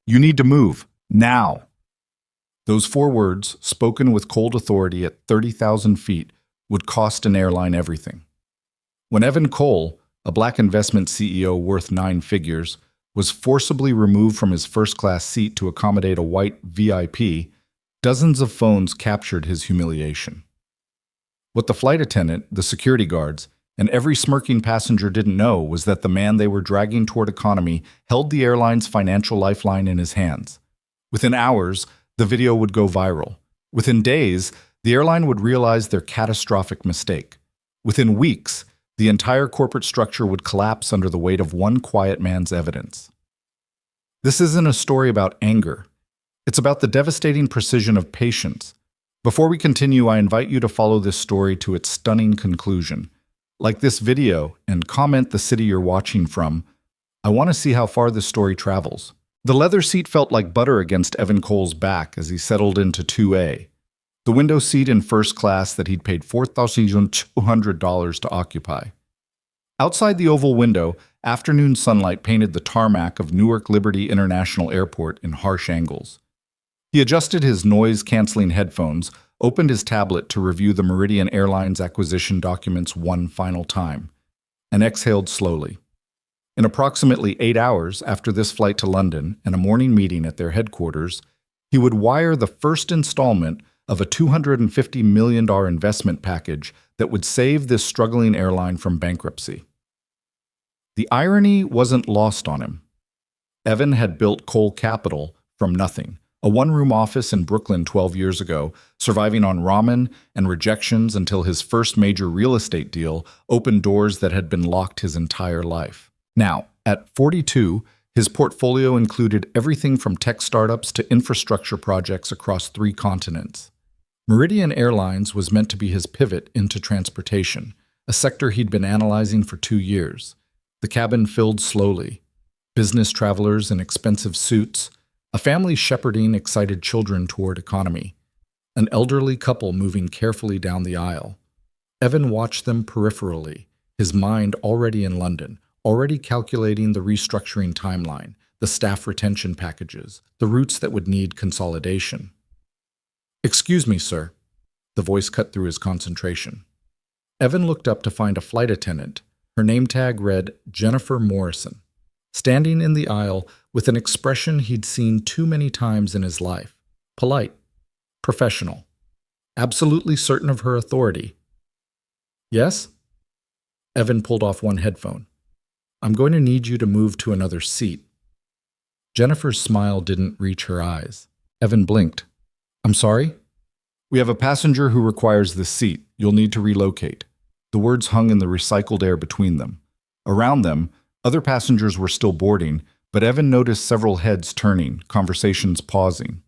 You need to move. Now. Those 4 words, spoken with cold authority at 30,000 feet, would cost an airline everything. When Evan Cole, a black investment CEO worth 9 figures, was forcibly removed from his first-class seat to accommodate a white VIP, dozens of phones captured his humiliation. What the flight attendant, the security guards, and every smirking passenger didn't know was that the man they were dragging toward economy held the airline's financial lifeline in his hands. Within hours, the video would go viral. Within days, the airline would realize their catastrophic mistake. Within weeks, the entire corporate structure would collapse under the weight of one quiet man's evidence. This isn't a story about anger. It's about the devastating precision of patience. Before we continue, I invite you to follow this story to its stunning conclusion. Like this video and comment the city you're watching from. I want to see how far this story travels. The leather seat felt like butter against Evan Cole's back as he settled into 2A, the window seat in first class that he'd paid $4,200 to occupy. Outside the oval window, afternoon sunlight painted the tarmac of Newark Liberty International Airport in harsh angles. He adjusted his noise-canceling headphones, opened his tablet to review the Meridian Airlines acquisition documents one final time, and exhaled slowly. In approximately 8 hours after this flight to London and a morning meeting at their headquarters, he would wire the first installment of a $250 million investment package that would save this struggling airline from bankruptcy. The irony wasn't lost on him. Evan had built Cole Capital from nothing, a one-room office in Brooklyn 12 years ago, surviving on ramen and rejections until his first major real estate deal opened doors that had been locked his entire life. Now, at 42, his portfolio included everything from tech startups to infrastructure projects across 3 continents. Meridian Airlines was meant to be his pivot into transportation, a sector he'd been analyzing for 2 years. The cabin filled slowly. Business travelers in expensive suits, a family shepherding excited children toward economy, an elderly couple moving carefully down the aisle. Evan watched them peripherally, his mind already in London, already calculating the restructuring timeline, the staff retention packages, the routes that would need consolidation. "Excuse me, sir." The voice cut through his concentration. Evan looked up to find a flight attendant. Her name tag read Jennifer Morrison, standing in the aisle with an expression he'd seen too many times in his life. Polite, professional, absolutely certain of her authority. "Yes?" Evan pulled off one headphone. "I'm going to need you to move to another seat." Jennifer's smile didn't reach her eyes. Evan blinked. "I'm sorry?" "We have a passenger who requires this seat. You'll need to relocate." The words hung in the recycled air between them. Around them, other passengers were still boarding, but Evan noticed several heads turning, conversations pausing.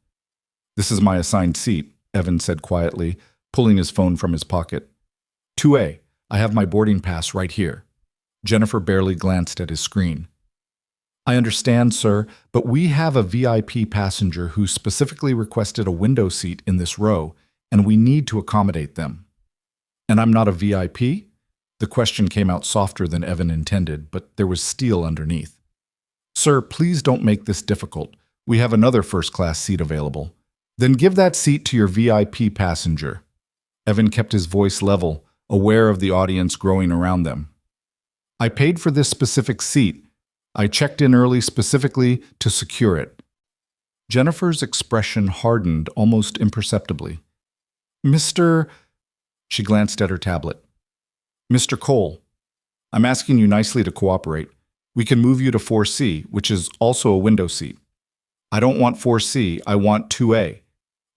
"This is my assigned seat," Evan said quietly, pulling his phone from his pocket. 2A, I have my boarding pass right here." Jennifer barely glanced at his screen. "I understand, sir, but we have a VIP passenger who specifically requested a window seat in this row, and we need to accommodate them." "And I'm not a VIP?" The question came out softer than Evan intended, but there was steel underneath. "Sir, please don't make this difficult. We have another first-class seat available." "Then give that seat to your VIP passenger." Evan kept his voice level, aware of the audience growing around them. "I paid for this specific seat. I checked in early specifically to secure it." Jennifer's expression hardened almost imperceptibly. "Mr.—" She glanced at her tablet. "Mr. Cole, I'm asking you nicely to cooperate. We can move you to 4C, which is also a window seat." "I don't want 4C, I want 2A.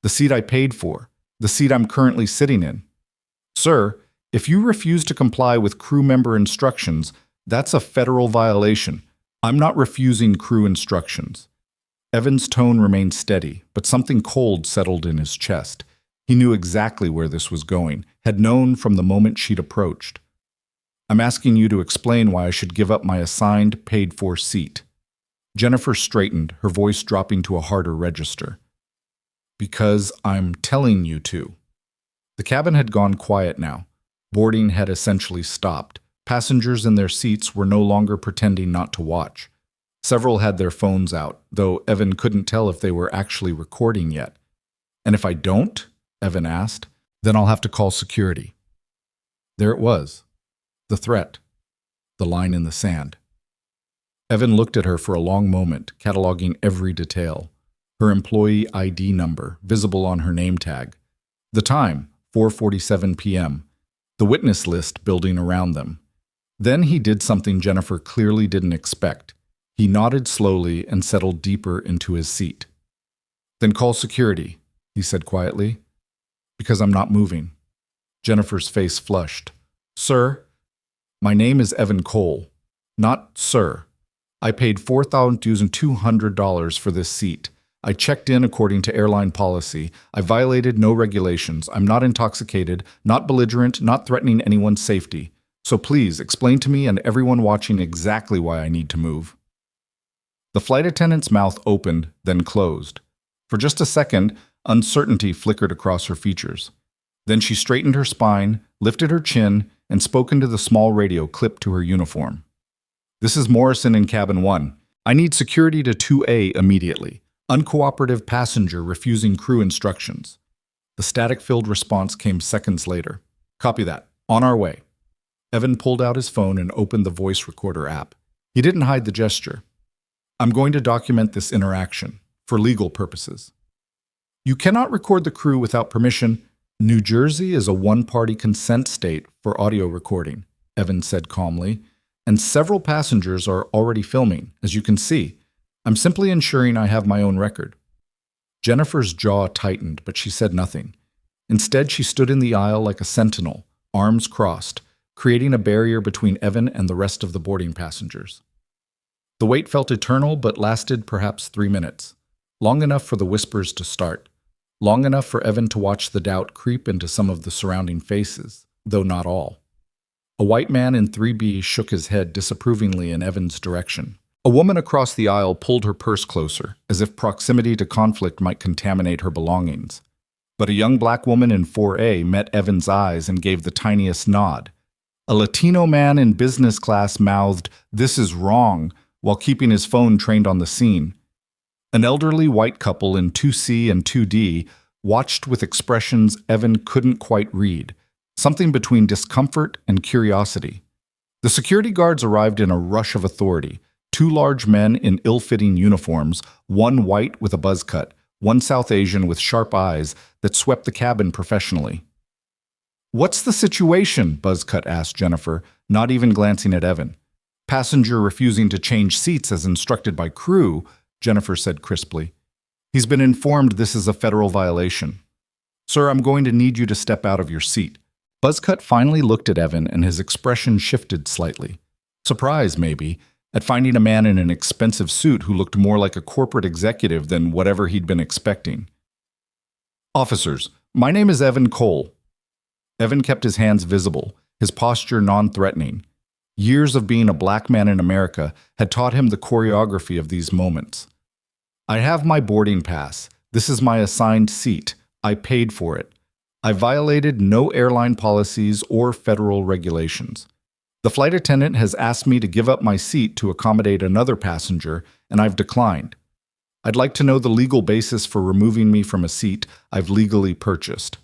The seat I paid for, the seat I'm currently sitting in." "Sir, if you refuse to comply with crew member instructions, that's a federal violation. I'm not refusing crew instructions." Evan's tone remained steady, but something cold settled in his chest. He knew exactly where this was going, had known from the moment she'd approached. "I'm asking you to explain why I should give up my assigned, paid-for seat." Jennifer straightened, her voice dropping to a harder register. "Because I'm telling you to." The cabin had gone quiet now. Boarding had essentially stopped. Passengers in their seats were no longer pretending not to watch. Several had their phones out, though Evan couldn't tell if they were actually recording yet. "And if I don't?" Evan asked. "Then I'll have to call security." There it was. The threat. The line in the sand. Evan looked at her for a long moment, cataloging every detail. Her employee ID number, visible on her name tag. The time, 4:47 p.m. The witness list building around them. Then he did something Jennifer clearly didn't expect. He nodded slowly and settled deeper into his seat. "Then call security," he said quietly. "Because I'm not moving." Jennifer's face flushed. "Sir, my name is Evan Cole. Not sir. I paid $4,200 for this seat. I checked in according to airline policy. I violated no regulations. I'm not intoxicated, not belligerent, not threatening anyone's safety. So please explain to me and everyone watching exactly why I need to move." The flight attendant's mouth opened, then closed. For just a second, uncertainty flickered across her features. Then she straightened her spine, lifted her chin, and spoke into the small radio clipped to her uniform. "This is Morrison in Cabin 1. I need security to 2A immediately. Uncooperative passenger refusing crew instructions." The static-filled response came seconds later. "Copy that. On our way." Evan pulled out his phone and opened the voice recorder app. He didn't hide the gesture. "I'm going to document this interaction, for legal purposes. You cannot record the crew without permission. New Jersey is a one-party consent state for audio recording," Evan said calmly, "and several passengers are already filming, as you can see. I'm simply ensuring I have my own record." Jennifer's jaw tightened, but she said nothing. Instead, she stood in the aisle like a sentinel, arms crossed, creating a barrier between Evan and the rest of the boarding passengers. The wait felt eternal, but lasted perhaps 3 minutes, long enough for the whispers to start, long enough for Evan to watch the doubt creep into some of the surrounding faces, though not all. A white man in 3B shook his head disapprovingly in Evan's direction. A woman across the aisle pulled her purse closer, as if proximity to conflict might contaminate her belongings. But a young black woman in 4A met Evan's eyes and gave the tiniest nod. A Latino man in business class mouthed, "This is wrong," while keeping his phone trained on the scene. An elderly white couple in 2C and 2D watched with expressions Evan couldn't quite read, something between discomfort and curiosity. The security guards arrived in a rush of authority. 2 large men in ill-fitting uniforms, one white with a buzz cut, one South Asian with sharp eyes that swept the cabin professionally. "What's the situation?" Buzzcut asked Jennifer, not even glancing at Evan. "Passenger refusing to change seats as instructed by crew," Jennifer said crisply. "He's been informed this is a federal violation. Sir, I'm going to need you to step out of your seat." Buzzcut finally looked at Evan and his expression shifted slightly. Surprise, maybe, at finding a man in an expensive suit who looked more like a corporate executive than whatever he'd been expecting. "Officers, my name is Evan Cole." Evan kept his hands visible, his posture non-threatening. Years of being a black man in America had taught him the choreography of these moments. "I have my boarding pass. This is my assigned seat. I paid for it. I violated no airline policies or federal regulations. The flight attendant has asked me to give up my seat to accommodate another passenger, and I've declined. I'd like to know the legal basis for removing me from a seat I've legally purchased."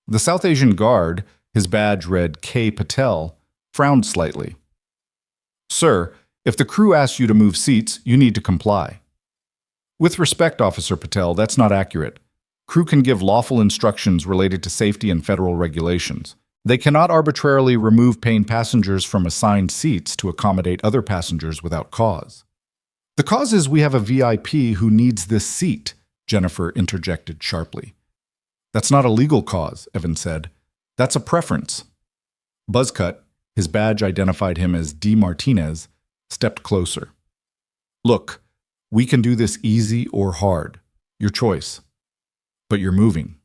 The South Asian guard, his badge read K. Patel, frowned slightly. "Sir, if the crew asks you to move seats, you need to comply." "With respect, Officer Patel, that's not accurate. Crew can give lawful instructions related to safety and federal regulations. They cannot arbitrarily remove paying passengers from assigned seats to accommodate other passengers without cause." "The cause is we have a VIP who needs this seat," Jennifer interjected sharply. "That's not a legal cause," Evan said. "That's a preference." Buzzcut, his badge identified him as D. Martinez, stepped closer. "Look, we can do this easy or hard. Your choice. But you're moving."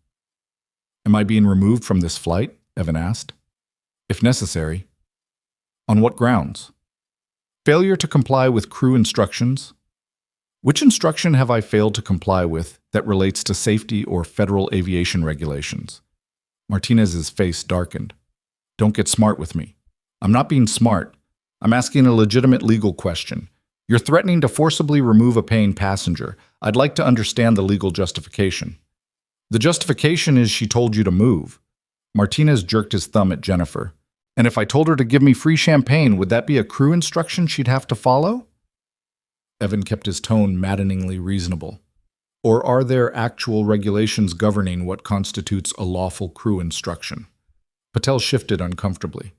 "Am I being removed from this flight?" Evan asked. "If necessary." "On what grounds?" "Failure to comply with crew instructions." "Which instruction have I failed to comply with that relates to safety or federal aviation regulations?" Martinez's face darkened. "Don't get smart with me. I'm not being smart. I'm asking a legitimate legal question. You're threatening to forcibly remove a paying passenger. I'd like to understand the legal justification. The justification is she told you to move. Martinez jerked his thumb at Jennifer. And if I told her to give me free champagne, would that be a crew instruction she'd have to follow? Evan kept his tone maddeningly reasonable. Or are there actual regulations governing what constitutes a lawful crew instruction? Patel shifted uncomfortably.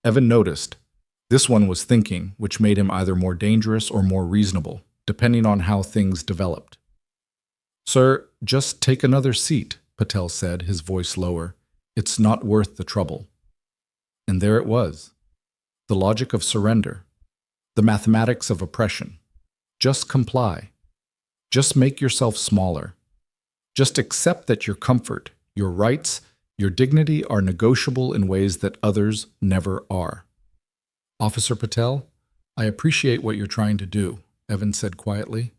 Evan noticed. This one was thinking, which made him either more dangerous or more reasonable, depending on how things developed. Sir, just take another seat, Patel said, his voice lower. It's not worth the trouble. And there it was. The logic of surrender. The mathematics of oppression. Just comply. Just make yourself smaller. Just accept that your comfort, your rights, your dignity are negotiable in ways that others never are. Officer Patel, I appreciate what you're trying to do, Evan said quietly.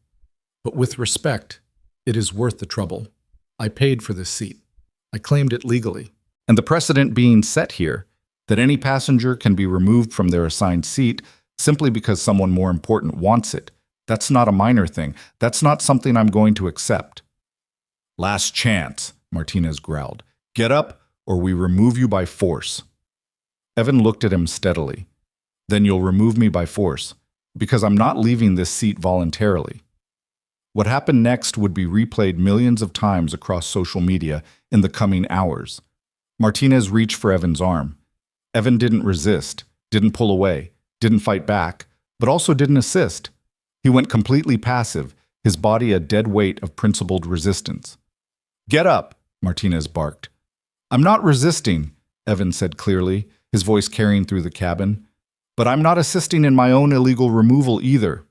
But with respect, it is worth the trouble. I paid for this seat. I claimed it legally. And the precedent being set here, that any passenger can be removed from their assigned seat simply because someone more important wants it, that's not a minor thing. That's not something I'm going to accept. Last chance, Martinez growled. Get up, or we remove you by force. Evan looked at him steadily. Then you'll remove me by force, because I'm not leaving this seat voluntarily. What happened next would be replayed millions of times across social media in the coming hours. Martinez reached for Evan's arm. Evan didn't resist, didn't pull away, didn't fight back, but also didn't assist. He went completely passive, his body a dead weight of principled resistance. Get up, Martinez barked. I'm not resisting, Evan said clearly, his voice carrying through the cabin. But I'm not assisting in my own illegal removal either.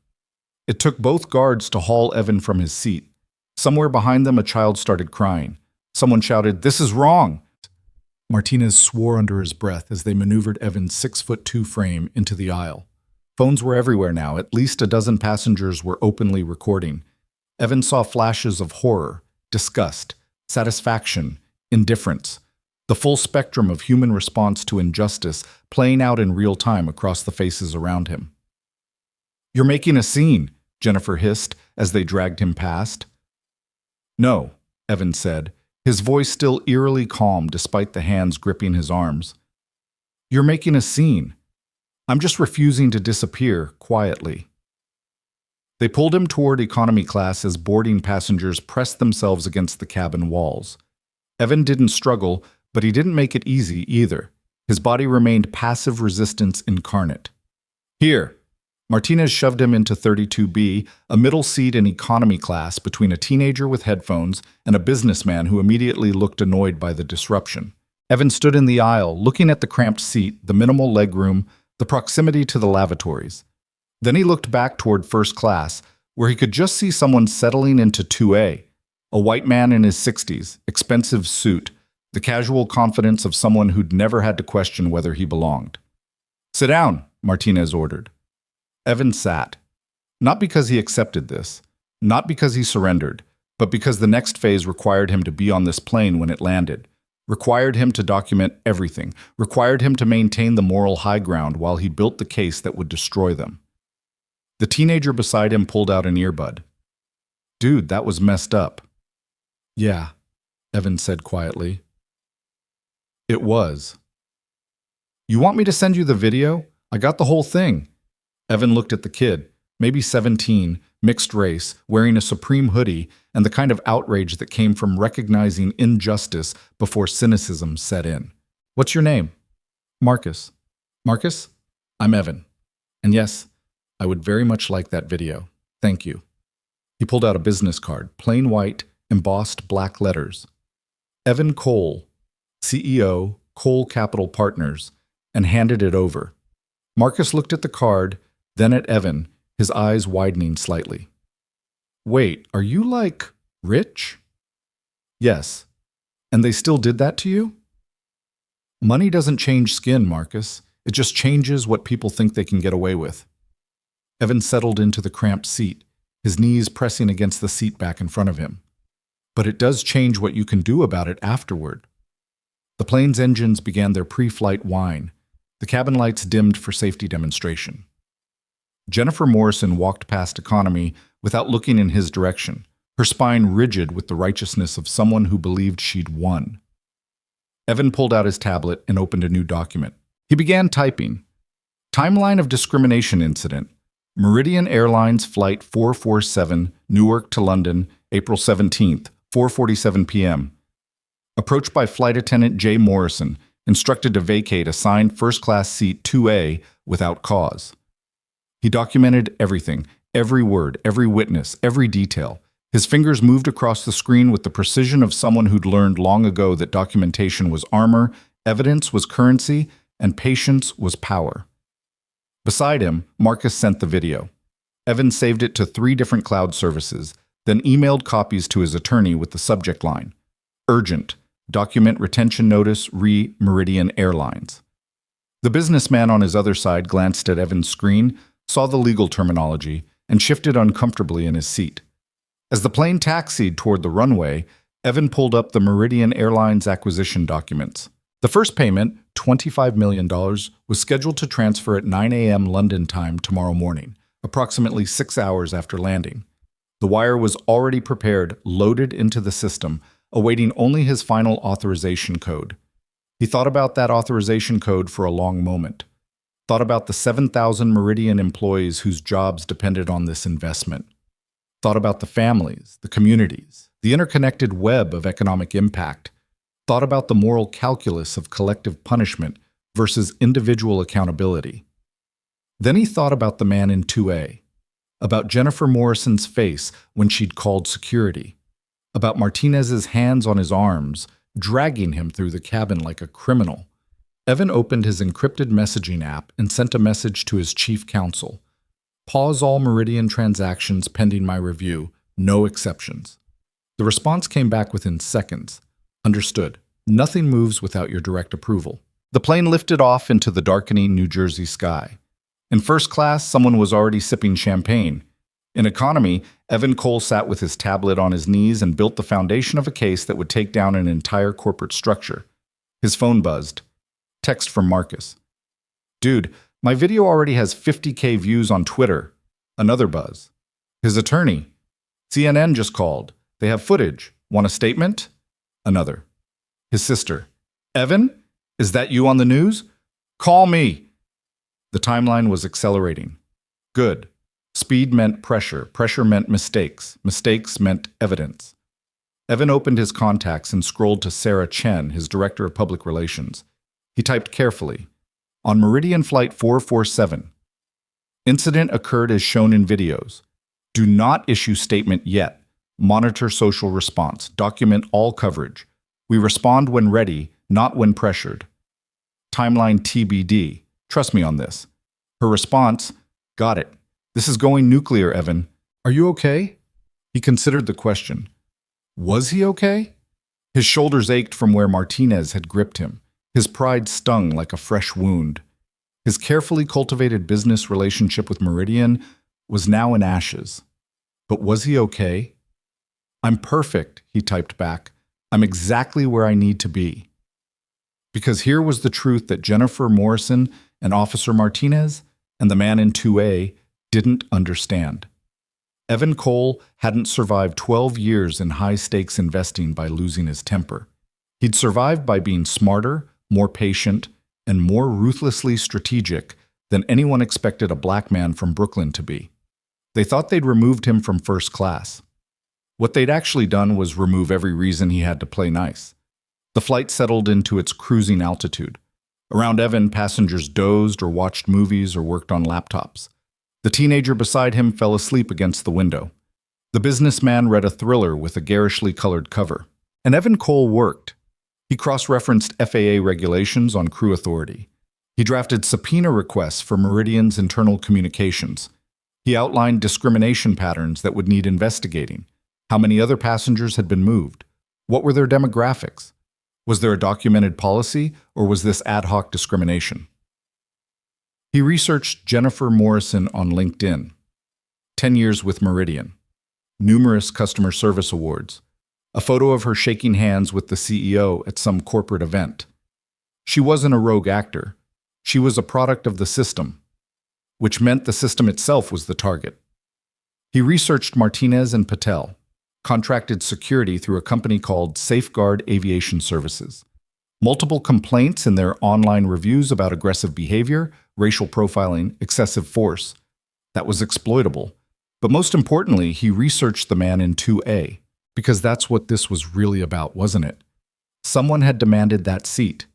It took both guards to haul Evan from his seat. Somewhere behind them, a child started crying. Someone shouted, "This is wrong!" Martinez swore under his breath as they maneuvered Evan's 6'2" frame into the aisle. Phones were everywhere now. At least a dozen passengers were openly recording. Evan saw flashes of horror, disgust, satisfaction, indifference, the full spectrum of human response to injustice playing out in real time across the faces around him. "You're making a scene," Jennifer hissed as they dragged him past. "No," Evan said, his voice still eerily calm despite the hands gripping his arms. "You're making a scene. I'm just refusing to disappear quietly." They pulled him toward economy class as boarding passengers pressed themselves against the cabin walls. Evan didn't struggle, but he didn't make it easy either. His body remained passive resistance incarnate. "Here." Martinez shoved him into 32B, a middle seat in economy class between a teenager with headphones and a businessman who immediately looked annoyed by the disruption. Evan stood in the aisle, looking at the cramped seat, the minimal legroom, the proximity to the lavatories. Then he looked back toward first class, where he could just see someone settling into 2A, a white man in his 60s, expensive suit, the casual confidence of someone who'd never had to question whether he belonged. "Sit down," Martinez ordered. Evan sat. Not because he accepted this, not because he surrendered, but because the next phase required him to be on this plane when it landed, required him to document everything, required him to maintain the moral high ground while he built the case that would destroy them. The teenager beside him pulled out an earbud. "Dude, that was messed up." "Yeah," Evan said quietly. "It was." "You want me to send you the video? I got the whole thing." Evan looked at the kid, maybe 17, mixed race, wearing a Supreme hoodie, and the kind of outrage that came from recognizing injustice before cynicism set in. "What's your name?" "Marcus." "Marcus? I'm Evan. And yes, I would very much like that video. Thank you." He pulled out a business card, plain white, embossed black letters. Evan Cole, CEO, Cole Capital Partners, and handed it over. Marcus looked at the card, then at Evan, his eyes widening slightly. "Wait, are you like rich?" "Yes. And they still did that to you?" "Money doesn't change skin, Marcus. It just changes what people think they can get away with." Evan settled into the cramped seat, his knees pressing against the seat back in front of him. "But it does change what you can do about it afterward." The plane's engines began their pre-flight whine. The cabin lights dimmed for safety demonstration. Jennifer Morrison walked past Economy without looking in his direction, her spine rigid with the righteousness of someone who believed she'd won. Evan pulled out his tablet and opened a new document. He began typing. Timeline of discrimination incident. Meridian Airlines Flight 447, Newark to London, April 17th, 4:47 p.m. Approached by Flight Attendant J. Morrison, instructed to vacate assigned first-class seat 2A without cause. He documented everything, every word, every witness, every detail. His fingers moved across the screen with the precision of someone who'd learned long ago that documentation was armor, evidence was currency, and patience was power. Beside him, Marcus sent the video. Evan saved it to 3 different cloud services, then emailed copies to his attorney with the subject line, Urgent, Document Retention Notice re Meridian Airlines. The businessman on his other side glanced at Evan's screen, saw the legal terminology, and shifted uncomfortably in his seat. As the plane taxied toward the runway, Evan pulled up the Meridian Airlines acquisition documents. The first payment, $25 million, was scheduled to transfer at 9 a.m. London time tomorrow morning, approximately 6 hours after landing. The wire was already prepared, loaded into the system, awaiting only his final authorization code. He thought about that authorization code for a long moment. Thought about the 7,000 Meridian employees whose jobs depended on this investment. Thought about the families, the communities, the interconnected web of economic impact. Thought about the moral calculus of collective punishment versus individual accountability. Then he thought about the man in 2A, about Jennifer Morrison's face when she'd called security, about Martinez's hands on his arms, dragging him through the cabin like a criminal. Evan opened his encrypted messaging app and sent a message to his chief counsel. Pause all Meridian transactions pending my review, no exceptions. The response came back within seconds. Understood. Nothing moves without your direct approval. The plane lifted off into the darkening New Jersey sky. In first class, someone was already sipping champagne. In economy, Evan Cole sat with his tablet on his knees and built the foundation of a case that would take down an entire corporate structure. His phone buzzed. Text from Marcus. Dude, my video already has 50K views on Twitter. Another buzz. His attorney. CNN just called. They have footage. Want a statement? Another. His sister. Evan? Is that you on the news? Call me. The timeline was accelerating. Good. Speed meant pressure. Pressure meant mistakes. Mistakes meant evidence. Evan opened his contacts and scrolled to Sarah Chen, his director of public relations. He typed carefully. On Meridian Flight 447. Incident occurred as shown in videos. Do not issue statement yet. Monitor social response. Document all coverage. We respond when ready, not when pressured. Timeline TBD. Trust me on this. Her response, got it. This is going nuclear, Evan. Are you okay? He considered the question. Was he okay? His shoulders ached from where Martinez had gripped him. His pride stung like a fresh wound. His carefully cultivated business relationship with Meridian was now in ashes. But was he okay? I'm perfect, he typed back. I'm exactly where I need to be. Because here was the truth that Jennifer Morrison and Officer Martinez and the man in 2A didn't understand. Evan Cole hadn't survived 12 years in high-stakes investing by losing his temper. He'd survived by being smarter, more patient, and more ruthlessly strategic than anyone expected a black man from Brooklyn to be. They thought they'd removed him from first class. What they'd actually done was remove every reason he had to play nice. The flight settled into its cruising altitude. Around Evan, passengers dozed or watched movies or worked on laptops. The teenager beside him fell asleep against the window. The businessman read a thriller with a garishly colored cover. And Evan Cole worked. He cross-referenced FAA regulations on crew authority. He drafted subpoena requests for Meridian's internal communications. He outlined discrimination patterns that would need investigating. How many other passengers had been moved? What were their demographics? Was there a documented policy, or was this ad hoc discrimination? He researched Jennifer Morrison on LinkedIn. 10 years with Meridian. Numerous customer service awards. A photo of her shaking hands with the CEO at some corporate event. She wasn't a rogue actor. She was a product of the system. which meant the system itself was the target. He researched Martinez and Patel, contracted security through a company called Safeguard Aviation Services. Multiple complaints in their online reviews about aggressive behavior, racial profiling, excessive force. That was exploitable. But most importantly, he researched the man in 2A, because that's what this was really about, wasn't it? Someone had demanded that seat.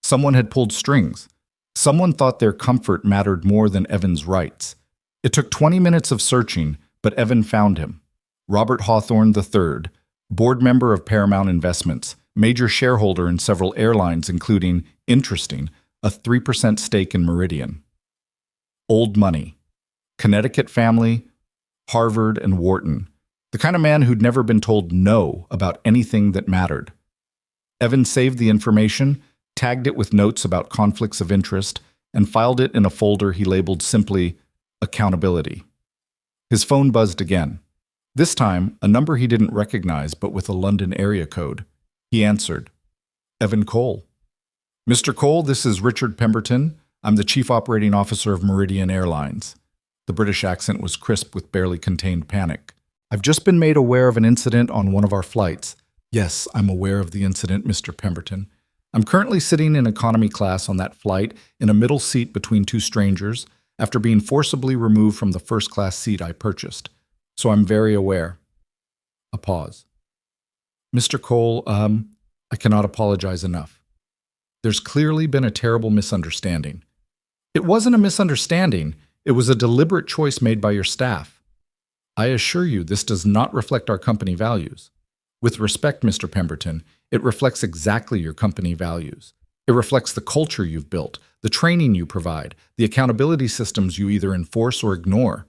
Someone had pulled strings. Someone thought their comfort mattered more than Evan's rights. It took 20 minutes of searching, but Evan found him. Robert Hawthorne III, board member of Paramount Investments, major shareholder in several airlines, including, interesting, a 3% stake in Meridian. Old money. Connecticut family, Harvard and Wharton. The kind of man who'd never been told no about anything that mattered. Evan saved the information, tagged it with notes about conflicts of interest, and filed it in a folder he labeled simply accountability. His phone buzzed again. This time, a number he didn't recognize, but with a London area code. He answered. Evan Cole. Mr. Cole, this is Richard Pemberton. I'm the Chief Operating Officer of Meridian Airlines. The British accent was crisp with barely contained panic. I've just been made aware of an incident on one of our flights. Yes, I'm aware of the incident, Mr. Pemberton. I'm currently sitting in economy class on that flight in a middle seat between two strangers after being forcibly removed from the first-class seat I purchased. So I'm very aware. A pause. Mr. Cole, I cannot apologize enough. There's clearly been a terrible misunderstanding. It wasn't a misunderstanding. It was a deliberate choice made by your staff. I assure you this does not reflect our company values. With respect, Mr. Pemberton, it reflects exactly your company values. It reflects the culture you've built, the training you provide, the accountability systems you either enforce or ignore.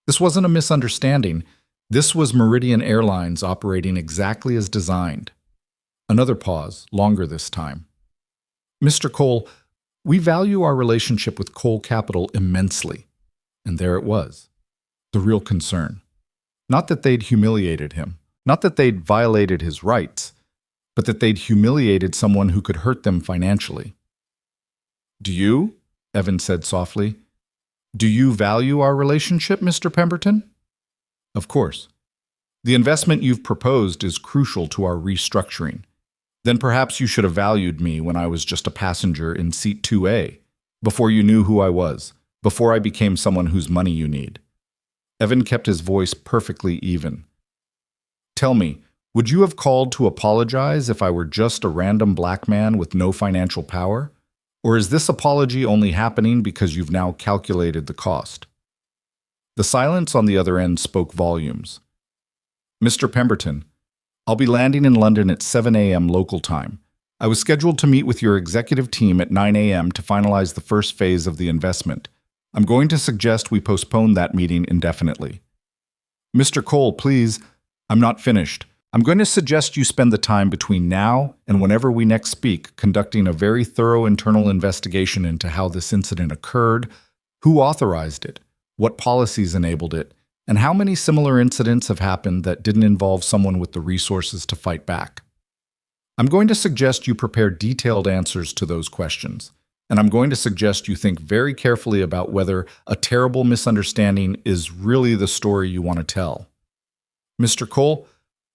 This wasn't a misunderstanding. This was Meridian Airlines operating exactly as designed. Another pause, longer this time. Mr. Cole, we value our relationship with Cole Capital immensely. And there it was, the real concern. Not that they'd humiliated him, not that they'd violated his rights, but that they'd humiliated someone who could hurt them financially. Do you? Evan said softly. Do you value our relationship, Mr. Pemberton? Of course. The investment you've proposed is crucial to our restructuring. Then perhaps you should have valued me when I was just a passenger in seat 2A, before you knew who I was, before I became someone whose money you need. Evan kept his voice perfectly even. Tell me, would you have called to apologize if I were just a random black man with no financial power? Or is this apology only happening because you've now calculated the cost? The silence on the other end spoke volumes. Mr. Pemberton, I'll be landing in London at 7 a.m. local time. I was scheduled to meet with your executive team at 9 a.m. to finalize the first phase of the investment. I'm going to suggest we postpone that meeting indefinitely. Mr. Cole, please, I'm not finished. I'm going to suggest you spend the time between now and whenever we next speak conducting a very thorough internal investigation into how this incident occurred, who authorized it, what policies enabled it, and how many similar incidents have happened that didn't involve someone with the resources to fight back. I'm going to suggest you prepare detailed answers to those questions, and I'm going to suggest you think very carefully about whether a terrible misunderstanding is really the story you want to tell. Mr. Cole,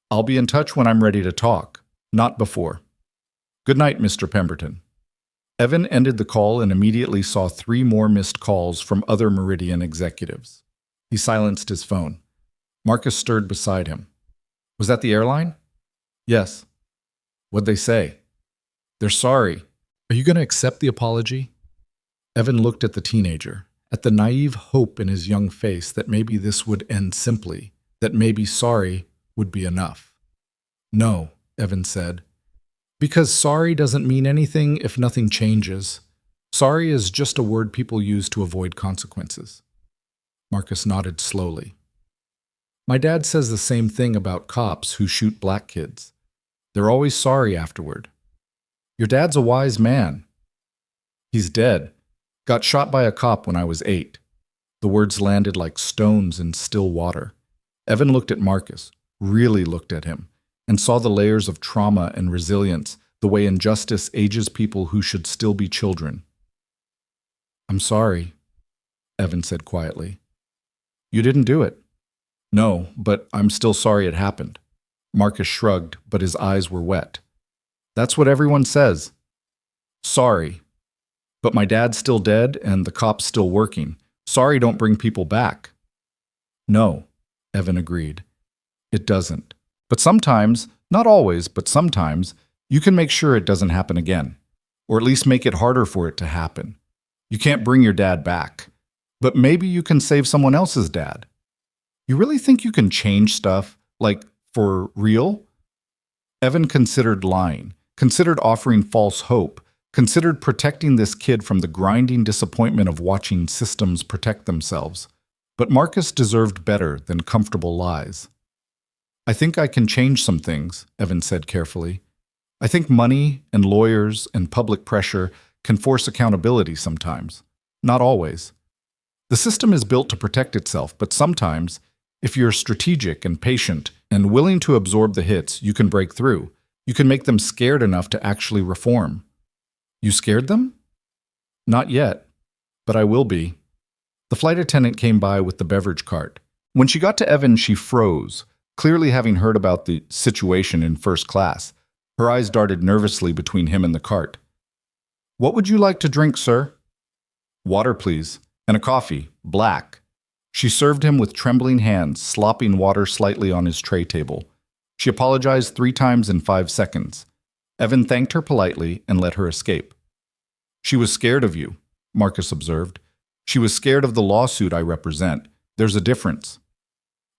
I'll be in touch when I'm ready to talk, not before. Good night, Mr. Pemberton. Evan ended the call and immediately saw 3 more missed calls from other Meridian executives. He silenced his phone. Marcus stirred beside him. Was that the airline? Yes. What'd they say? They're sorry. Are you going to accept the apology? Evan looked at the teenager, at the naive hope in his young face that maybe this would end simply, that maybe sorry would be enough. No, Evan said. Because sorry doesn't mean anything if nothing changes. Sorry is just a word people use to avoid consequences. Marcus nodded slowly. My dad says the same thing about cops who shoot black kids. They're always sorry afterward. Your dad's a wise man. He's dead. Got shot by a cop when I was 8. The words landed like stones in still water. Evan looked at Marcus, really looked at him, and saw the layers of trauma and resilience, the way injustice ages people who should still be children. I'm sorry. Evan said quietly. You didn't do it. No, but I'm still sorry it happened. Marcus shrugged, but his eyes were wet. That's what everyone says. Sorry. But my dad's still dead and the cop's still working. Sorry don't bring people back. No, Evan agreed. It doesn't. But sometimes, not always, but sometimes, you can make sure it doesn't happen again. Or at least make it harder for it to happen. You can't bring your dad back. But maybe you can save someone else's dad. You really think you can change stuff, like, for real? Evan considered lying, considered offering false hope, considered protecting this kid from the grinding disappointment of watching systems protect themselves. But Marcus deserved better than comfortable lies. I think I can change some things, Evan said carefully. I think money and lawyers and public pressure can force accountability sometimes. Not always. The system is built to protect itself, but sometimes, if you're strategic and patient and willing to absorb the hits, you can break through. You can make them scared enough to actually reform. You scared them? Not yet, but I will be. The flight attendant came by with the beverage cart. When she got to Evan, she froze, clearly having heard about the situation in first class. Her eyes darted nervously between him and the cart. What would you like to drink, sir? Water, please, and a coffee, black. She served him with trembling hands, slopping water slightly on his tray table. She apologized 3 times in 5 seconds. Evan thanked her politely and let her escape. She was scared of you, Marcus observed. She was scared of the lawsuit I represent. There's a difference.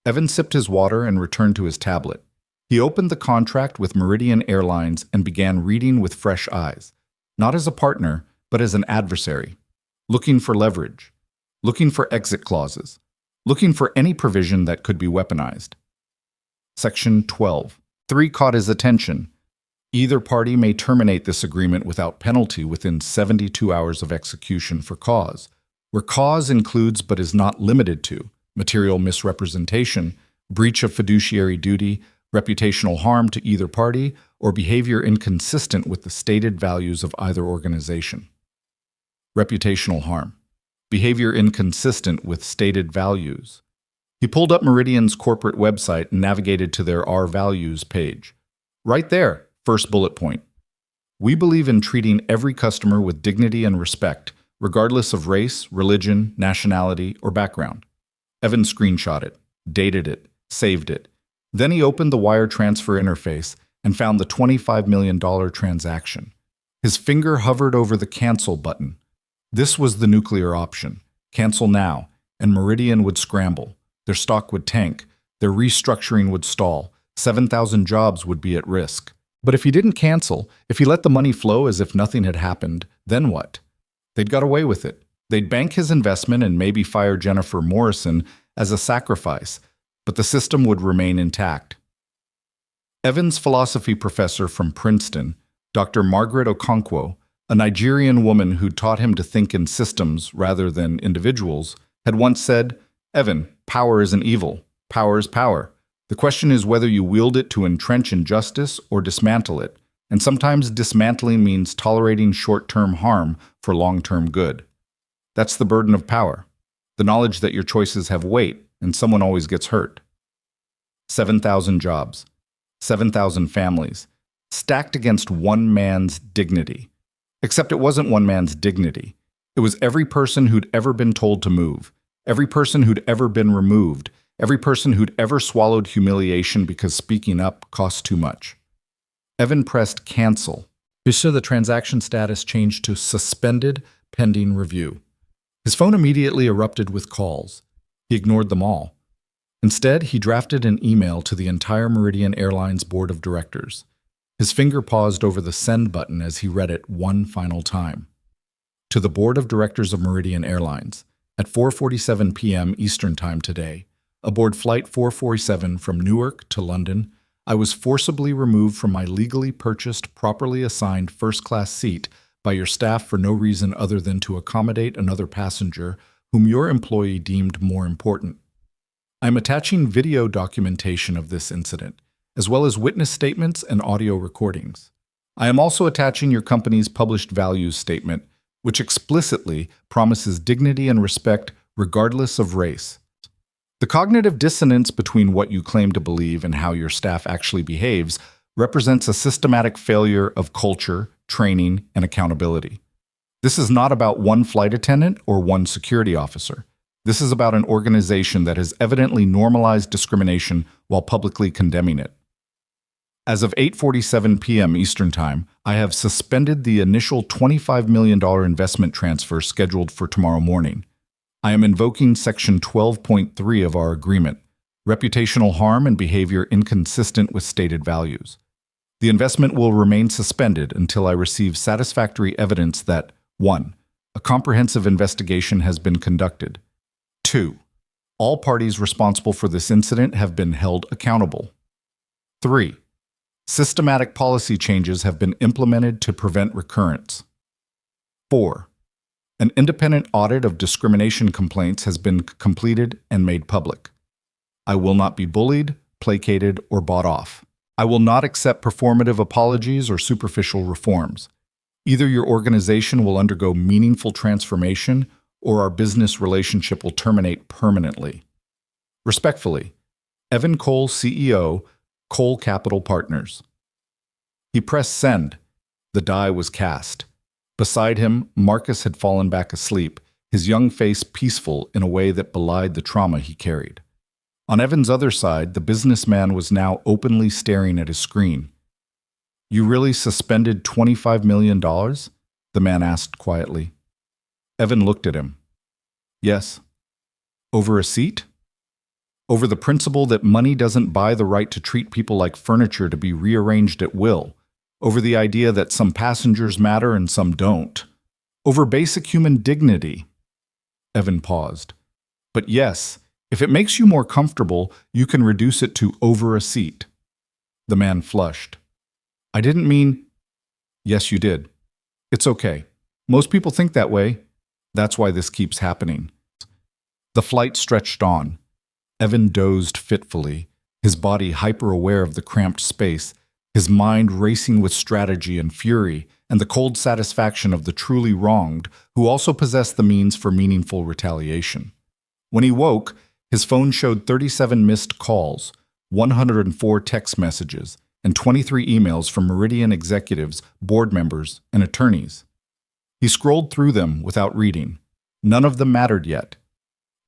Evan sipped his water and returned to his tablet. He opened the contract with Meridian Airlines and began reading with fresh eyes, not as a partner, but as an adversary, looking for leverage, looking for exit clauses, looking for any provision that could be weaponized. Section 12. 3 caught his attention. Either party may terminate this agreement without penalty within 72 hours of execution for cause, where cause includes but is not limited to material misrepresentation, breach of fiduciary duty, reputational harm to either party, or behavior inconsistent with the stated values of either organization. Reputational harm. Behavior inconsistent with stated values. He pulled up Meridian's corporate website and navigated to their Our Values page. Right there, first bullet point. We believe in treating every customer with dignity and respect, regardless of race, religion, nationality, or background. Evan screenshot it, dated it, saved it. Then he opened the wire transfer interface and found the $25 million transaction. His finger hovered over the cancel button. This was the nuclear option. Cancel now, and Meridian would scramble. Their stock would tank. Their restructuring would stall. 7,000 jobs would be at risk. But if he didn't cancel, if he let the money flow as if nothing had happened, then what? They'd got away with it. They'd bank his investment and maybe fire Jennifer Morrison as a sacrifice, but the system would remain intact. Evan's philosophy professor from Princeton, Dr. Margaret Okonkwo, a Nigerian woman who taught him to think in systems rather than individuals, had once said, Evan, power isn't evil. Power is power. The question is whether you wield it to entrench injustice or dismantle it, and sometimes dismantling means tolerating short-term harm for long-term good. That's the burden of power, the knowledge that your choices have weight and someone always gets hurt. 7,000 jobs, 7,000 families, stacked against one man's dignity. Except it wasn't one man's dignity. It was every person who'd ever been told to move, every person who'd ever been removed, every person who'd ever swallowed humiliation because speaking up cost too much. Evan pressed cancel. He saw the transaction status changed to suspended pending review. His phone immediately erupted with calls. He ignored them all. Instead, he drafted an email to the entire Meridian Airlines board of directors. His finger paused over the send button as he read it one final time. To the board of directors of Meridian Airlines, at 4:47 p.m. Eastern Time today, aboard Flight 447 from Newark to London, I was forcibly removed from my legally purchased, properly assigned first-class seat by your staff for no reason other than to accommodate another passenger whom your employee deemed more important. I am attaching video documentation of this incident, as well as witness statements and audio recordings. I am also attaching your company's published values statement, which explicitly promises dignity and respect regardless of race. The cognitive dissonance between what you claim to believe and how your staff actually behaves represents a systematic failure of culture, training, and accountability. This is not about one flight attendant or one security officer. This is about an organization that has evidently normalized discrimination while publicly condemning it. As of 8:47 p.m. Eastern Time, I have suspended the initial $25 million investment transfer scheduled for tomorrow morning. I am invoking Section 12.3 of our agreement, reputational harm and behavior inconsistent with stated values. The investment will remain suspended until I receive satisfactory evidence that 1. A comprehensive investigation has been conducted. 2. All parties responsible for this incident have been held accountable. 3. Systematic policy changes have been implemented to prevent recurrence. 4. An independent audit of discrimination complaints has been completed and made public. I will not be bullied, placated, or bought off. I will not accept performative apologies or superficial reforms. Either your organization will undergo meaningful transformation or our business relationship will terminate permanently. Respectfully, Evan Cole, CEO, Cole Capital Partners. He pressed send. The die was cast. Beside him, Marcus had fallen back asleep, his young face peaceful in a way that belied the trauma he carried. On Evan's other side, the businessman was now openly staring at his screen. "You really suspended $25 million?" the man asked quietly. Evan looked at him. "Yes." "Over a seat? Over the principle that money doesn't buy the right to treat people like furniture to be rearranged at will. Over the idea that some passengers matter and some don't. Over basic human dignity." Evan paused. "But yes, if it makes you more comfortable, you can reduce it to over a seat." The man flushed. "I didn't mean—" "Yes, you did. It's okay. Most people think that way. That's why this keeps happening." The flight stretched on. Evan dozed fitfully, his body hyper-aware of the cramped space, his mind racing with strategy and fury and the cold satisfaction of the truly wronged who also possessed the means for meaningful retaliation. When he woke, his phone showed 37 missed calls, 104 text messages, and 23 emails from Meridian executives, board members, and attorneys. He scrolled through them without reading. None of them mattered yet.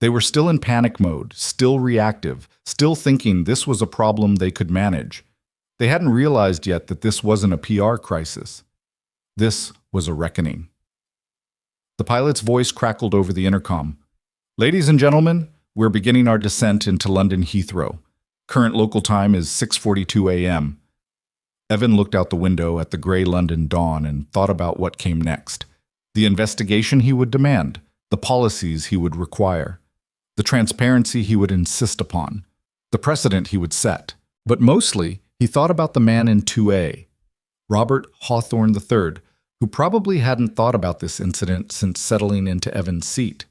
They were still in panic mode, still reactive, still thinking this was a problem they could manage. They hadn't realized yet that this wasn't a PR crisis. This was a reckoning. The pilot's voice crackled over the intercom. "Ladies and gentlemen, we're beginning our descent into London Heathrow. Current local time is 6:42 a.m. Evan looked out the window at the gray London dawn and thought about what came next. The investigation he would demand, the policies he would require, the transparency he would insist upon, the precedent he would set. But mostly, he thought about the man in 2A, Robert Hawthorne III, who probably hadn't thought about this incident since settling into Evan's seat,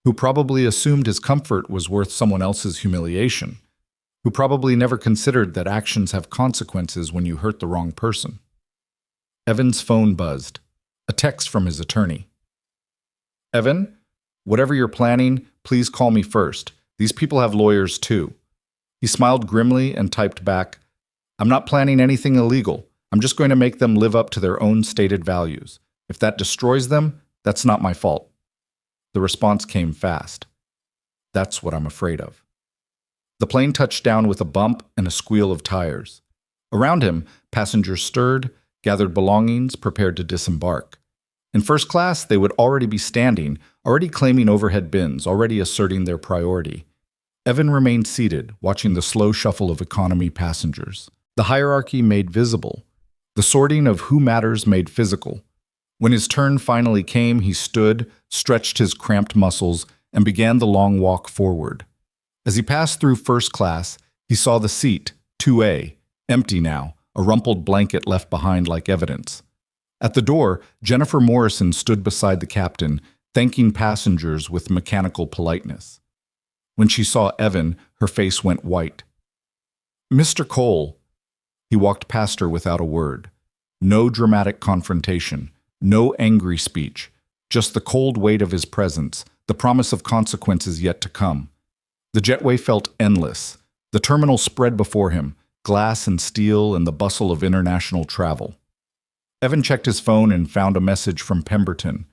who probably assumed his comfort was worth someone else's humiliation, who probably never considered that actions have consequences when you hurt the wrong person. Evan's phone buzzed. A text from his attorney. "Evan, whatever you're planning, please call me first. These people have lawyers too." He smiled grimly and typed back, "I'm not planning anything illegal. I'm just going to make them live up to their own stated values. If that destroys them, that's not my fault." The response came fast. "That's what I'm afraid of." The plane touched down with a bump and a squeal of tires. Around him, passengers stirred, gathered belongings, prepared to disembark. In first class, they would already be standing, already claiming overhead bins, already asserting their priority. Evan remained seated, watching the slow shuffle of economy passengers. The hierarchy made visible. The sorting of who matters made physical. When his turn finally came, he stood, stretched his cramped muscles, and began the long walk forward. As he passed through first class, he saw the seat, 2A, empty now, a rumpled blanket left behind like evidence. At the door, Jennifer Morrison stood beside the captain, thanking passengers with mechanical politeness. When she saw Evan, her face went white. "Mr. Cole." He walked past her without a word. No dramatic confrontation, no angry speech, just the cold weight of his presence, the promise of consequences yet to come. The jetway felt endless. The terminal spread before him, glass and steel and the bustle of international travel. Evan checked his phone and found a message from Pemberton.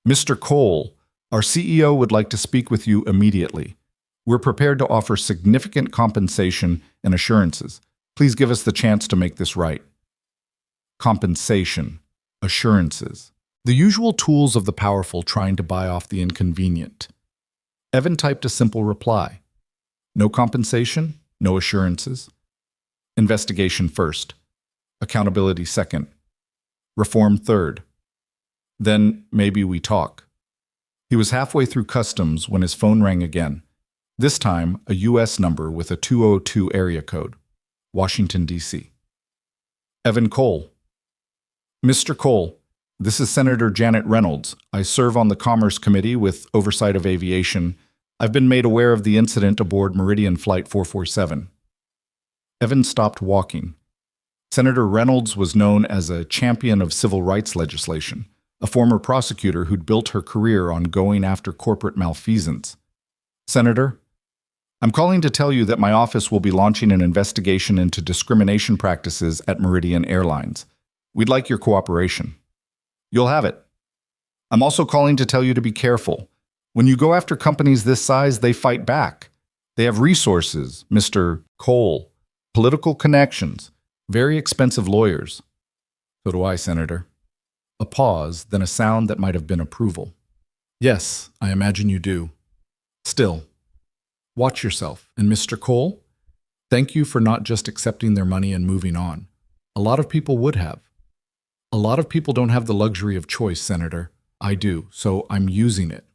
"Mr. Cole, our CEO would like to speak with you immediately. We're prepared to offer significant compensation and assurances. Please give us the chance to make this right." Compensation, assurances. The usual tools of the powerful trying to buy off the inconvenient. Evan typed a simple reply. No compensation, no assurances. Investigation first. Accountability second. Reform third. Then maybe we talk. He was halfway through customs when his phone rang again. This time, a U.S. number with a 202 area code. Washington, D.C. Evan Cole. "Mr. Cole, this is Senator Janet Reynolds. I serve on the Commerce Committee with oversight of aviation. I've been made aware of the incident aboard Meridian Flight 447. Evan stopped walking. Senator Reynolds was known as a champion of civil rights legislation, a former prosecutor who'd built her career on going after corporate malfeasance. "Senator, I'm calling to tell you that my office will be launching an investigation into discrimination practices at Meridian Airlines. We'd like your cooperation." "You'll have it. I'm also calling to tell you to be careful. When you go after companies this size, they fight back. They have resources, Mr. Cole, political connections, very expensive lawyers." "So do I, Senator." A pause, then a sound that might have been approval. "Yes, I imagine you do. Still, watch yourself. And Mr. Cole, thank you for not just accepting their money and moving on. A lot of people would have. A lot of people don't have the luxury of choice, Senator. I do, so I'm using it."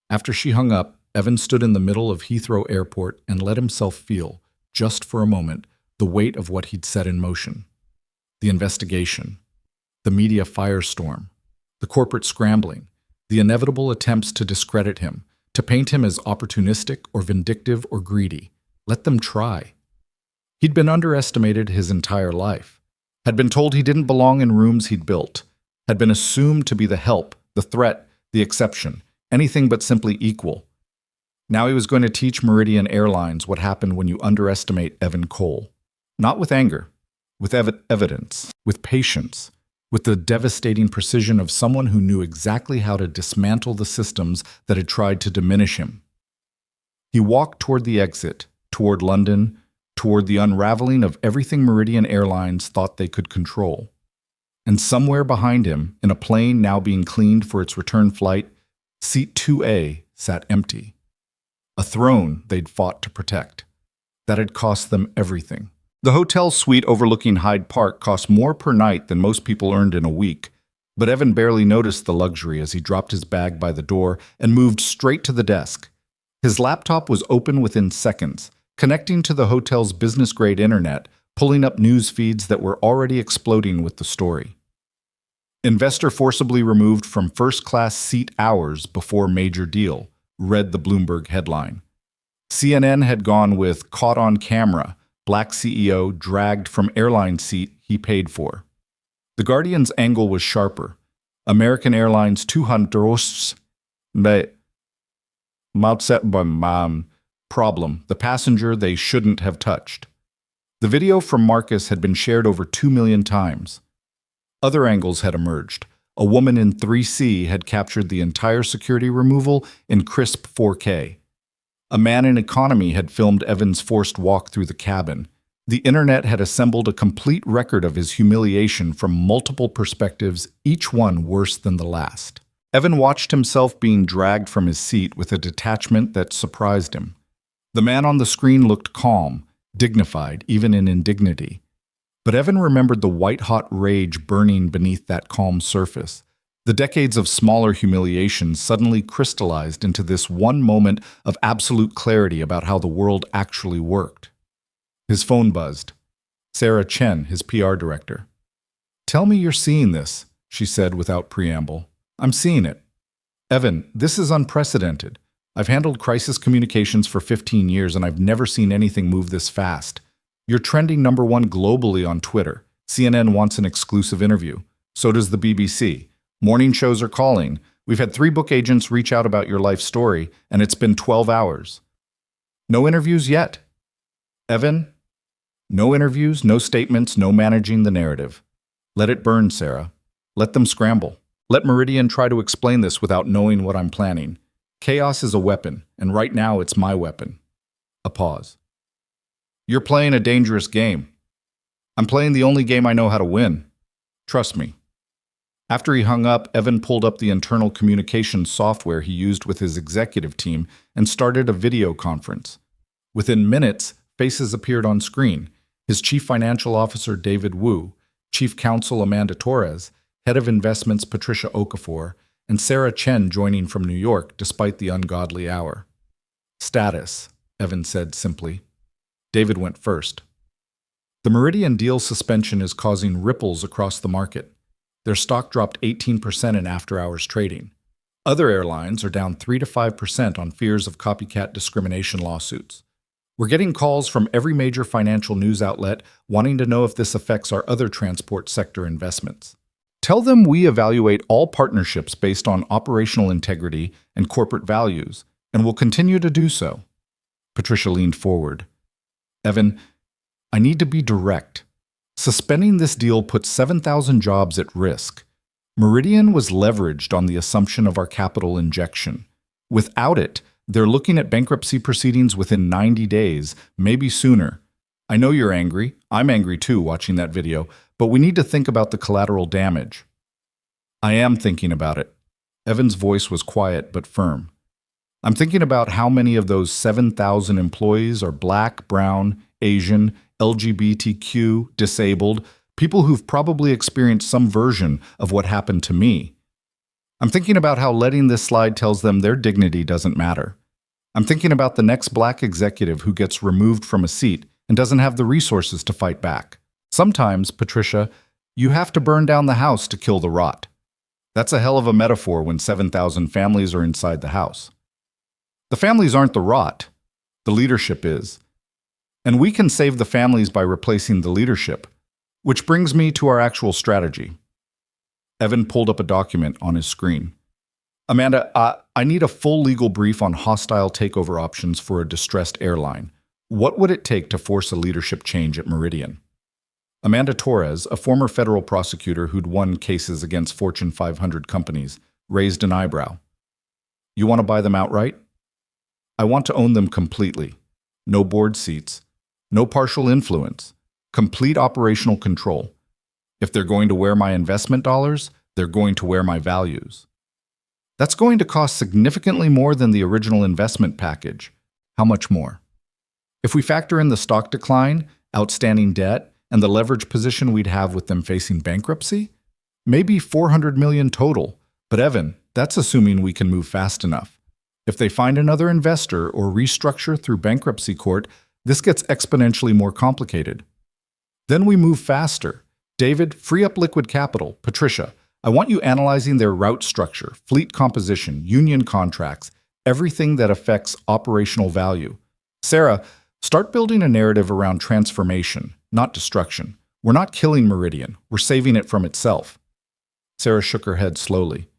After she hung up, Evan stood in the middle of Heathrow Airport and let himself feel, just for a moment, the weight of what he'd set in motion. The investigation, the media firestorm, the corporate scrambling, the inevitable attempts to discredit him, to paint him as opportunistic or vindictive or greedy. Let them try. He'd been underestimated his entire life, had been told he didn't belong in rooms he'd built, had been assumed to be the help, the threat, the exception, anything but simply equal. Now he was going to teach Meridian Airlines what happened when you underestimate Evan Cole. Not with anger, with evidence, with patience, with the devastating precision of someone who knew exactly how to dismantle the systems that had tried to diminish him. He walked toward the exit, toward London, toward the unraveling of everything Meridian Airlines thought they could control. And somewhere behind him, in a plane now being cleaned for its return flight, Seat 2A sat empty. A throne they'd fought to protect. That had cost them everything. The hotel suite overlooking Hyde Park cost more per night than most people earned in a week, but Evan barely noticed the luxury as he dropped his bag by the door and moved straight to the desk. His laptop was open within seconds, connecting to the hotel's business-grade internet, pulling up news feeds that were already exploding with the story. "Investor forcibly removed from first-class seat hours before major deal," read the Bloomberg headline. CNN had gone with "caught on camera, Black CEO dragged from airline seat he paid for." The Guardian's angle was sharper. American Airlines 200 problem, the passenger they shouldn't have touched. The video from Marcus had been shared over 2 million times. Other angles had emerged. A woman in 3C had captured the entire security removal in crisp 4K. A man in economy had filmed Evan's forced walk through the cabin. The internet had assembled a complete record of his humiliation from multiple perspectives, each one worse than the last. Evan watched himself being dragged from his seat with a detachment that surprised him. The man on the screen looked calm, dignified, even in indignity. But Evan remembered the white-hot rage burning beneath that calm surface. The decades of smaller humiliations suddenly crystallized into this one moment of absolute clarity about how the world actually worked. His phone buzzed. Sarah Chen, his PR director. "Tell me you're seeing this," she said without preamble. "I'm seeing it. Evan, this is unprecedented. I've handled crisis communications for 15 years and I've never seen anything move this fast. You're trending #1 globally on Twitter. CNN wants an exclusive interview. So does the BBC. Morning shows are calling. We've had 3 book agents reach out about your life story, and it's been 12 hours. No interviews yet. Evan, no interviews, no statements, no managing the narrative. Let it burn, Sarah. Let them scramble. Let Meridian try to explain this without knowing what I'm planning. Chaos is a weapon, and right now it's my weapon. A pause. You're playing a dangerous game. I'm playing the only game I know how to win. Trust me. After he hung up, Evan pulled up the internal communications software he used with his executive team and started a video conference. Within minutes, faces appeared on screen. His Chief Financial Officer, David Wu, Chief Counsel, Amanda Torres, Head of Investments, Patricia Okafor, and Sarah Chen joining from New York despite the ungodly hour. Status, Evan said simply. David went first. The Meridian deal suspension is causing ripples across the market. Their stock dropped 18% in after-hours trading. Other airlines are down 3 to 5% on fears of copycat discrimination lawsuits. We're getting calls from every major financial news outlet wanting to know if this affects our other transport sector investments. Tell them we evaluate all partnerships based on operational integrity and corporate values, and will continue to do so. Patricia leaned forward. Evan, I need to be direct. Suspending this deal puts 7,000 jobs at risk. Meridian was leveraged on the assumption of our capital injection. Without it, they're looking at bankruptcy proceedings within 90 days, maybe sooner. I know you're angry. I'm angry too watching that video, but we need to think about the collateral damage. I am thinking about it. Evan's voice was quiet but firm. I'm thinking about how many of those 7,000 employees are Black, Brown, Asian, LGBTQ, disabled, people who've probably experienced some version of what happened to me. I'm thinking about how letting this slide tells them their dignity doesn't matter. I'm thinking about the next Black executive who gets removed from a seat and doesn't have the resources to fight back. Sometimes, Patricia, you have to burn down the house to kill the rot. That's a hell of a metaphor when 7,000 families are inside the house. The families aren't the rot. The leadership is. And we can save the families by replacing the leadership, which brings me to our actual strategy. Evan pulled up a document on his screen. Amanda, I need a full legal brief on hostile takeover options for a distressed airline. What would it take to force a leadership change at Meridian? Amanda Torres, a former federal prosecutor who'd won cases against Fortune 500 companies, raised an eyebrow. You want to buy them outright? I want to own them completely. No board seats. No partial influence. Complete operational control. If they're going to wear my investment dollars, they're going to wear my values. That's going to cost significantly more than the original investment package. How much more? If we factor in the stock decline, outstanding debt, and the leverage position we'd have with them facing bankruptcy, maybe $400 million total. But Evan, that's assuming we can move fast enough. If they find another investor or restructure through bankruptcy court, this gets exponentially more complicated. Then we move faster. David, free up liquid capital. Patricia, I want you analyzing their route structure, fleet composition, union contracts, everything that affects operational value. Sarah, start building a narrative around transformation, not destruction. We're not killing Meridian. We're saving it from itself. Sarah shook her head slowly.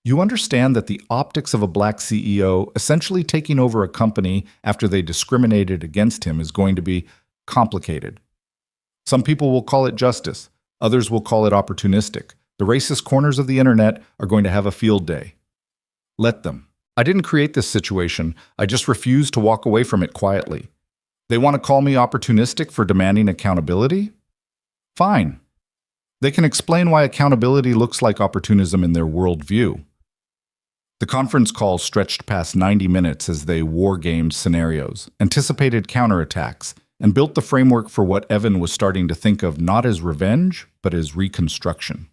You understand that the optics of a Black CEO essentially taking over a company after they discriminated against him is going to be complicated. Some people will call it justice. Others will call it opportunistic. The racist corners of the internet are going to have a field day. Let them. I didn't create this situation. I just refuse to walk away from it quietly. They want to call me opportunistic for demanding accountability? Fine. They can explain why accountability looks like opportunism in their worldview. The conference call stretched past 90 minutes as they war-gamed scenarios, anticipated counterattacks, and built the framework for what Evan was starting to think of not as revenge, but as reconstruction.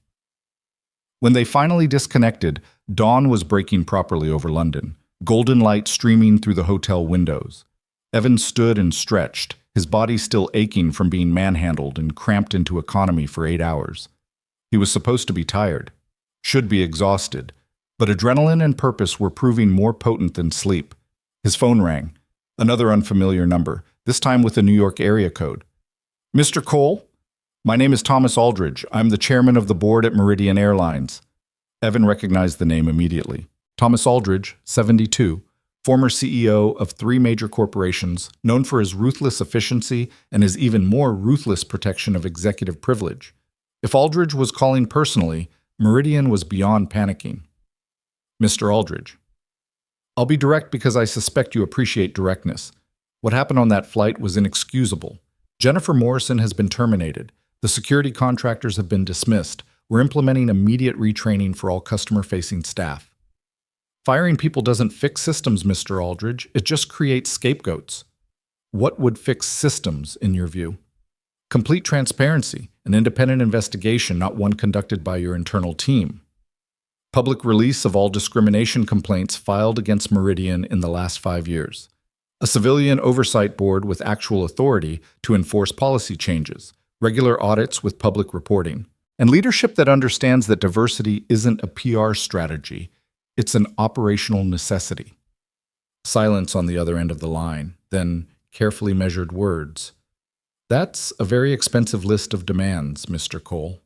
When they finally disconnected, dawn was breaking properly over London, golden light streaming through the hotel windows. Evan stood and stretched, his body still aching from being manhandled and cramped into economy for 8 hours. He was supposed to be tired, should be exhausted, but adrenaline and purpose were proving more potent than sleep. His phone rang, another unfamiliar number, this time with a New York area code. Mr. Cole? My name is Thomas Aldridge. I'm the chairman of the board at Meridian Airlines. Evan recognized the name immediately. Thomas Aldridge, 72, former CEO of 3 major corporations, known for his ruthless efficiency and his even more ruthless protection of executive privilege. If Aldridge was calling personally, Meridian was beyond panicking. Mr. Aldridge, I'll be direct because I suspect you appreciate directness. What happened on that flight was inexcusable. Jennifer Morrison has been terminated. The security contractors have been dismissed. We're implementing immediate retraining for all customer-facing staff. Firing people doesn't fix systems, Mr. Aldridge. It just creates scapegoats. What would fix systems, in your view? Complete transparency, an independent investigation, not one conducted by your internal team. Public release of all discrimination complaints filed against Meridian in the last 5 years. A civilian oversight board with actual authority to enforce policy changes. Regular audits with public reporting. And leadership that understands that diversity isn't a PR strategy. It's an operational necessity. Silence on the other end of the line, then carefully measured words. That's a very expensive list of demands, Mr. Cole.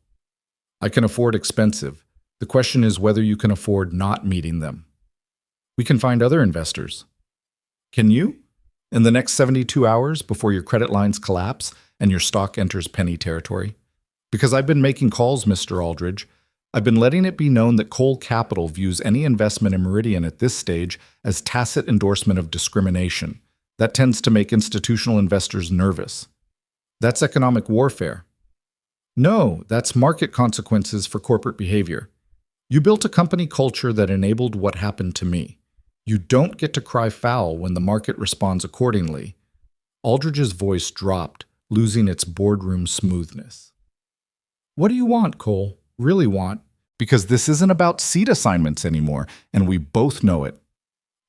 I can afford expensive. The question is whether you can afford not meeting them. We can find other investors. Can you? In the next 72 hours before your credit lines collapse and your stock enters penny territory? Because I've been making calls, Mr. Aldridge. I've been letting it be known that Cole Capital views any investment in Meridian at this stage as tacit endorsement of discrimination. That tends to make institutional investors nervous. That's economic warfare. No, that's market consequences for corporate behavior. You built a company culture that enabled what happened to me. You don't get to cry foul when the market responds accordingly. Aldridge's voice dropped, losing its boardroom smoothness. What do you want, Cole? Really want? Because this isn't about seat assignments anymore, and we both know it.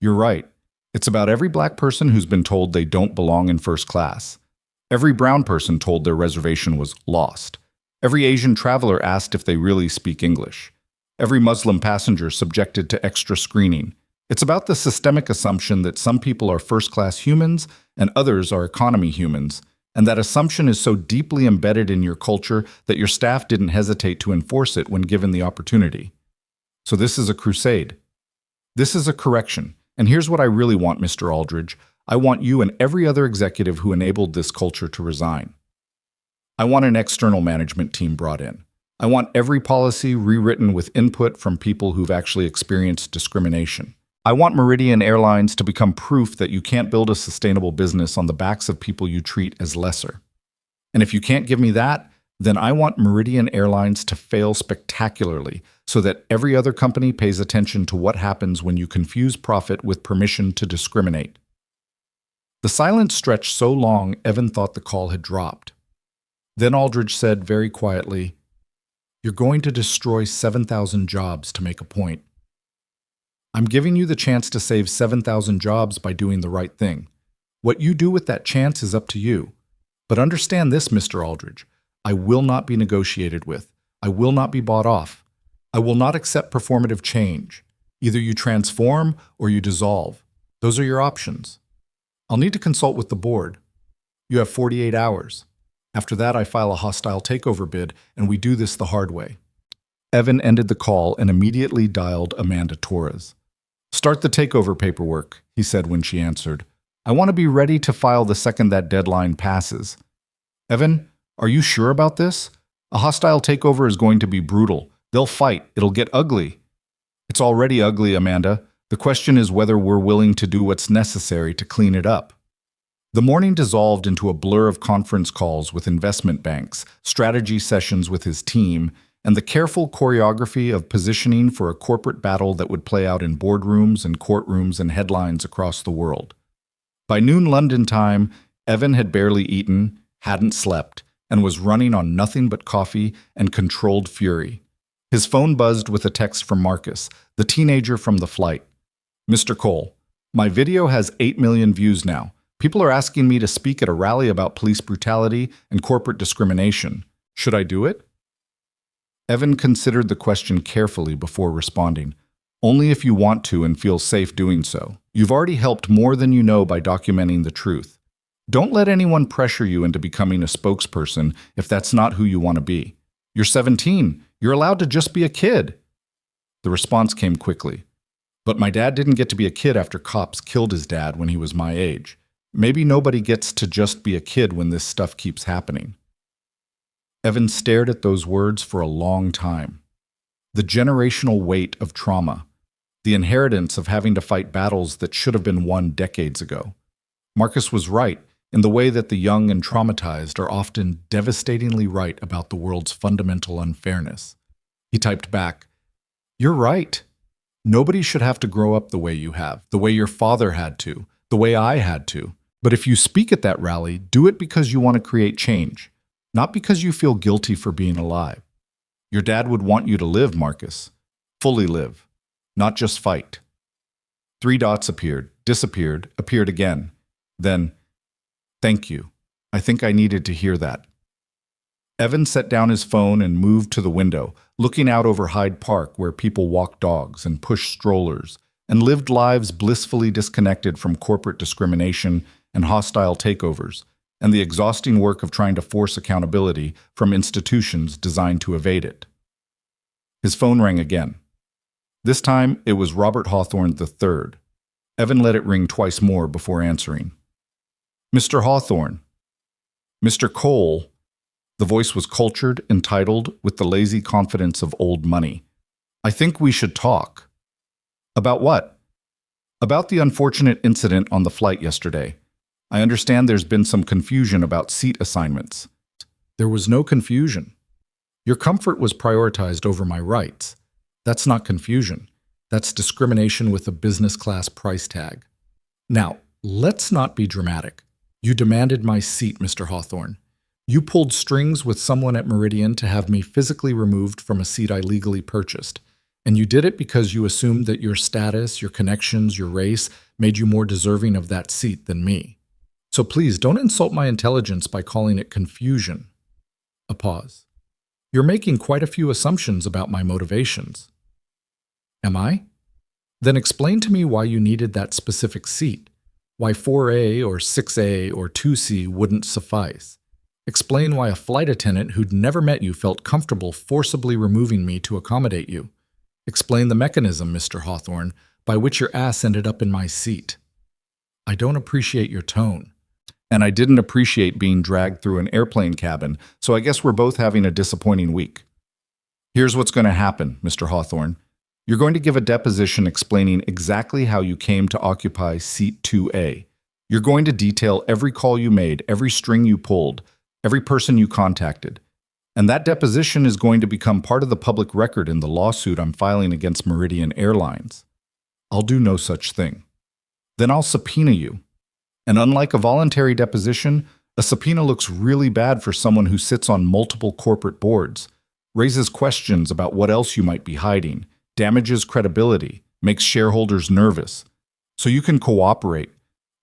You're right. It's about every black person who's been told they don't belong in first class. Every brown person told their reservation was lost. Every Asian traveler asked if they really speak English. Every Muslim passenger subjected to extra screening. It's about the systemic assumption that some people are first-class humans and others are economy humans, and that assumption is so deeply embedded in your culture that your staff didn't hesitate to enforce it when given the opportunity. So this is a crusade. This is a correction. And here's what I really want, Mr. Aldridge. I want you and every other executive who enabled this culture to resign. I want an external management team brought in. I want every policy rewritten with input from people who've actually experienced discrimination. I want Meridian Airlines to become proof that you can't build a sustainable business on the backs of people you treat as lesser. And if you can't give me that, then I want Meridian Airlines to fail spectacularly so that every other company pays attention to what happens when you confuse profit with permission to discriminate. The silence stretched so long, Evan thought the call had dropped. Then Aldridge said very quietly, "You're going to destroy 7,000 jobs to make a point. I'm giving you the chance to save 7,000 jobs by doing the right thing. What you do with that chance is up to you. But understand this, Mr. Aldridge. I will not be negotiated with. I will not be bought off. I will not accept performative change. Either you transform or you dissolve. Those are your options. I'll need to consult with the board. You have 48 hours. After that, I file a hostile takeover bid, and we do this the hard way." Evan ended the call and immediately dialed Amanda Torres. "Start the takeover paperwork," he said when she answered. "I want to be ready to file the second that deadline passes." "Evan, are you sure about this? A hostile takeover is going to be brutal. They'll fight. It'll get ugly." "It's already ugly, Amanda. The question is whether we're willing to do what's necessary to clean it up." The morning dissolved into a blur of conference calls with investment banks, strategy sessions with his team, and the careful choreography of positioning for a corporate battle that would play out in boardrooms and courtrooms and headlines across the world. By noon London time, Evan had barely eaten, hadn't slept, and was running on nothing but coffee and controlled fury. His phone buzzed with a text from Marcus, the teenager from the flight. "Mr. Cole, my video has 8 million views now. People are asking me to speak at a rally about police brutality and corporate discrimination. Should I do it?" Evan considered the question carefully before responding. "Only if you want to and feel safe doing so. You've already helped more than you know by documenting the truth. Don't let anyone pressure you into becoming a spokesperson if that's not who you want to be. You're 17. You're allowed to just be a kid." The response came quickly. But my dad didn't get to be a kid after cops killed his dad when he was my age. Maybe nobody gets to just be a kid when this stuff keeps happening. Evan stared at those words for a long time. The generational weight of trauma, the inheritance of having to fight battles that should have been won decades ago. Marcus was right in the way that the young and traumatized are often devastatingly right about the world's fundamental unfairness. He typed back, "You're right. Nobody should have to grow up the way you have, the way your father had to, the way I had to. But if you speak at that rally, do it because you want to create change, not because you feel guilty for being alive. Your dad would want you to live, Marcus. Fully live, not just fight." 3 dots appeared, disappeared, appeared again. Then, "Thank you. I think I needed to hear that." Evan set down his phone and moved to the window, looking out over Hyde Park where people walked dogs and pushed strollers and lived lives blissfully disconnected from corporate discrimination and hostile takeovers, and the exhausting work of trying to force accountability from institutions designed to evade it. His phone rang again. This time, it was Robert Hawthorne III. Evan let it ring twice more before answering. "Mr. Hawthorne." "Mr. Cole." The voice was cultured, entitled, with the lazy confidence of old money. "I think we should talk." "About what?" "About the unfortunate incident on the flight yesterday. I understand there's been some confusion about seat assignments." "There was no confusion. Your comfort was prioritized over my rights. That's not confusion. That's discrimination with a business class price tag. Now, let's not be dramatic. You demanded my seat, Mr. Hawthorne. You pulled strings with someone at Meridian to have me physically removed from a seat I legally purchased. And you did it because you assumed that your status, your connections, your race made you more deserving of that seat than me. So please don't insult my intelligence by calling it confusion." A pause. "You're making quite a few assumptions about my motivations." "Am I? Then explain to me why you needed that specific seat, why 4A or 6A or 2C wouldn't suffice. Explain why a flight attendant who'd never met you felt comfortable forcibly removing me to accommodate you. Explain the mechanism, Mr. Hawthorne, by which your ass ended up in my seat. I don't appreciate your tone. And I didn't appreciate being dragged through an airplane cabin, so I guess we're both having a disappointing week. Here's what's going to happen, Mr. Hawthorne. You're going to give a deposition explaining exactly how you came to occupy seat 2A. You're going to detail every call you made, every string you pulled, every person you contacted. And that deposition is going to become part of the public record in the lawsuit I'm filing against Meridian Airlines. I'll do no such thing. Then I'll subpoena you. And unlike a voluntary deposition, a subpoena looks really bad for someone who sits on multiple corporate boards, raises questions about what else you might be hiding, damages credibility, makes shareholders nervous. So you can cooperate,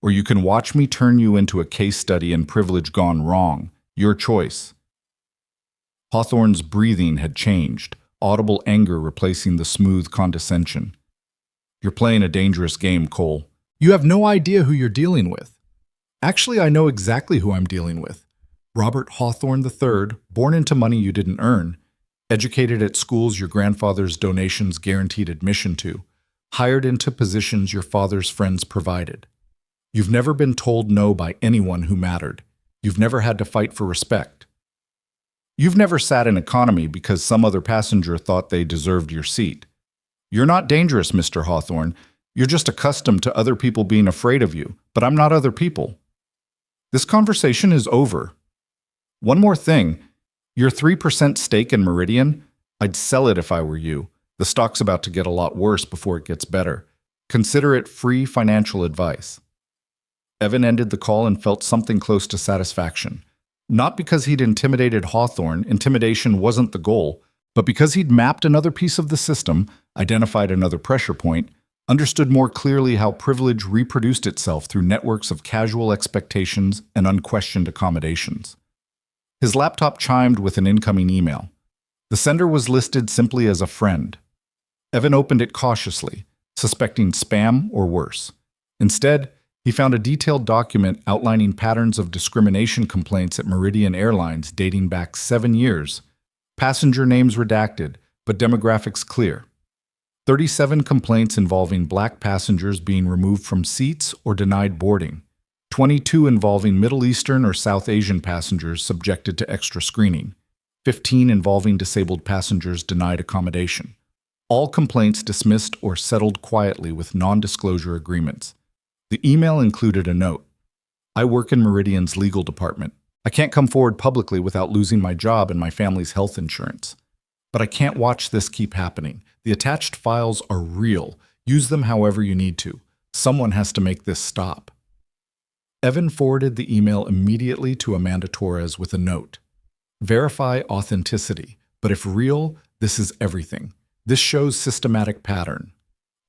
or you can watch me turn you into a case study in privilege gone wrong. Your choice. Hawthorne's breathing had changed, audible anger replacing the smooth condescension. You're playing a dangerous game, Cole. You have no idea who you're dealing with. Actually, I know exactly who I'm dealing with. Robert Hawthorne III, born into money you didn't earn, educated at schools your grandfather's donations guaranteed admission to, hired into positions your father's friends provided. You've never been told no by anyone who mattered. You've never had to fight for respect. You've never sat in economy because some other passenger thought they deserved your seat. You're not dangerous, Mr. Hawthorne. You're just accustomed to other people being afraid of you, but I'm not other people. This conversation is over. One more thing. Your 3% stake in Meridian, I'd sell it if I were you. The stock's about to get a lot worse before it gets better. Consider it free financial advice. Evan ended the call and felt something close to satisfaction. Not because he'd intimidated Hawthorne, intimidation wasn't the goal, but because he'd mapped another piece of the system, identified another pressure point, understood more clearly how privilege reproduced itself through networks of casual expectations and unquestioned accommodations. His laptop chimed with an incoming email. The sender was listed simply as a friend. Evan opened it cautiously, suspecting spam or worse. Instead, he found a detailed document outlining patterns of discrimination complaints at Meridian Airlines dating back 7 years. Passenger names redacted, but demographics clear. 37 complaints involving black passengers being removed from seats or denied boarding. 22 involving Middle Eastern or South Asian passengers subjected to extra screening. 15 involving disabled passengers denied accommodation. All complaints dismissed or settled quietly with non-disclosure agreements. The email included a note. I work in Meridian's legal department. I can't come forward publicly without losing my job and my family's health insurance. But I can't watch this keep happening. The attached files are real. Use them however you need to. Someone has to make this stop. Evan forwarded the email immediately to Amanda Torres with a note. Verify authenticity, but if real, this is everything. This shows systematic pattern.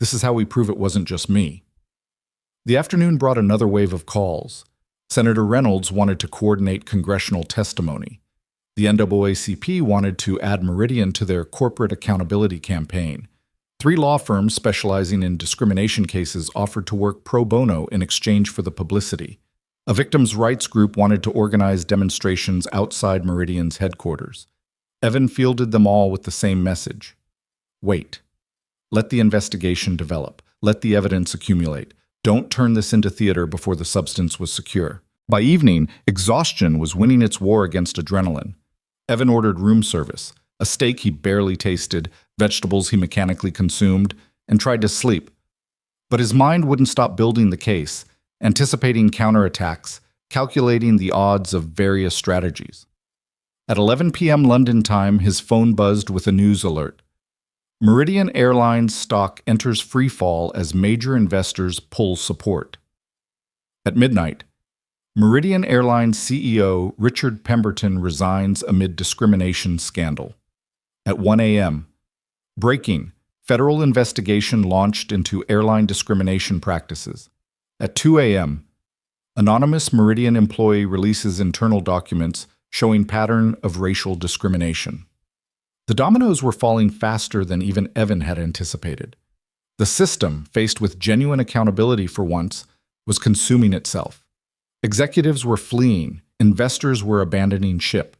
This is how we prove it wasn't just me. The afternoon brought another wave of calls. Senator Reynolds wanted to coordinate congressional testimony. The NAACP wanted to add Meridian to their corporate accountability campaign. 3 law firms specializing in discrimination cases offered to work pro bono in exchange for the publicity. A victims' rights group wanted to organize demonstrations outside Meridian's headquarters. Evan fielded them all with the same message. Wait. Let the investigation develop. Let the evidence accumulate. Don't turn this into theater before the substance was secure. By evening, exhaustion was winning its war against adrenaline. Evan ordered room service, a steak he barely tasted, vegetables he mechanically consumed, and tried to sleep. But his mind wouldn't stop building the case, anticipating counterattacks, calculating the odds of various strategies. At 11 p.m. London time, his phone buzzed with a news alert. Meridian Airlines stock enters free fall as major investors pull support. At midnight, Meridian Airlines CEO Richard Pemberton resigns amid discrimination scandal. At 1 a.m., breaking, federal investigation launched into airline discrimination practices. At 2 a.m., anonymous Meridian employee releases internal documents showing pattern of racial discrimination. The dominoes were falling faster than even Evan had anticipated. The system, faced with genuine accountability for once, was consuming itself. Executives were fleeing, investors were abandoning ship.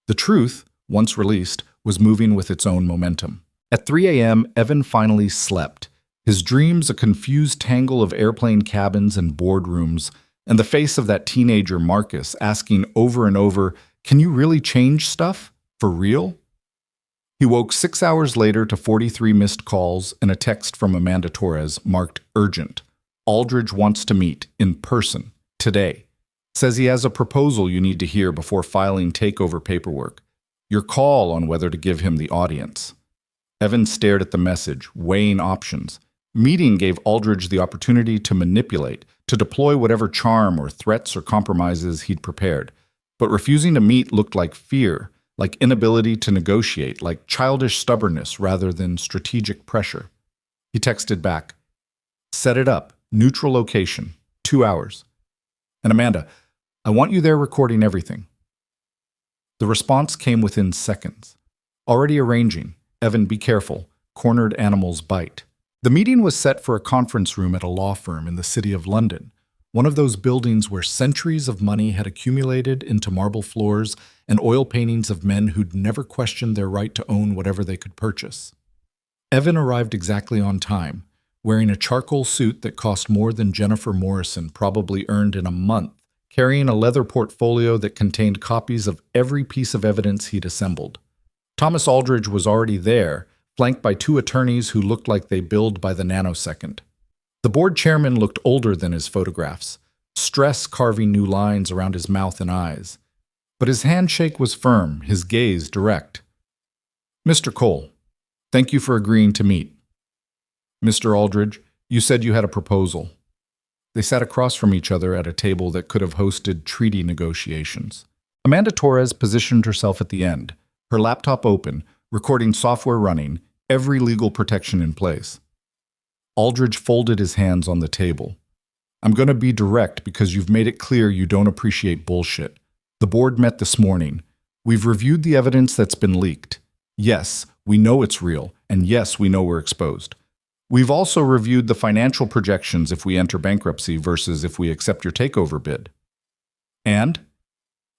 The truth, once released, was moving with its own momentum. At 3 a.m., Evan finally slept, his dreams a confused tangle of airplane cabins and boardrooms, and the face of that teenager Marcus asking over and over, "Can you really change stuff? For real?" He woke 6 hours later to 43 missed calls and a text from Amanda Torres marked urgent. Aldridge wants to meet in person today. Says he has a proposal you need to hear before filing takeover paperwork. Your call on whether to give him the audience. Evan stared at the message, weighing options. Meeting gave Aldridge the opportunity to manipulate, to deploy whatever charm or threats or compromises he'd prepared. But refusing to meet looked like fear, like inability to negotiate, like childish stubbornness rather than strategic pressure. He texted back, "Set it up, neutral location, 2 hours. And Amanda, I want you there recording everything." The response came within seconds. Already arranging. Evan, be careful. Cornered animals bite. The meeting was set for a conference room at a law firm in the city of London, one of those buildings where centuries of money had accumulated into marble floors and oil paintings of men who'd never questioned their right to own whatever they could purchase. Evan arrived exactly on time, wearing a charcoal suit that cost more than Jennifer Morrison probably earned in a month, carrying a leather portfolio that contained copies of every piece of evidence he'd assembled. Thomas Aldridge was already there, flanked by 2 attorneys who looked like they billed by the nanosecond. The board chairman looked older than his photographs, stress carving new lines around his mouth and eyes. But his handshake was firm, his gaze direct. "Mr. Cole, thank you for agreeing to meet. Mr. Aldridge, you said you had a proposal." They sat across from each other at a table that could have hosted treaty negotiations. Amanda Torres positioned herself at the end, her laptop open, recording software running, every legal protection in place. Aldridge folded his hands on the table. "I'm going to be direct because you've made it clear you don't appreciate bullshit. The board met this morning. We've reviewed the evidence that's been leaked. Yes, we know it's real, and yes, we know we're exposed. We've also reviewed the financial projections if we enter bankruptcy versus if we accept your takeover bid. And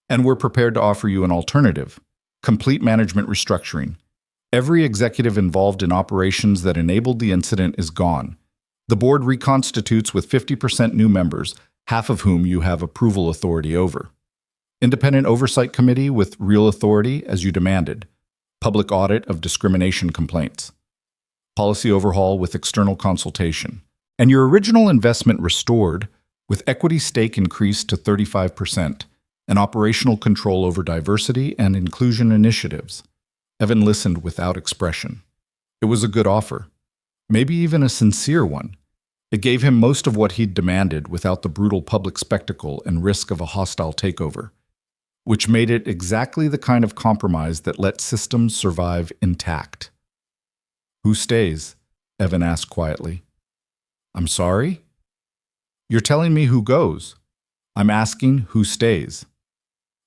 we're prepared to offer you an alternative, complete management restructuring. Every executive involved in operations that enabled the incident is gone. The board reconstitutes with 50% new members, half of whom you have approval authority over. Independent oversight committee with real authority as you demanded. Public audit of discrimination complaints. Policy overhaul with external consultation. And your original investment restored with equity stake increased to 35% and operational control over diversity and inclusion initiatives. Evan listened without expression. It was a good offer, maybe even a sincere one. It gave him most of what he'd demanded without the brutal public spectacle and risk of a hostile takeover, which made it exactly the kind of compromise that let systems survive intact. "Who stays?" Evan asked quietly. "I'm sorry?" "You're telling me who goes. I'm asking who stays.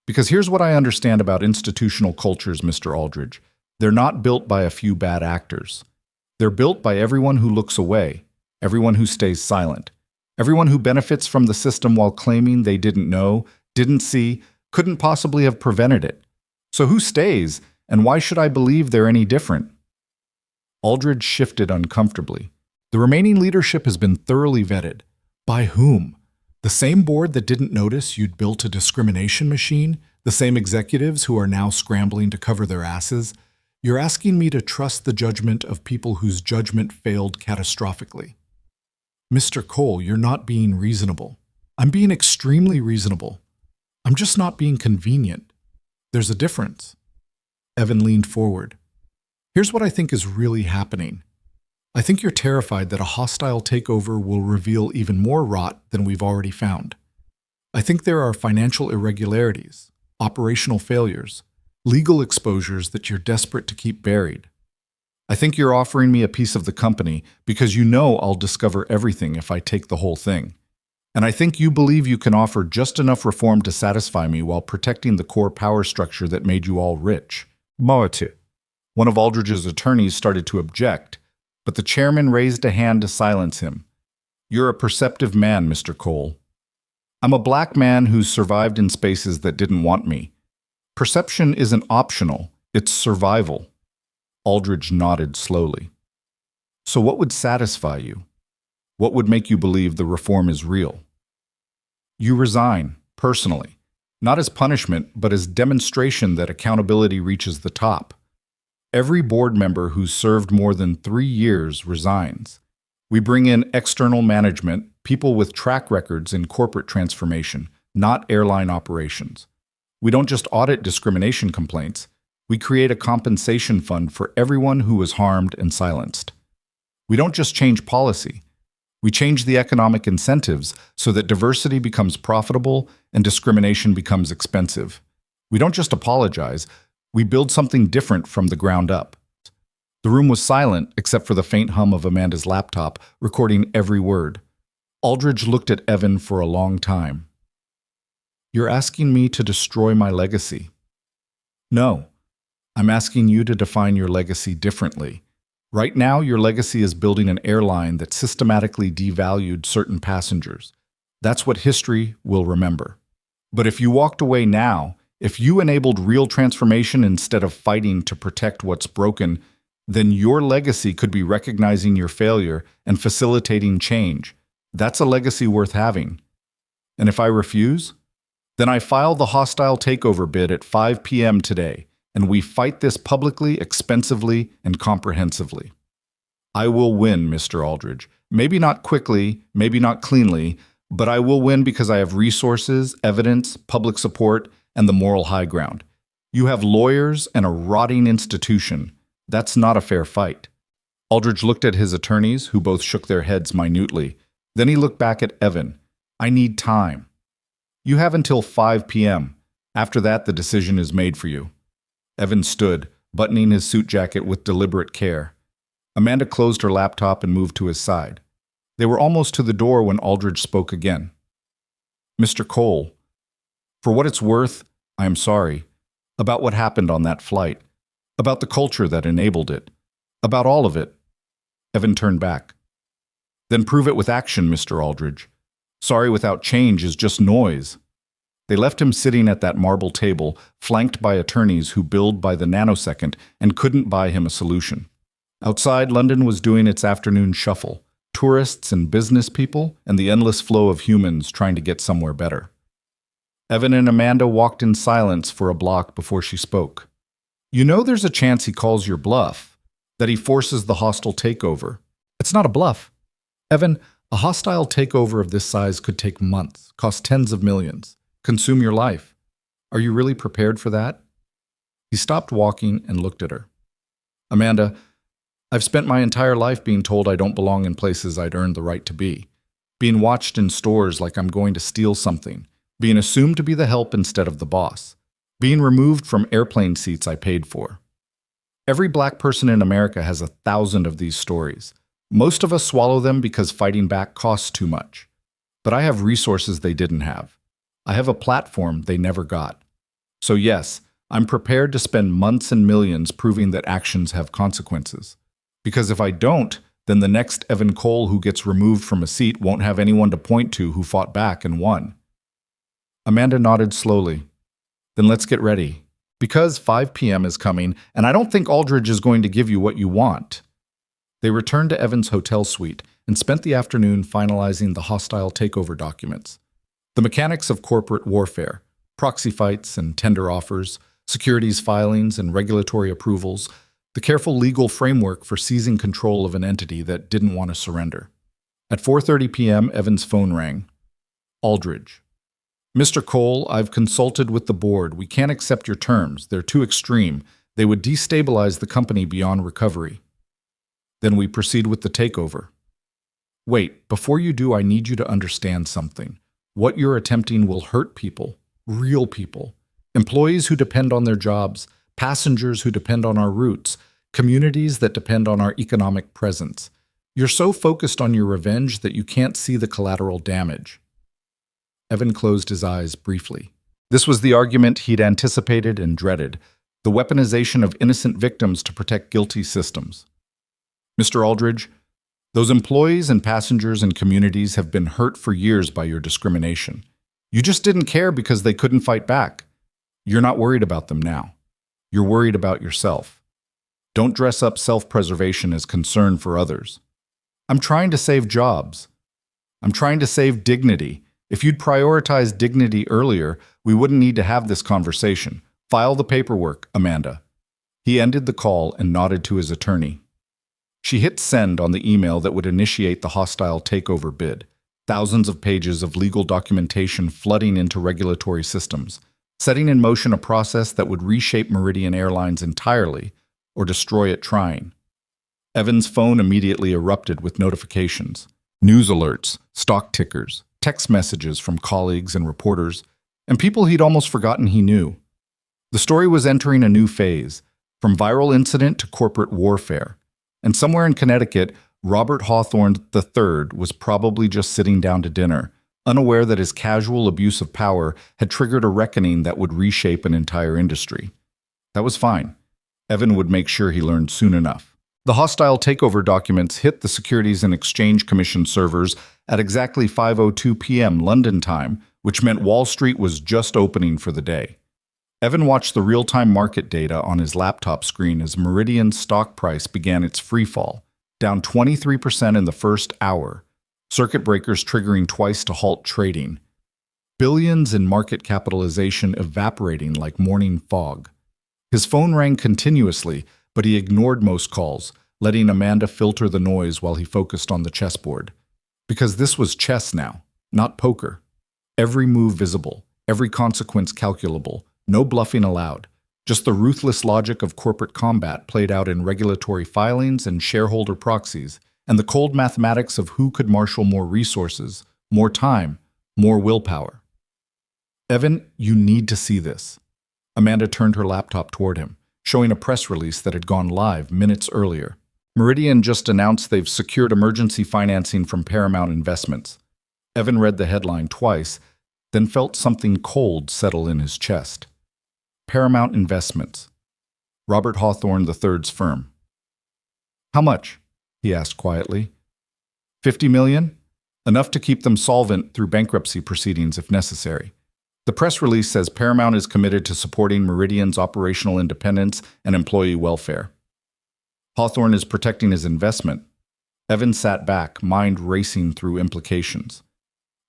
Because here's what I understand about institutional cultures, Mr. Aldridge. They're not built by a few bad actors. They're built by everyone who looks away, everyone who stays silent, everyone who benefits from the system while claiming they didn't know, didn't see, couldn't possibly have prevented it. So who stays, and why should I believe they're any different?" Aldridge shifted uncomfortably. The remaining leadership has been thoroughly vetted. By whom? The same board that didn't notice you'd built a discrimination machine? The same executives who are now scrambling to cover their asses? You're asking me to trust the judgment of people whose judgment failed catastrophically. Mr. Cole, you're not being reasonable. I'm being extremely reasonable. I'm just not being convenient. There's a difference. Evan leaned forward. Here's what I think is really happening. I think you're terrified that a hostile takeover will reveal even more rot than we've already found. I think there are financial irregularities, operational failures, legal exposures that you're desperate to keep buried. I think you're offering me a piece of the company because you know I'll discover everything if I take the whole thing. And I think you believe you can offer just enough reform to satisfy me while protecting the core power structure that made you all rich. Moatu. One of Aldridge's attorneys started to object, but the chairman raised a hand to silence him. "You're a perceptive man, Mr. Cole. I'm a black man who's survived in spaces that didn't want me. Perception isn't optional, it's survival." Aldridge nodded slowly. "So what would satisfy you? What would make you believe the reform is real?" "You resign, personally, not as punishment, but as demonstration that accountability reaches the top. Every board member who's served more than 3 years resigns. We bring in external management, people with track records in corporate transformation, not airline operations. We don't just audit discrimination complaints. We create a compensation fund for everyone who was harmed and silenced. We don't just change policy. We change the economic incentives so that diversity becomes profitable and discrimination becomes expensive. We don't just apologize. We build something different from the ground up." The room was silent except for the faint hum of Amanda's laptop, recording every word. Aldridge looked at Evan for a long time. "You're asking me to destroy my legacy." "No. I'm asking you to define your legacy differently. Right now, your legacy is building an airline that systematically devalued certain passengers. That's what history will remember. But if you walked away now, if you enabled real transformation instead of fighting to protect what's broken, then your legacy could be recognizing your failure and facilitating change. That's a legacy worth having. And if I refuse, then I file the hostile takeover bid at 5 p.m. today, and we fight this publicly, expensively, and comprehensively. I will win, Mr. Aldridge. Maybe not quickly, maybe not cleanly, but I will win because I have resources, evidence, public support, and the moral high ground. You have lawyers and a rotting institution. That's not a fair fight." Aldridge looked at his attorneys, who both shook their heads minutely. Then he looked back at Evan. "I need time." "You have until 5 p.m. After that, the decision is made for you." Evan stood, buttoning his suit jacket with deliberate care. Amanda closed her laptop and moved to his side. They were almost to the door when Aldridge spoke again. "Mr. Cole, for what it's worth, I am sorry. About what happened on that flight. About the culture that enabled it. About all of it." Evan turned back. "Then prove it with action, Mr. Aldridge. Sorry without change is just noise." They left him sitting at that marble table, flanked by attorneys who billed by the nanosecond and couldn't buy him a solution. Outside, London was doing its afternoon shuffle. Tourists and business people, and the endless flow of humans trying to get somewhere better. Evan and Amanda walked in silence for a block before she spoke. You know there's a chance he calls your bluff, that he forces the hostile takeover. It's not a bluff. Evan, a hostile takeover of this size could take months, cost tens of millions, consume your life. Are you really prepared for that? He stopped walking and looked at her. Amanda, I've spent my entire life being told I don't belong in places I'd earned the right to be, being watched in stores like I'm going to steal something, being assumed to be the help instead of the boss, being removed from airplane seats I paid for. Every black person in America has 1,000 of these stories. Most of us swallow them because fighting back costs too much. But I have resources they didn't have. I have a platform they never got. So yes, I'm prepared to spend months and millions proving that actions have consequences. Because if I don't, then the next Evan Cole who gets removed from a seat won't have anyone to point to who fought back and won. Amanda nodded slowly. Then let's get ready. Because 5 p.m. is coming, and I don't think Aldridge is going to give you what you want. They returned to Evan's hotel suite and spent the afternoon finalizing the hostile takeover documents. The mechanics of corporate warfare, proxy fights and tender offers, securities filings and regulatory approvals, the careful legal framework for seizing control of an entity that didn't want to surrender. At 4:30 p.m., Evan's phone rang. Aldridge. Mr. Cole, I've consulted with the board. We can't accept your terms. They're too extreme. They would destabilize the company beyond recovery. Then we proceed with the takeover. Wait, before you do, I need you to understand something. What you're attempting will hurt people, real people, employees who depend on their jobs, passengers who depend on our routes, communities that depend on our economic presence. You're so focused on your revenge that you can't see the collateral damage. Evan closed his eyes briefly. This was the argument he'd anticipated and dreaded, the weaponization of innocent victims to protect guilty systems. Mr. Aldridge, those employees and passengers and communities have been hurt for years by your discrimination. You just didn't care because they couldn't fight back. You're not worried about them now. You're worried about yourself. Don't dress up self-preservation as concern for others. I'm trying to save jobs. I'm trying to save dignity. If you'd prioritized dignity earlier, we wouldn't need to have this conversation. File the paperwork, Amanda. He ended the call and nodded to his attorney. She hit send on the email that would initiate the hostile takeover bid. Thousands of pages of legal documentation flooding into regulatory systems, setting in motion a process that would reshape Meridian Airlines entirely or destroy it trying. Evan's phone immediately erupted with notifications, news alerts, stock tickers, text messages from colleagues and reporters, and people he'd almost forgotten he knew. The story was entering a new phase, from viral incident to corporate warfare. And somewhere in Connecticut, Robert Hawthorne III was probably just sitting down to dinner, unaware that his casual abuse of power had triggered a reckoning that would reshape an entire industry. That was fine. Evan would make sure he learned soon enough. The hostile takeover documents hit the Securities and Exchange Commission servers at exactly 5:02 p.m. London time, which meant Wall Street was just opening for the day. Evan watched the real-time market data on his laptop screen as Meridian's stock price began its freefall, down 23% in the first hour, circuit breakers triggering twice to halt trading. Billions in market capitalization evaporating like morning fog. His phone rang continuously, but he ignored most calls, letting Amanda filter the noise while he focused on the chessboard. Because this was chess now, not poker. Every move visible, every consequence calculable, no bluffing allowed. Just the ruthless logic of corporate combat played out in regulatory filings and shareholder proxies, and the cold mathematics of who could marshal more resources, more time, more willpower. Evan, you need to see this. Amanda turned her laptop toward him, showing a press release that had gone live minutes earlier. Meridian just announced they've secured emergency financing from Paramount Investments. Evan read the headline twice, then felt something cold settle in his chest. Paramount Investments, Robert Hawthorne III's firm. How much? He asked quietly. $50 million? Enough to keep them solvent through bankruptcy proceedings if necessary. The press release says Paramount is committed to supporting Meridian's operational independence and employee welfare. Hawthorne is protecting his investment. Evan sat back, mind racing through implications.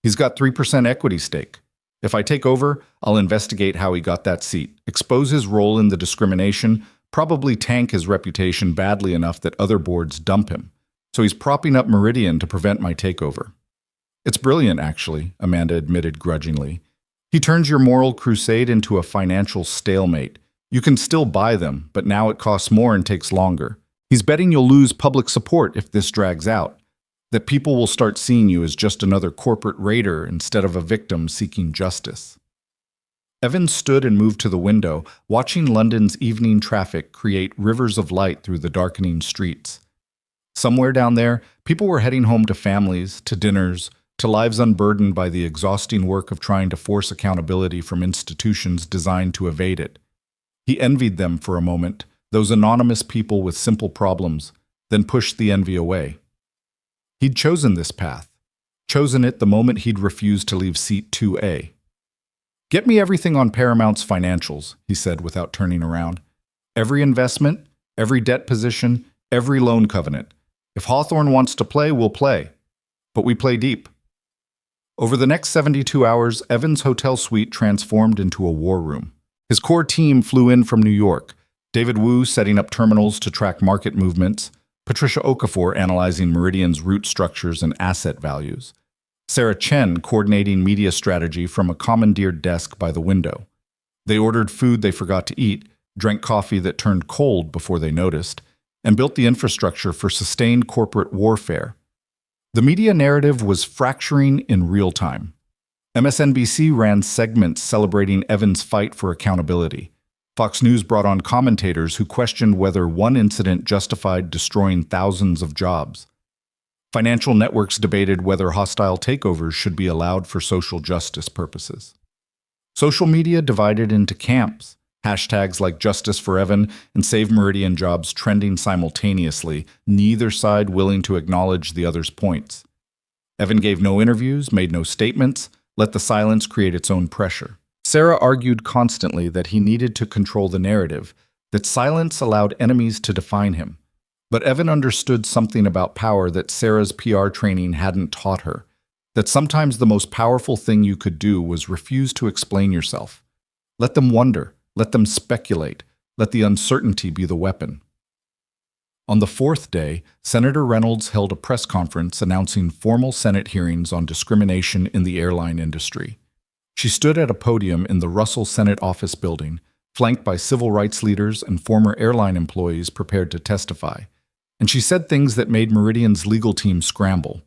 He's got 3% equity stake. If I take over, I'll investigate how he got that seat, expose his role in the discrimination, probably tank his reputation badly enough that other boards dump him. So he's propping up Meridian to prevent my takeover. It's brilliant, actually, Amanda admitted grudgingly. He turns your moral crusade into a financial stalemate. You can still buy them, but now it costs more and takes longer. He's betting you'll lose public support if this drags out, that people will start seeing you as just another corporate raider instead of a victim seeking justice. Evan stood and moved to the window, watching London's evening traffic create rivers of light through the darkening streets. Somewhere down there, people were heading home to families, to dinners, to lives unburdened by the exhausting work of trying to force accountability from institutions designed to evade it. He envied them for a moment, those anonymous people with simple problems, then pushed the envy away. He'd chosen this path, chosen it the moment he'd refused to leave seat 2A. Get me everything on Paramount's financials, he said without turning around. Every investment, every debt position, every loan covenant. If Hawthorne wants to play, we'll play. But we play deep. Over the next 72 hours, Evan's hotel suite transformed into a war room. His core team flew in from New York. David Wu setting up terminals to track market movements, Patricia Okafor analyzing Meridian's route structures and asset values, Sarah Chen coordinating media strategy from a commandeered desk by the window. They ordered food they forgot to eat, drank coffee that turned cold before they noticed, and built the infrastructure for sustained corporate warfare. The media narrative was fracturing in real time. MSNBC ran segments celebrating Evan's fight for accountability. Fox News brought on commentators who questioned whether one incident justified destroying thousands of jobs. Financial networks debated whether hostile takeovers should be allowed for social justice purposes. Social media divided into camps, hashtags like Justice for Evan and Save Meridian Jobs trending simultaneously, neither side willing to acknowledge the other's points. Evan gave no interviews, made no statements, let the silence create its own pressure. Sarah argued constantly that he needed to control the narrative, that silence allowed enemies to define him. But Evan understood something about power that Sarah's PR training hadn't taught her, that sometimes the most powerful thing you could do was refuse to explain yourself. Let them wonder, let them speculate, let the uncertainty be the weapon. On the fourth day, Senator Reynolds held a press conference announcing formal Senate hearings on discrimination in the airline industry. She stood at a podium in the Russell Senate Office Building, flanked by civil rights leaders and former airline employees prepared to testify. And she said things that made Meridian's legal team scramble.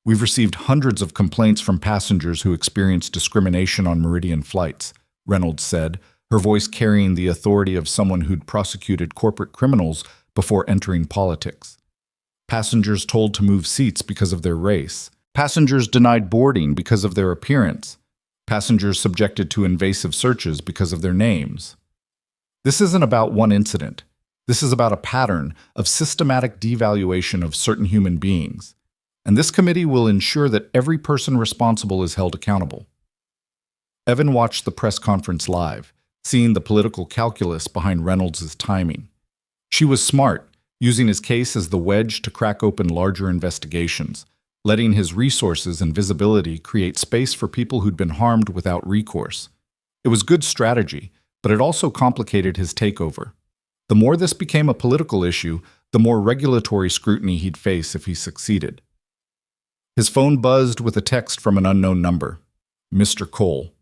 We've received hundreds of complaints from passengers who experienced discrimination on Meridian flights, Reynolds said, her voice carrying the authority of someone who'd prosecuted corporate criminals before entering politics. Passengers told to move seats because of their race. Passengers denied boarding because of their appearance. Passengers subjected to invasive searches because of their names. This isn't about one incident. This is about a pattern of systematic devaluation of certain human beings. And this committee will ensure that every person responsible is held accountable. Evan watched the press conference live, seeing the political calculus behind Reynolds' timing. She was smart, using his case as the wedge to crack open larger investigations, letting his resources and visibility create space for people who'd been harmed without recourse. It was good strategy, but it also complicated his takeover. The more this became a political issue, the more regulatory scrutiny he'd face if he succeeded. His phone buzzed with a text from an unknown number. Mr. Cole.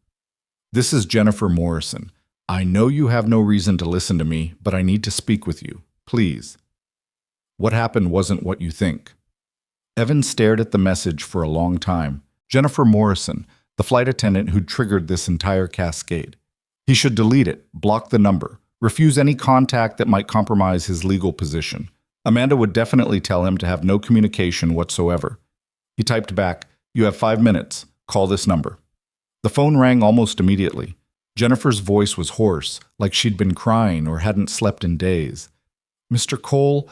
This is Jennifer Morrison. I know you have no reason to listen to me, but I need to speak with you. Please. What happened wasn't what you think. Evan stared at the message for a long time. Jennifer Morrison, the flight attendant who'd triggered this entire cascade. He should delete it, block the number, refuse any contact that might compromise his legal position. Amanda would definitely tell him to have no communication whatsoever. He typed back, "You have 5 minutes. Call this number." The phone rang almost immediately. Jennifer's voice was hoarse, like she'd been crying or hadn't slept in days. "Mr. Cole,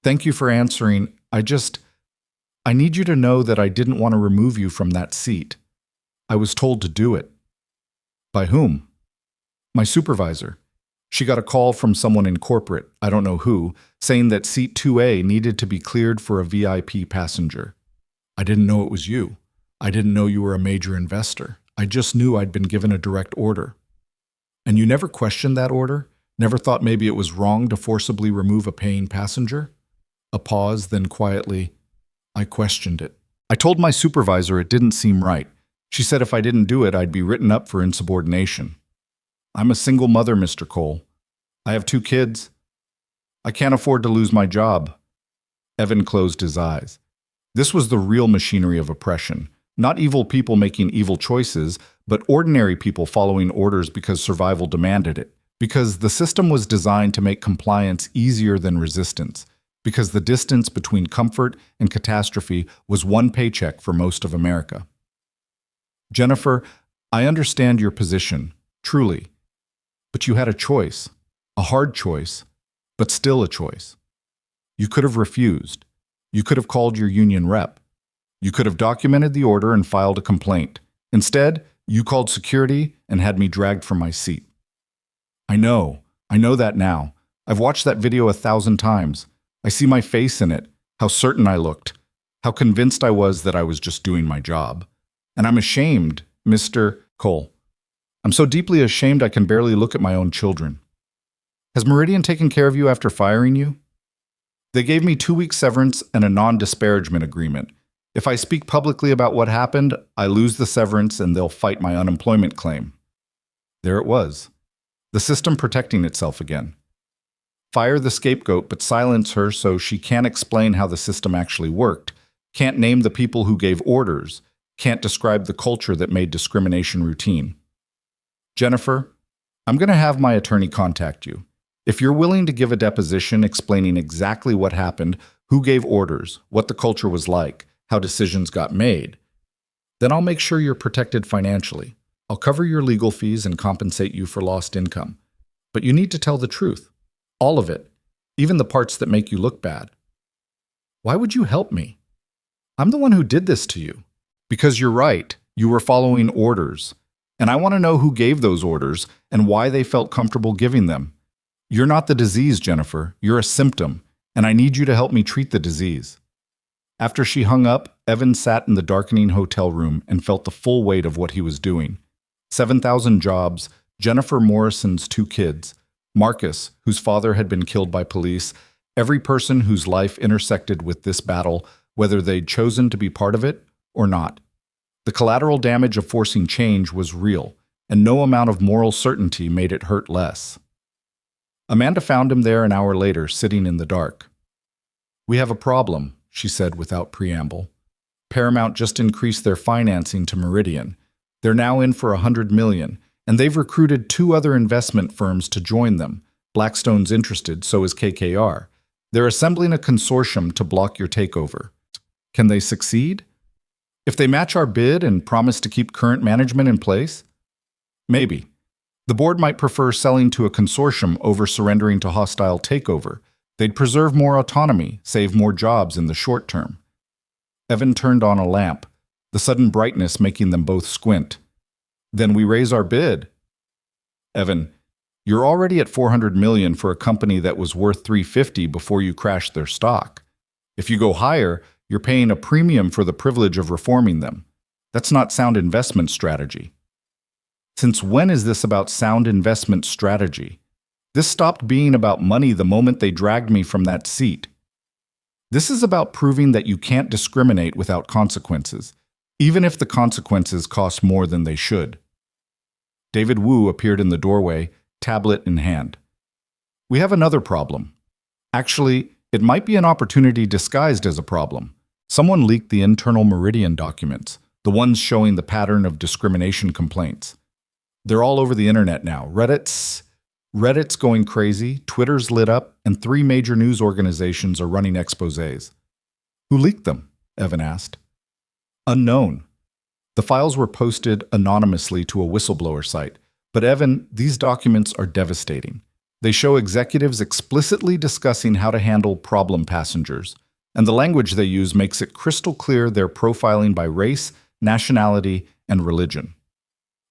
thank you for answering. I need you to know that I didn't want to remove you from that seat. I was told to do it." By whom? My supervisor. She got a call from someone in corporate, I don't know who, saying that seat 2A needed to be cleared for a VIP passenger. I didn't know it was you. I didn't know you were a major investor. I just knew I'd been given a direct order. And you never questioned that order? Never thought maybe it was wrong to forcibly remove a paying passenger? A pause, then quietly, I questioned it. I told my supervisor it didn't seem right. She said if I didn't do it, I'd be written up for insubordination. I'm a single mother, Mr. Cole. I have 2 kids. I can't afford to lose my job. Evan closed his eyes. This was the real machinery of oppression. Not evil people making evil choices, but ordinary people following orders because survival demanded it. Because the system was designed to make compliance easier than resistance. Because the distance between comfort and catastrophe was one paycheck for most of America. Jennifer, I understand your position, truly. But you had a choice. A hard choice, but still a choice. You could have refused. You could have called your union rep. You could have documented the order and filed a complaint. Instead, you called security and had me dragged from my seat. I know that now. I've watched that video 1,000 times. I see my face in it, how certain I looked, how convinced I was that I was just doing my job. And I'm ashamed, Mr. Cole. I'm so deeply ashamed I can barely look at my own children. Has Meridian taken care of you after firing you? They gave me 2 weeks severance and a non-disparagement agreement. If I speak publicly about what happened, I lose the severance and they'll fight my unemployment claim. There it was. The system protecting itself again. Fire the scapegoat, but silence her so she can't explain how the system actually worked, can't name the people who gave orders, can't describe the culture that made discrimination routine. Jennifer, I'm going to have my attorney contact you. If you're willing to give a deposition explaining exactly what happened, who gave orders, what the culture was like, how decisions got made, then I'll make sure you're protected financially. I'll cover your legal fees and compensate you for lost income. But you need to tell the truth. All of it, even the parts that make you look bad. Why would you help me? I'm the one who did this to you. Because you're right, you were following orders. And I want to know who gave those orders and why they felt comfortable giving them. You're not the disease, Jennifer. You're a symptom, and I need you to help me treat the disease. After she hung up, Evan sat in the darkening hotel room and felt the full weight of what he was doing. 7,000 jobs, Jennifer Morrison's 2 kids, Marcus, whose father had been killed by police, every person whose life intersected with this battle, whether they'd chosen to be part of it or not. The collateral damage of forcing change was real, and no amount of moral certainty made it hurt less. Amanda found him there an hour later, sitting in the dark. We have a problem, she said without preamble. Paramount just increased their financing to Meridian. They're now in for $100 million, and they've recruited 2 other investment firms to join them. Blackstone's interested, so is KKR. They're assembling a consortium to block your takeover. Can they succeed? If they match our bid and promise to keep current management in place? Maybe. The board might prefer selling to a consortium over surrendering to hostile takeover. They'd preserve more autonomy, save more jobs in the short term. Evan turned on a lamp, the sudden brightness making them both squint. Then we raise our bid. Evan, you're already at $400 million for a company that was worth $350 before you crashed their stock. If you go higher, you're paying a premium for the privilege of reforming them. That's not sound investment strategy. Since when is this about sound investment strategy? This stopped being about money the moment they dragged me from that seat. This is about proving that you can't discriminate without consequences, even if the consequences cost more than they should. David Wu appeared in the doorway, tablet in hand. We have another problem. Actually, it might be an opportunity disguised as a problem. Someone leaked the internal Meridian documents, the ones showing the pattern of discrimination complaints. They're all over the internet now. Reddit's going crazy, Twitter's lit up, and 3 major news organizations are running exposés. Who leaked them? Evan asked. Unknown. The files were posted anonymously to a whistleblower site. But Evan, these documents are devastating. They show executives explicitly discussing how to handle problem passengers, and the language they use makes it crystal clear they're profiling by race, nationality, and religion.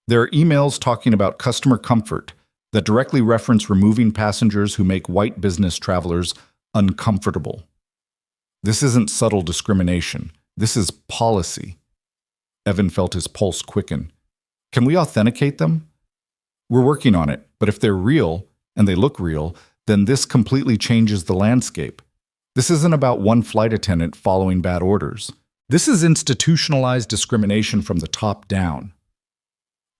There are emails talking about customer comfort that directly reference removing passengers who make white business travelers uncomfortable. This isn't subtle discrimination. This is policy. Evan felt his pulse quicken. Can we authenticate them? We're working on it, but if they're real, and they look real, then this completely changes the landscape. This isn't about one flight attendant following bad orders. This is institutionalized discrimination from the top down.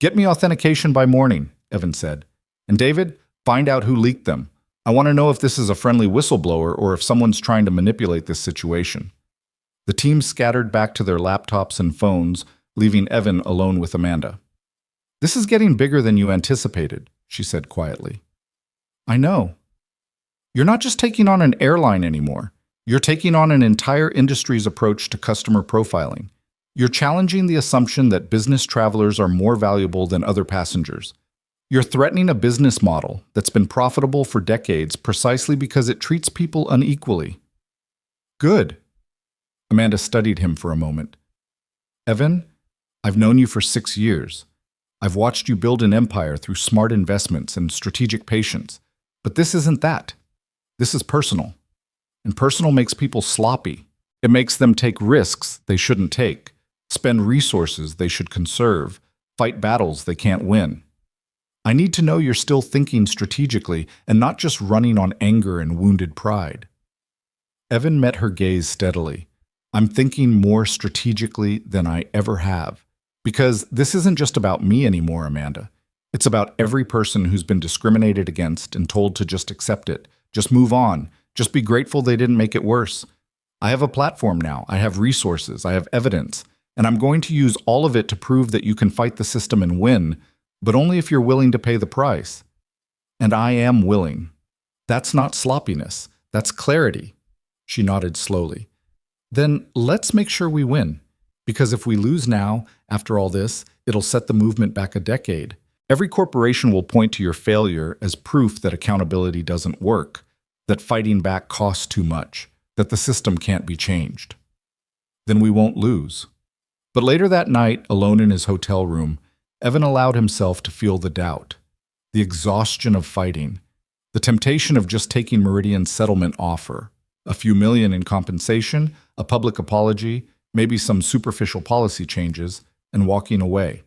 Get me authentication by morning, Evan said. And David, find out who leaked them. I want to know if this is a friendly whistleblower or if someone's trying to manipulate this situation. The team scattered back to their laptops and phones, leaving Evan alone with Amanda. This is getting bigger than you anticipated, she said quietly. I know. You're not just taking on an airline anymore. You're taking on an entire industry's approach to customer profiling. You're challenging the assumption that business travelers are more valuable than other passengers. You're threatening a business model that's been profitable for decades precisely because it treats people unequally. Good. Amanda studied him for a moment. Evan, I've known you for 6 years. I've watched you build an empire through smart investments and strategic patience. But this isn't that. This is personal. And personal makes people sloppy. It makes them take risks they shouldn't take, spend resources they should conserve, fight battles they can't win. I need to know you're still thinking strategically and not just running on anger and wounded pride. Evan met her gaze steadily. I'm thinking more strategically than I ever have. Because this isn't just about me anymore, Amanda. It's about every person who's been discriminated against and told to just accept it, just move on, just be grateful they didn't make it worse. I have a platform now, I have resources, I have evidence, and I'm going to use all of it to prove that you can fight the system and win, but only if you're willing to pay the price. And I am willing. That's not sloppiness, that's clarity. She nodded slowly. Then let's make sure we win. Because if we lose now, after all this, it'll set the movement back a decade. Every corporation will point to your failure as proof that accountability doesn't work, that fighting back costs too much, that the system can't be changed. Then we won't lose. But later that night, alone in his hotel room, Evan allowed himself to feel the doubt, the exhaustion of fighting, the temptation of just taking Meridian's settlement offer, a few million in compensation, a public apology, maybe some superficial policy changes, and walking away.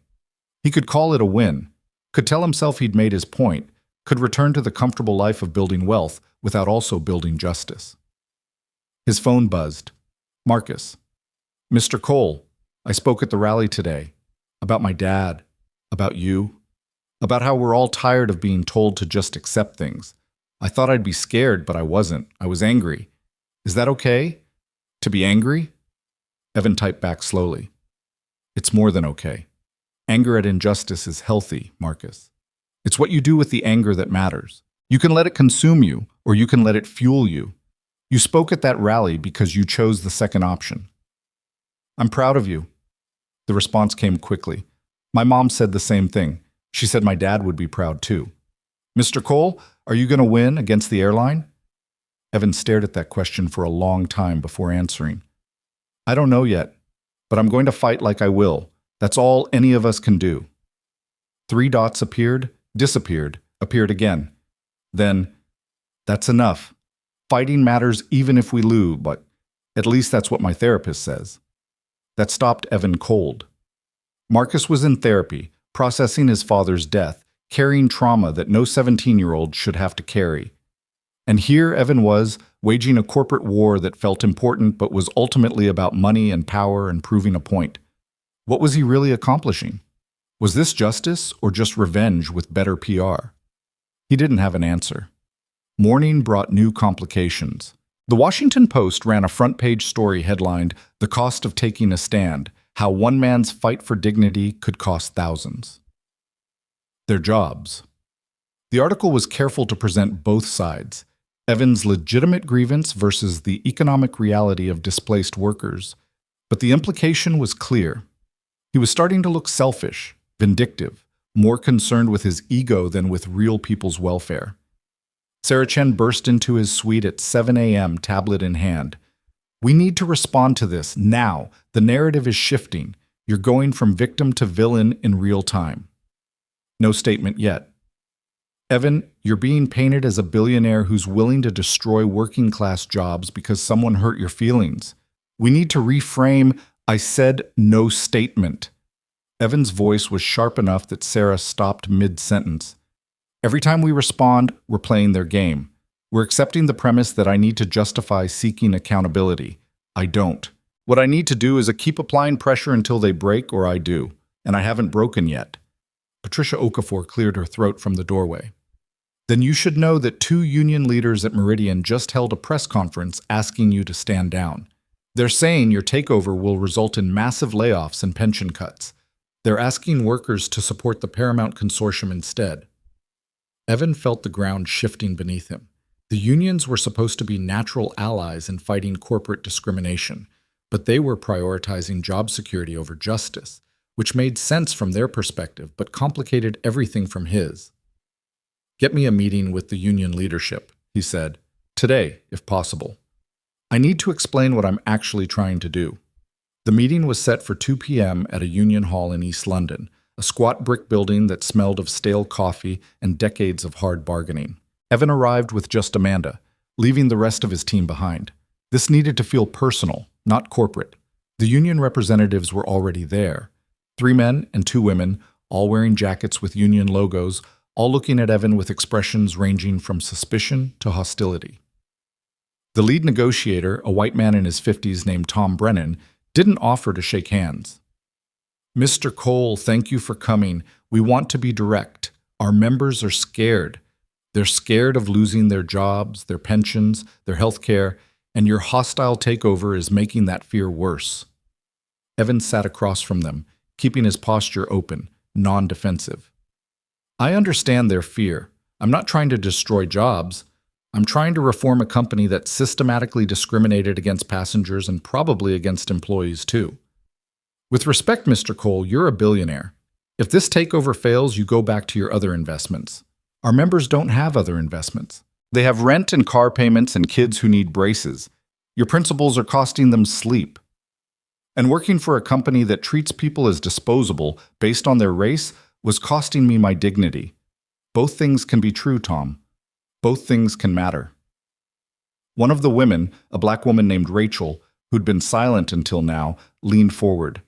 He could call it a win, could tell himself he'd made his point, could return to the comfortable life of building wealth without also building justice. His phone buzzed. Marcus. Mr. Cole, I spoke at the rally today. About my dad. About you. About how we're all tired of being told to just accept things. I thought I'd be scared, but I wasn't. I was angry. Is that okay? To be angry? Evan typed back slowly. It's more than okay. Anger at injustice is healthy, Marcus. It's what you do with the anger that matters. You can let it consume you, or you can let it fuel you. You spoke at that rally because you chose the second option. I'm proud of you. The response came quickly. My mom said the same thing. She said my dad would be proud too. Mr. Cole, are you going to win against the airline? Evan stared at that question for a long time before answering. I don't know yet, but I'm going to fight like I will. That's all any of us can do. 3 dots appeared, disappeared, appeared again. Then, that's enough. Fighting matters even if we lose, but at least that's what my therapist says. That stopped Evan cold. Marcus was in therapy, processing his father's death, carrying trauma that no 17-year-old should have to carry. And here Evan was, waging a corporate war that felt important but was ultimately about money and power and proving a point. What was he really accomplishing? Was this justice or just revenge with better PR? He didn't have an answer. Morning brought new complications. The Washington Post ran a front-page story headlined, "The Cost of Taking a Stand, How One Man's Fight for Dignity Could Cost Thousands." Their jobs. The article was careful to present both sides, Evan's legitimate grievance versus the economic reality of displaced workers. But the implication was clear. He was starting to look selfish, vindictive, more concerned with his ego than with real people's welfare. Sarah Chen burst into his suite at 7 a.m., tablet in hand. We need to respond to this now. The narrative is shifting. You're going from victim to villain in real time. No statement yet. Evan, you're being painted as a billionaire who's willing to destroy working class jobs because someone hurt your feelings. We need to reframe. I said no statement. Evan's voice was sharp enough that Sarah stopped mid-sentence. Every time we respond, we're playing their game. We're accepting the premise that I need to justify seeking accountability. I don't. What I need to do is keep applying pressure until they break, or I do. And I haven't broken yet. Patricia Okafor cleared her throat from the doorway. Then you should know that 2 union leaders at Meridian just held a press conference asking you to stand down. They're saying your takeover will result in massive layoffs and pension cuts. They're asking workers to support the Paramount Consortium instead. Evan felt the ground shifting beneath him. The unions were supposed to be natural allies in fighting corporate discrimination, but they were prioritizing job security over justice, which made sense from their perspective but complicated everything from his. Get me a meeting with the union leadership, he said, today, if possible. I need to explain what I'm actually trying to do. The meeting was set for 2 p.m. at a union hall in East London, a squat brick building that smelled of stale coffee and decades of hard bargaining. Evan arrived with just Amanda, leaving the rest of his team behind. This needed to feel personal, not corporate. The union representatives were already there. 3 men and 2 women, all wearing jackets with union logos, all looking at Evan with expressions ranging from suspicion to hostility. The lead negotiator, a white man in his 50s named Tom Brennan, didn't offer to shake hands. Mr. Cole, thank you for coming. We want to be direct. Our members are scared. They're scared of losing their jobs, their pensions, their health care, and your hostile takeover is making that fear worse. Evan sat across from them, keeping his posture open, non-defensive. I understand their fear. I'm not trying to destroy jobs. I'm trying to reform a company that systematically discriminated against passengers and probably against employees too. With respect, Mr. Cole, you're a billionaire. If this takeover fails, you go back to your other investments. Our members don't have other investments. They have rent and car payments and kids who need braces. Your principals are costing them sleep. And working for a company that treats people as disposable based on their race was costing me my dignity. Both things can be true, Tom. Both things can matter. One of the women, a black woman named Rachel, who'd been silent until now, leaned forward.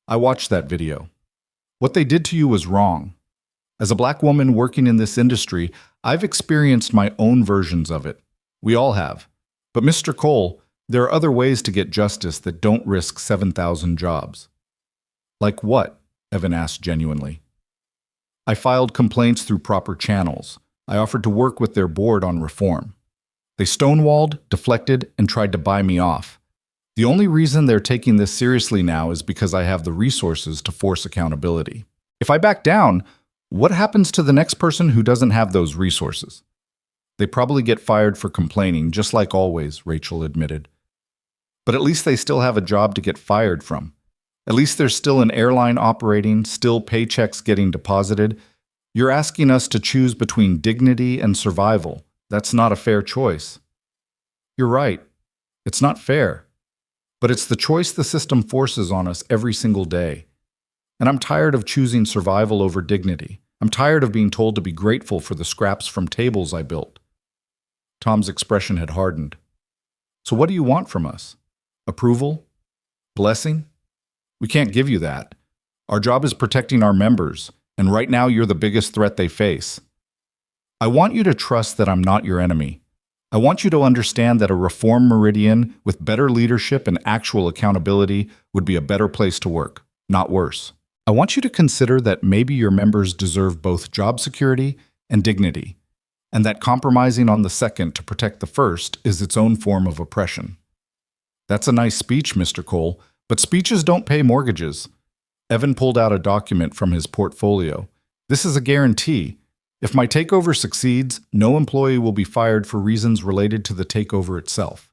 I watched that video. What they did to you was wrong. As a black woman working in this industry, I've experienced my own versions of it. We all have. But Mr. Cole, there are other ways to get justice that don't risk 7,000 jobs. Like what? Evan asked genuinely. I filed complaints through proper channels. I offered to work with their board on reform. They stonewalled, deflected, and tried to buy me off. The only reason they're taking this seriously now is because I have the resources to force accountability. If I back down, what happens to the next person who doesn't have those resources? They probably get fired for complaining, just like always, Rachel admitted. But at least they still have a job to get fired from. At least there's still an airline operating, still paychecks getting deposited. You're asking us to choose between dignity and survival. That's not a fair choice. You're right. It's not fair. But it's the choice the system forces on us every single day. And I'm tired of choosing survival over dignity. I'm tired of being told to be grateful for the scraps from tables I built. Tom's expression had hardened. So what do you want from us? Approval? Blessing? We can't give you that. Our job is protecting our members, and right now you're the biggest threat they face. I want you to trust that I'm not your enemy. I want you to understand that a reformed Meridian with better leadership and actual accountability would be a better place to work, not worse. I want you to consider that maybe your members deserve both job security and dignity, and that compromising on the second to protect the first is its own form of oppression. That's a nice speech, Mr. Cole, but speeches don't pay mortgages. Evan pulled out a document from his portfolio. This is a guarantee. If my takeover succeeds, no employee will be fired for reasons related to the takeover itself.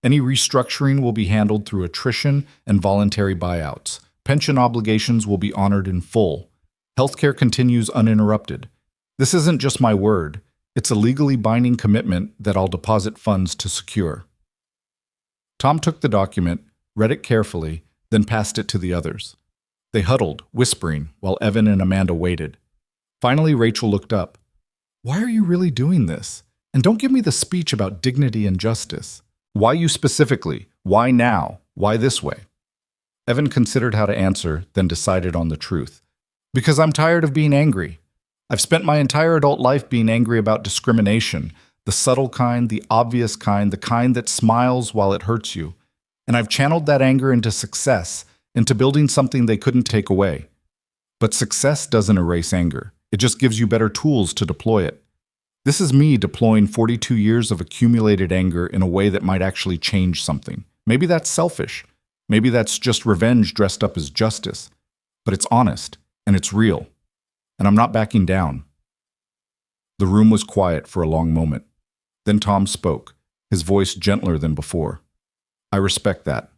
Any restructuring will be handled through attrition and voluntary buyouts. Pension obligations will be honored in full. Healthcare continues uninterrupted. This isn't just my word. It's a legally binding commitment that I'll deposit funds to secure. Tom took the document, read it carefully, then passed it to the others. They huddled, whispering, while Evan and Amanda waited. Finally, Rachel looked up. Why are you really doing this? And don't give me the speech about dignity and justice. Why you specifically? Why now? Why this way? Evan considered how to answer, then decided on the truth. Because I'm tired of being angry. I've spent my entire adult life being angry about discrimination, the subtle kind, the obvious kind, the kind that smiles while it hurts you. And I've channeled that anger into success, into building something they couldn't take away. But success doesn't erase anger. It just gives you better tools to deploy it. This is me deploying 42 years of accumulated anger in a way that might actually change something. Maybe that's selfish. Maybe that's just revenge dressed up as justice. But it's honest, and it's real. And I'm not backing down. The room was quiet for a long moment. Then Tom spoke, his voice gentler than before. I respect that.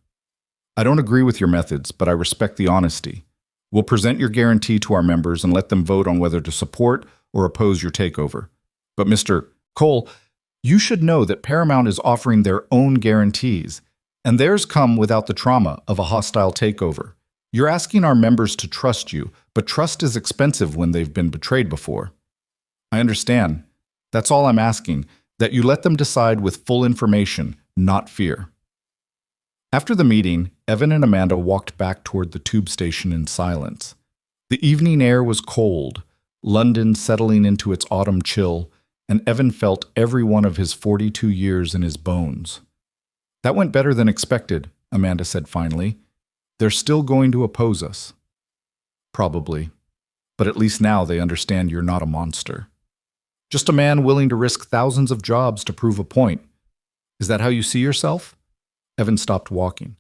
I don't agree with your methods, but I respect the honesty. We'll present your guarantee to our members and let them vote on whether to support or oppose your takeover. But Mr. Cole, you should know that Paramount is offering their own guarantees, and theirs come without the trauma of a hostile takeover. You're asking our members to trust you, but trust is expensive when they've been betrayed before. I understand. That's all I'm asking, that you let them decide with full information, not fear. After the meeting, Evan and Amanda walked back toward the tube station in silence. The evening air was cold, London settling into its autumn chill, and Evan felt every one of his 42 years in his bones. That went better than expected, Amanda said finally. They're still going to oppose us. Probably. But at least now they understand you're not a monster. Just a man willing to risk thousands of jobs to prove a point. Is that how you see yourself? Evan stopped walking.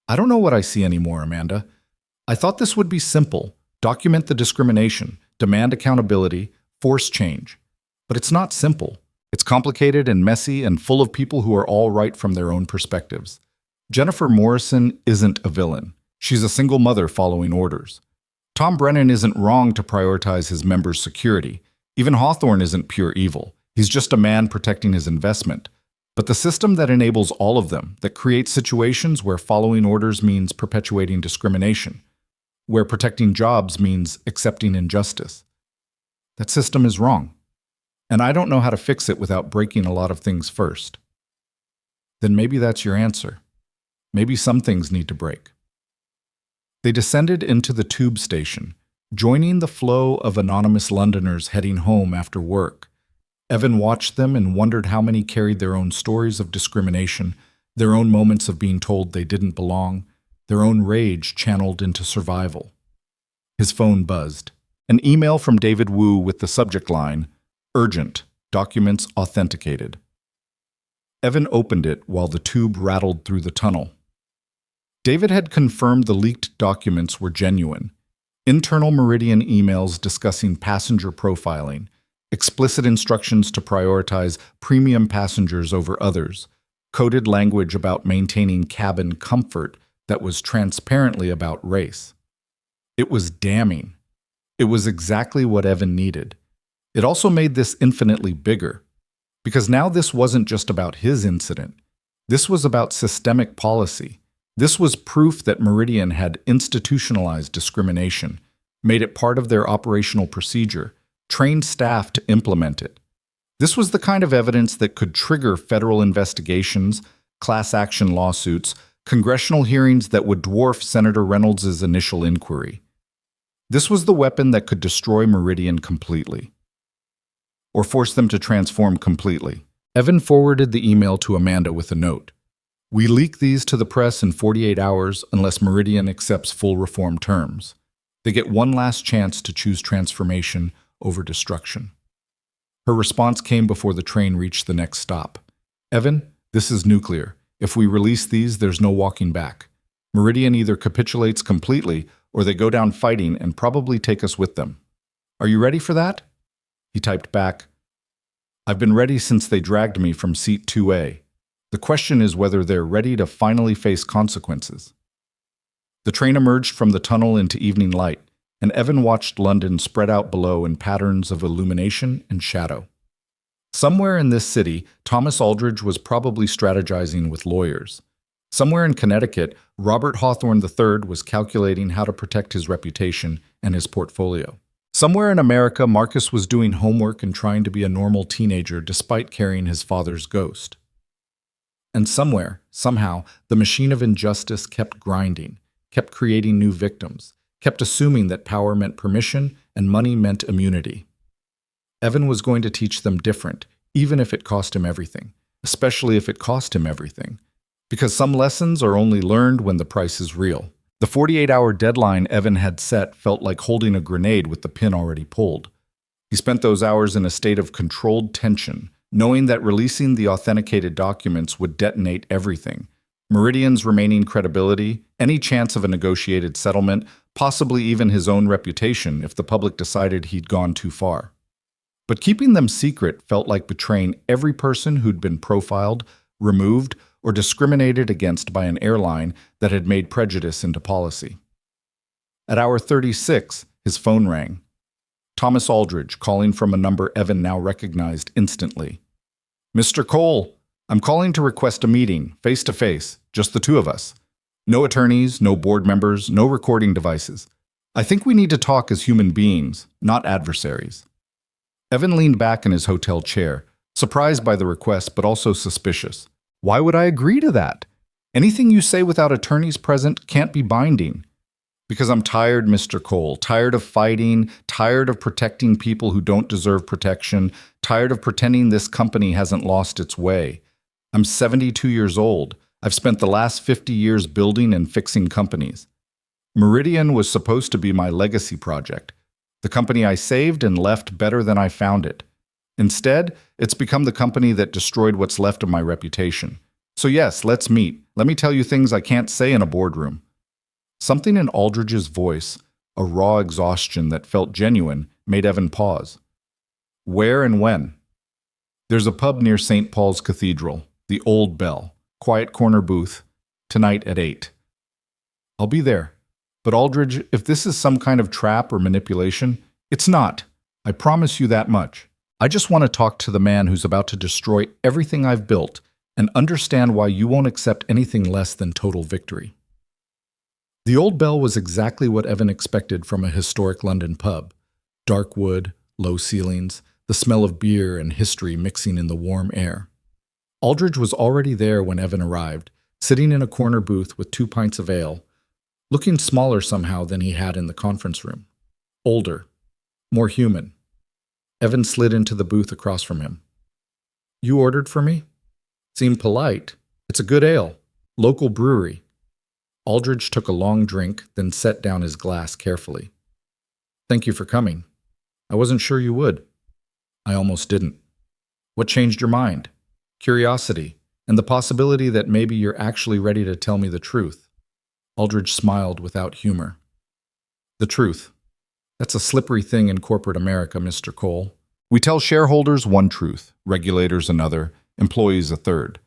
I don't know what I see anymore, Amanda. I thought this would be simple. Document the discrimination, demand accountability, force change. But it's not simple. It's complicated and messy and full of people who are all right from their own perspectives. Jennifer Morrison isn't a villain. She's a single mother following orders. Tom Brennan isn't wrong to prioritize his members' security. Even Hawthorne isn't pure evil. He's just a man protecting his investment. But the system that enables all of them, that creates situations where following orders means perpetuating discrimination, where protecting jobs means accepting injustice, that system is wrong. And I don't know how to fix it without breaking a lot of things first. Then maybe that's your answer. Maybe some things need to break. They descended into the tube station, joining the flow of anonymous Londoners heading home after work. Evan watched them and wondered how many carried their own stories of discrimination, their own moments of being told they didn't belong, their own rage channeled into survival. His phone buzzed. An email from David Wu with the subject line, Urgent, Documents Authenticated. Evan opened it while the tube rattled through the tunnel. David had confirmed the leaked documents were genuine. Internal Meridian emails discussing passenger profiling, explicit instructions to prioritize premium passengers over others, coded language about maintaining cabin comfort that was transparently about race. It was damning. It was exactly what Evan needed. It also made this infinitely bigger, because now this wasn't just about his incident. This was about systemic policy. This was proof that Meridian had institutionalized discrimination, made it part of their operational procedure, trained staff to implement it. This was the kind of evidence that could trigger federal investigations, class action lawsuits, congressional hearings that would dwarf Senator Reynolds' initial inquiry. This was the weapon that could destroy Meridian completely, or force them to transform completely. Evan forwarded the email to Amanda with a note. We leak these to the press in 48 hours unless Meridian accepts full reform terms. They get one last chance to choose transformation over destruction. Her response came before the train reached the next stop. Evan, this is nuclear. If we release these, there's no walking back. Meridian either capitulates completely or they go down fighting and probably take us with them. Are you ready for that? He typed back, I've been ready since they dragged me from seat 2A. The question is whether they're ready to finally face consequences. The train emerged from the tunnel into evening light, and Evan watched London spread out below in patterns of illumination and shadow. Somewhere in this city, Thomas Aldridge was probably strategizing with lawyers. Somewhere in Connecticut, Robert Hawthorne III was calculating how to protect his reputation and his portfolio. Somewhere in America, Marcus was doing homework and trying to be a normal teenager despite carrying his father's ghost. And somewhere, somehow, the machine of injustice kept grinding, kept creating new victims, kept assuming that power meant permission and money meant immunity. Evan was going to teach them different, even if it cost him everything, especially if it cost him everything. Because some lessons are only learned when the price is real. The 48-hour deadline Evan had set felt like holding a grenade with the pin already pulled. He spent those hours in a state of controlled tension, knowing that releasing the authenticated documents would detonate everything. Meridian's remaining credibility, any chance of a negotiated settlement, possibly even his own reputation if the public decided he'd gone too far. But keeping them secret felt like betraying every person who'd been profiled, removed, or discriminated against by an airline that had made prejudice into policy. At hour 36, his phone rang. Thomas Aldridge, calling from a number Evan now recognized instantly. "Mr. Cole, I'm calling to request a meeting, face-to-face, just the two of us. No attorneys, no board members, no recording devices. I think we need to talk as human beings, not adversaries." Evan leaned back in his hotel chair, surprised by the request but also suspicious. Why would I agree to that? Anything you say without attorneys present can't be binding. Because I'm tired, Mr. Cole, tired of fighting, tired of protecting people who don't deserve protection, tired of pretending this company hasn't lost its way. I'm 72 years old. I've spent the last 50 years building and fixing companies. Meridian was supposed to be my legacy project, the company I saved and left better than I found it. Instead, it's become the company that destroyed what's left of my reputation. So yes, let's meet. Let me tell you things I can't say in a boardroom. Something in Aldridge's voice, a raw exhaustion that felt genuine, made Evan pause. Where and when? There's a pub near St. Paul's Cathedral, the Old Bell, quiet corner booth, tonight at 8. I'll be there. But Aldridge, if this is some kind of trap or manipulation, it's not. I promise you that much. I just want to talk to the man who's about to destroy everything I've built and understand why you won't accept anything less than total victory. The Old Bell was exactly what Evan expected from a historic London pub. Dark wood, low ceilings, the smell of beer and history mixing in the warm air. Aldridge was already there when Evan arrived, sitting in a corner booth with 2 pints of ale, looking smaller somehow than he had in the conference room. Older, more human. Evan slid into the booth across from him. You ordered for me? Seemed polite. It's a good ale. Local brewery. Aldridge took a long drink, then set down his glass carefully. Thank you for coming. I wasn't sure you would. I almost didn't. What changed your mind? Curiosity, and the possibility that maybe you're actually ready to tell me the truth. Aldridge smiled without humor. The truth. That's a slippery thing in corporate America, Mr. Cole. We tell shareholders one truth, regulators another, employees a third.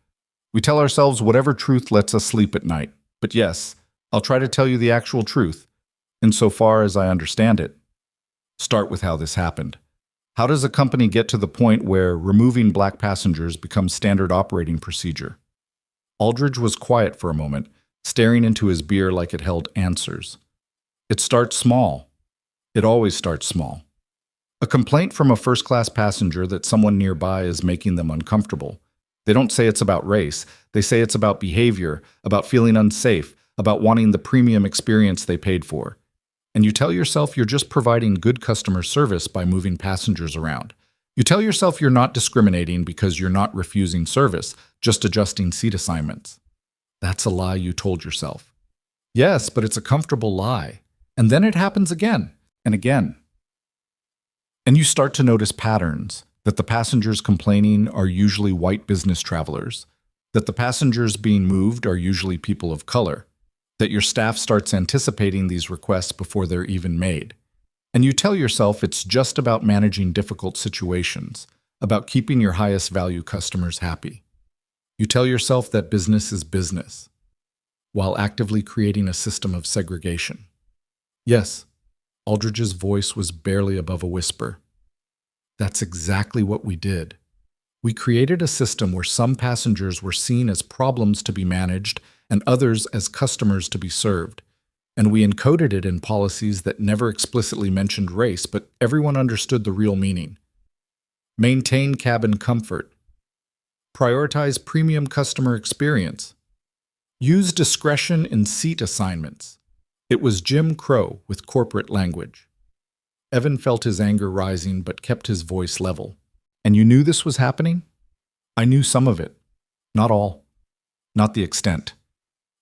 We tell ourselves whatever truth lets us sleep at night. But yes, I'll try to tell you the actual truth, insofar as I understand it. Start with how this happened. How does a company get to the point where removing black passengers becomes standard operating procedure? Aldridge was quiet for a moment, staring into his beer like it held answers. It starts small. It always starts small. A complaint from a first-class passenger that someone nearby is making them uncomfortable. They don't say it's about race. They say it's about behavior, about feeling unsafe, about wanting the premium experience they paid for. And you tell yourself you're just providing good customer service by moving passengers around. You tell yourself you're not discriminating because you're not refusing service, just adjusting seat assignments. That's a lie you told yourself. Yes, but it's a comfortable lie. And then it happens again and again. And you start to notice patterns, that the passengers complaining are usually white business travelers, that the passengers being moved are usually people of color, that your staff starts anticipating these requests before they're even made. And you tell yourself it's just about managing difficult situations, about keeping your highest value customers happy. You tell yourself that business is business, while actively creating a system of segregation. Yes, Aldridge's voice was barely above a whisper. That's exactly what we did. We created a system where some passengers were seen as problems to be managed and others as customers to be served. and we encoded it in policies that never explicitly mentioned race, but everyone understood the real meaning. Maintain cabin comfort. Prioritize premium customer experience. Use discretion in seat assignments. It was Jim Crow with corporate language. Evan felt his anger rising but kept his voice level. And you knew this was happening? I knew some of it. Not all. Not the extent.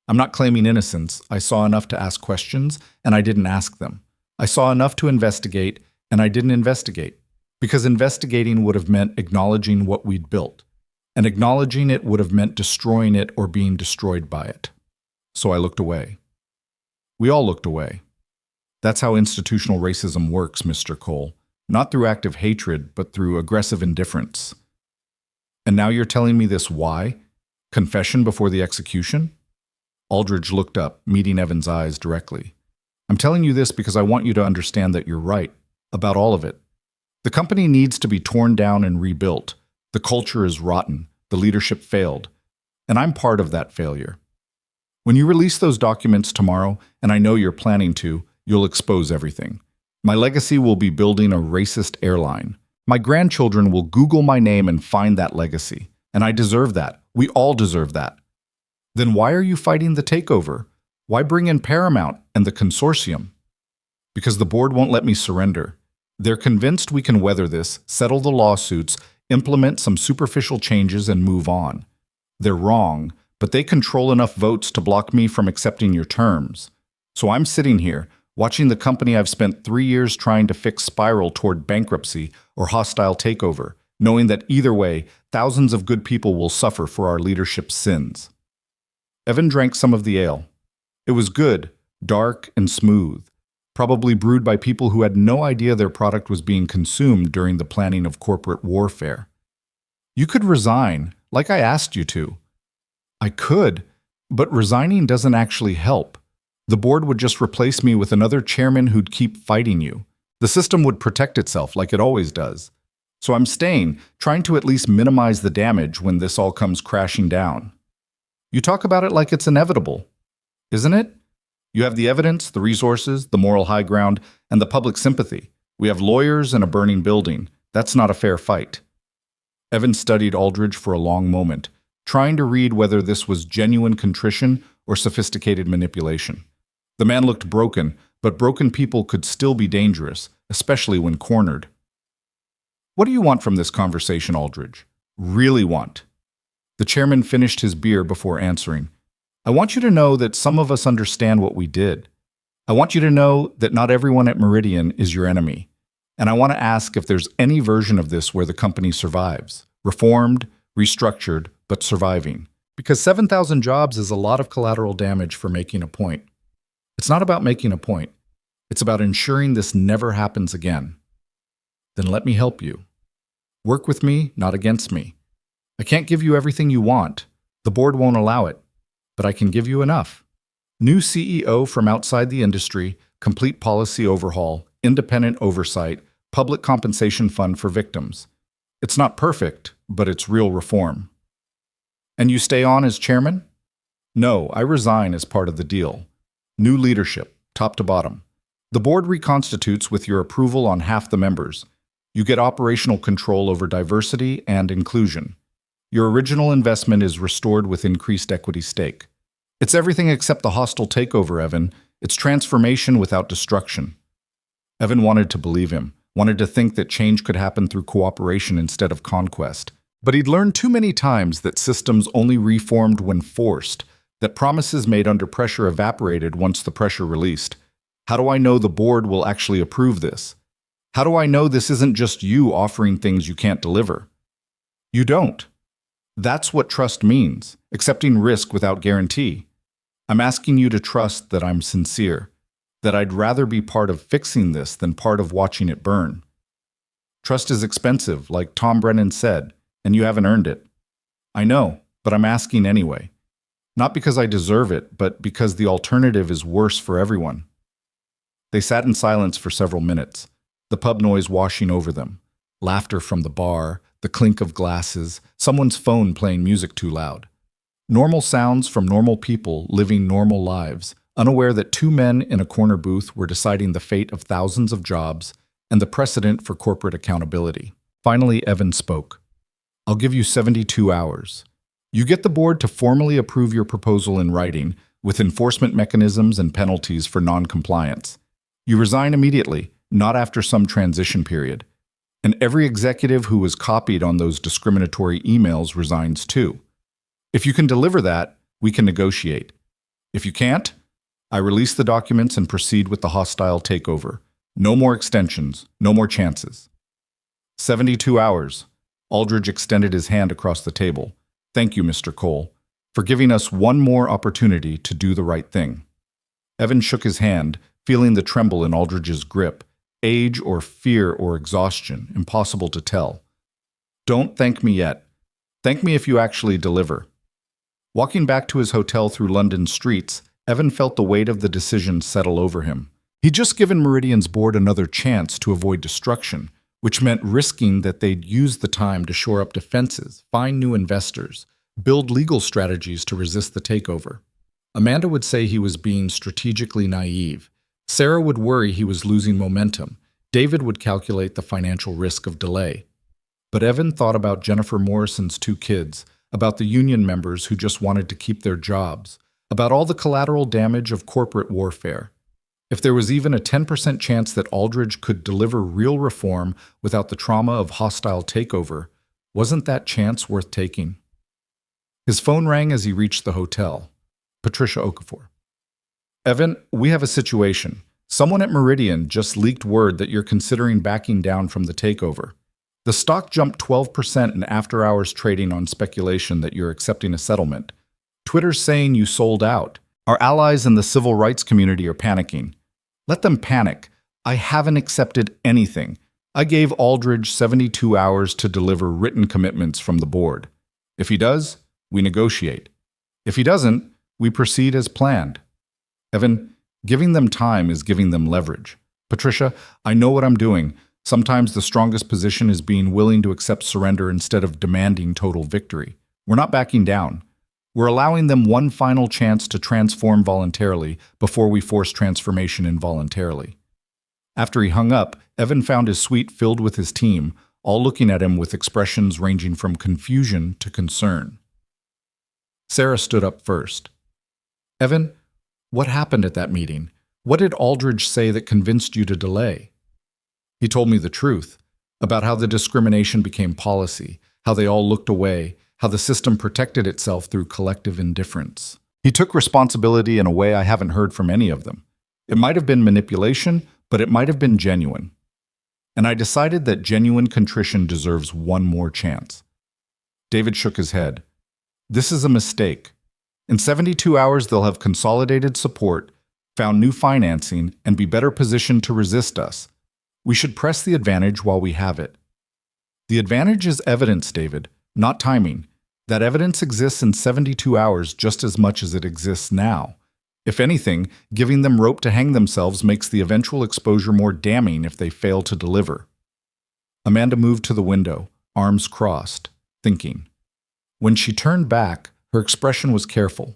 I'm not claiming innocence. I saw enough to ask questions, and I didn't ask them. I saw enough to investigate, and I didn't investigate. Because investigating would have meant acknowledging what we'd built. And acknowledging it would have meant destroying it or being destroyed by it. So I looked away. We all looked away. That's how institutional racism works, Mr. Cole. Not through active hatred, but through aggressive indifference. And now you're telling me this why? Confession before the execution? Aldridge looked up, meeting Evan's eyes directly. I'm telling you this because I want you to understand that you're right, about all of it. The company needs to be torn down and rebuilt. The culture is rotten. The leadership failed. And I'm part of that failure. When you release those documents tomorrow, and I know you're planning to, you'll expose everything. My legacy will be building a racist airline. My grandchildren will Google my name and find that legacy. And I deserve that. We all deserve that. Then why are you fighting the takeover? Why bring in Paramount and the consortium? Because the board won't let me surrender. They're convinced we can weather this, settle the lawsuits, implement some superficial changes, and move on. They're wrong, but they control enough votes to block me from accepting your terms. So I'm sitting here, watching the company I've spent 3 years trying to fix spiral toward bankruptcy or hostile takeover, knowing that either way, thousands of good people will suffer for our leadership's sins. Evan drank some of the ale. It was good, dark, and smooth, probably brewed by people who had no idea their product was being consumed during the planning of corporate warfare. You could resign, like I asked you to. I could, but resigning doesn't actually help. The board would just replace me with another chairman who'd keep fighting you. The system would protect itself like it always does. So I'm staying, trying to at least minimize the damage when this all comes crashing down. You talk about it like it's inevitable, isn't it? You have the evidence, the resources, the moral high ground, and the public sympathy. We have lawyers and a burning building. That's not a fair fight. Evan studied Aldridge for a long moment, trying to read whether this was genuine contrition or sophisticated manipulation. The man looked broken, but broken people could still be dangerous, especially when cornered. What do you want from this conversation, Aldridge? Really want? The chairman finished his beer before answering. I want you to know that some of us understand what we did. I want you to know that not everyone at Meridian is your enemy. And I want to ask if there's any version of this where the company survives. Reformed, restructured, but surviving. Because 7,000 jobs is a lot of collateral damage for making a point. It's not about making a point. It's about ensuring this never happens again. Then let me help you. Work with me, not against me. I can't give you everything you want. The board won't allow it. But I can give you enough. New CEO from outside the industry, complete policy overhaul, independent oversight, public compensation fund for victims. It's not perfect, but it's real reform. And you stay on as chairman? No, I resign as part of the deal. New leadership, top to bottom. The board reconstitutes with your approval on half the members. You get operational control over diversity and inclusion. Your original investment is restored with increased equity stake. It's everything except the hostile takeover, Evan. It's transformation without destruction. Evan wanted to believe him, wanted to think that change could happen through cooperation instead of conquest. But he'd learned too many times that systems only reformed when forced, that promises made under pressure evaporated once the pressure released. How do I know the board will actually approve this? How do I know this isn't just you offering things you can't deliver? You don't. That's what trust means, accepting risk without guarantee. I'm asking you to trust that I'm sincere, that I'd rather be part of fixing this than part of watching it burn. Trust is expensive, like Tom Brennan said, and you haven't earned it. I know, but I'm asking anyway. Not because I deserve it, but because the alternative is worse for everyone. They sat in silence for several minutes, the pub noise washing over them, laughter from the bar, the clink of glasses, someone's phone playing music too loud. Normal sounds from normal people living normal lives, unaware that two men in a corner booth were deciding the fate of thousands of jobs and the precedent for corporate accountability. Finally, Evan spoke. I'll give you 72 hours. You get the board to formally approve your proposal in writing, with enforcement mechanisms and penalties for non-compliance. You resign immediately, not after some transition period. And every executive who was copied on those discriminatory emails resigns too. If you can deliver that, we can negotiate. If you can't, I release the documents and proceed with the hostile takeover. No more extensions, no more chances. 72 hours. Aldridge extended his hand across the table. Thank you, Mr. Cole, for giving us one more opportunity to do the right thing. Evan shook his hand, feeling the tremble in Aldridge's grip. Age or fear or exhaustion, impossible to tell. Don't thank me yet. Thank me if you actually deliver. Walking back to his hotel through London streets, Evan felt the weight of the decision settle over him. He'd just given Meridian's board another chance to avoid destruction, which meant risking that they'd use the time to shore up defenses, find new investors, build legal strategies to resist the takeover. Amanda would say he was being strategically naive. Sarah would worry he was losing momentum. David would calculate the financial risk of delay. But Evan thought about Jennifer Morrison's two kids, about the union members who just wanted to keep their jobs, about all the collateral damage of corporate warfare. If there was even a 10% chance that Aldridge could deliver real reform without the trauma of hostile takeover, wasn't that chance worth taking? His phone rang as he reached the hotel. Patricia Okafor. Evan, we have a situation. Someone at Meridian just leaked word that you're considering backing down from the takeover. The stock jumped 12% in after-hours trading on speculation that you're accepting a settlement. Twitter's saying you sold out. Our allies in the civil rights community are panicking. Let them panic. I haven't accepted anything. I gave Aldridge 72 hours to deliver written commitments from the board. If he does, we negotiate. If he doesn't, we proceed as planned. Evan, giving them time is giving them leverage. Patricia, I know what I'm doing. Sometimes the strongest position is being willing to accept surrender instead of demanding total victory. We're not backing down. We're allowing them one final chance to transform voluntarily before we force transformation involuntarily. After he hung up, Evan found his suite filled with his team, all looking at him with expressions ranging from confusion to concern. Sarah stood up first. Evan, what happened at that meeting? What did Aldridge say that convinced you to delay? He told me the truth, about how the discrimination became policy, how they all looked away, how the system protected itself through collective indifference. He took responsibility in a way I haven't heard from any of them. It might have been manipulation, but it might have been genuine. And I decided that genuine contrition deserves one more chance. David shook his head. This is a mistake. In 72 hours, they'll have consolidated support, found new financing, and be better positioned to resist us. We should press the advantage while we have it. The advantage is evidence, David, not timing. That evidence exists in 72 hours just as much as it exists now. If anything, giving them rope to hang themselves makes the eventual exposure more damning if they fail to deliver. Amanda moved to the window, arms crossed, thinking. When she turned back, her expression was careful.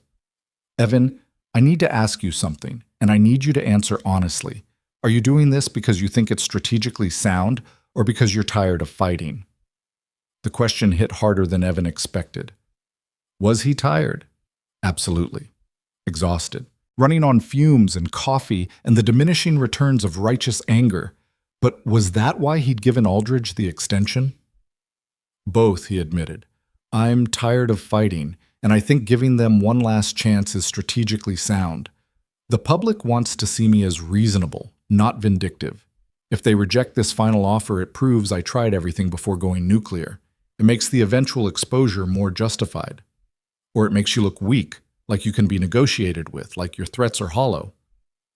Evan, I need to ask you something, and I need you to answer honestly. Are you doing this because you think it's strategically sound, or because you're tired of fighting? The question hit harder than Evan expected. Was he tired? Absolutely. Exhausted. Running on fumes and coffee and the diminishing returns of righteous anger. But was that why he'd given Aldridge the extension? Both, he admitted. I'm tired of fighting, and I think giving them one last chance is strategically sound. The public wants to see me as reasonable, not vindictive. If they reject this final offer, it proves I tried everything before going nuclear. It makes the eventual exposure more justified. Or it makes you look weak, like you can be negotiated with, like your threats are hollow.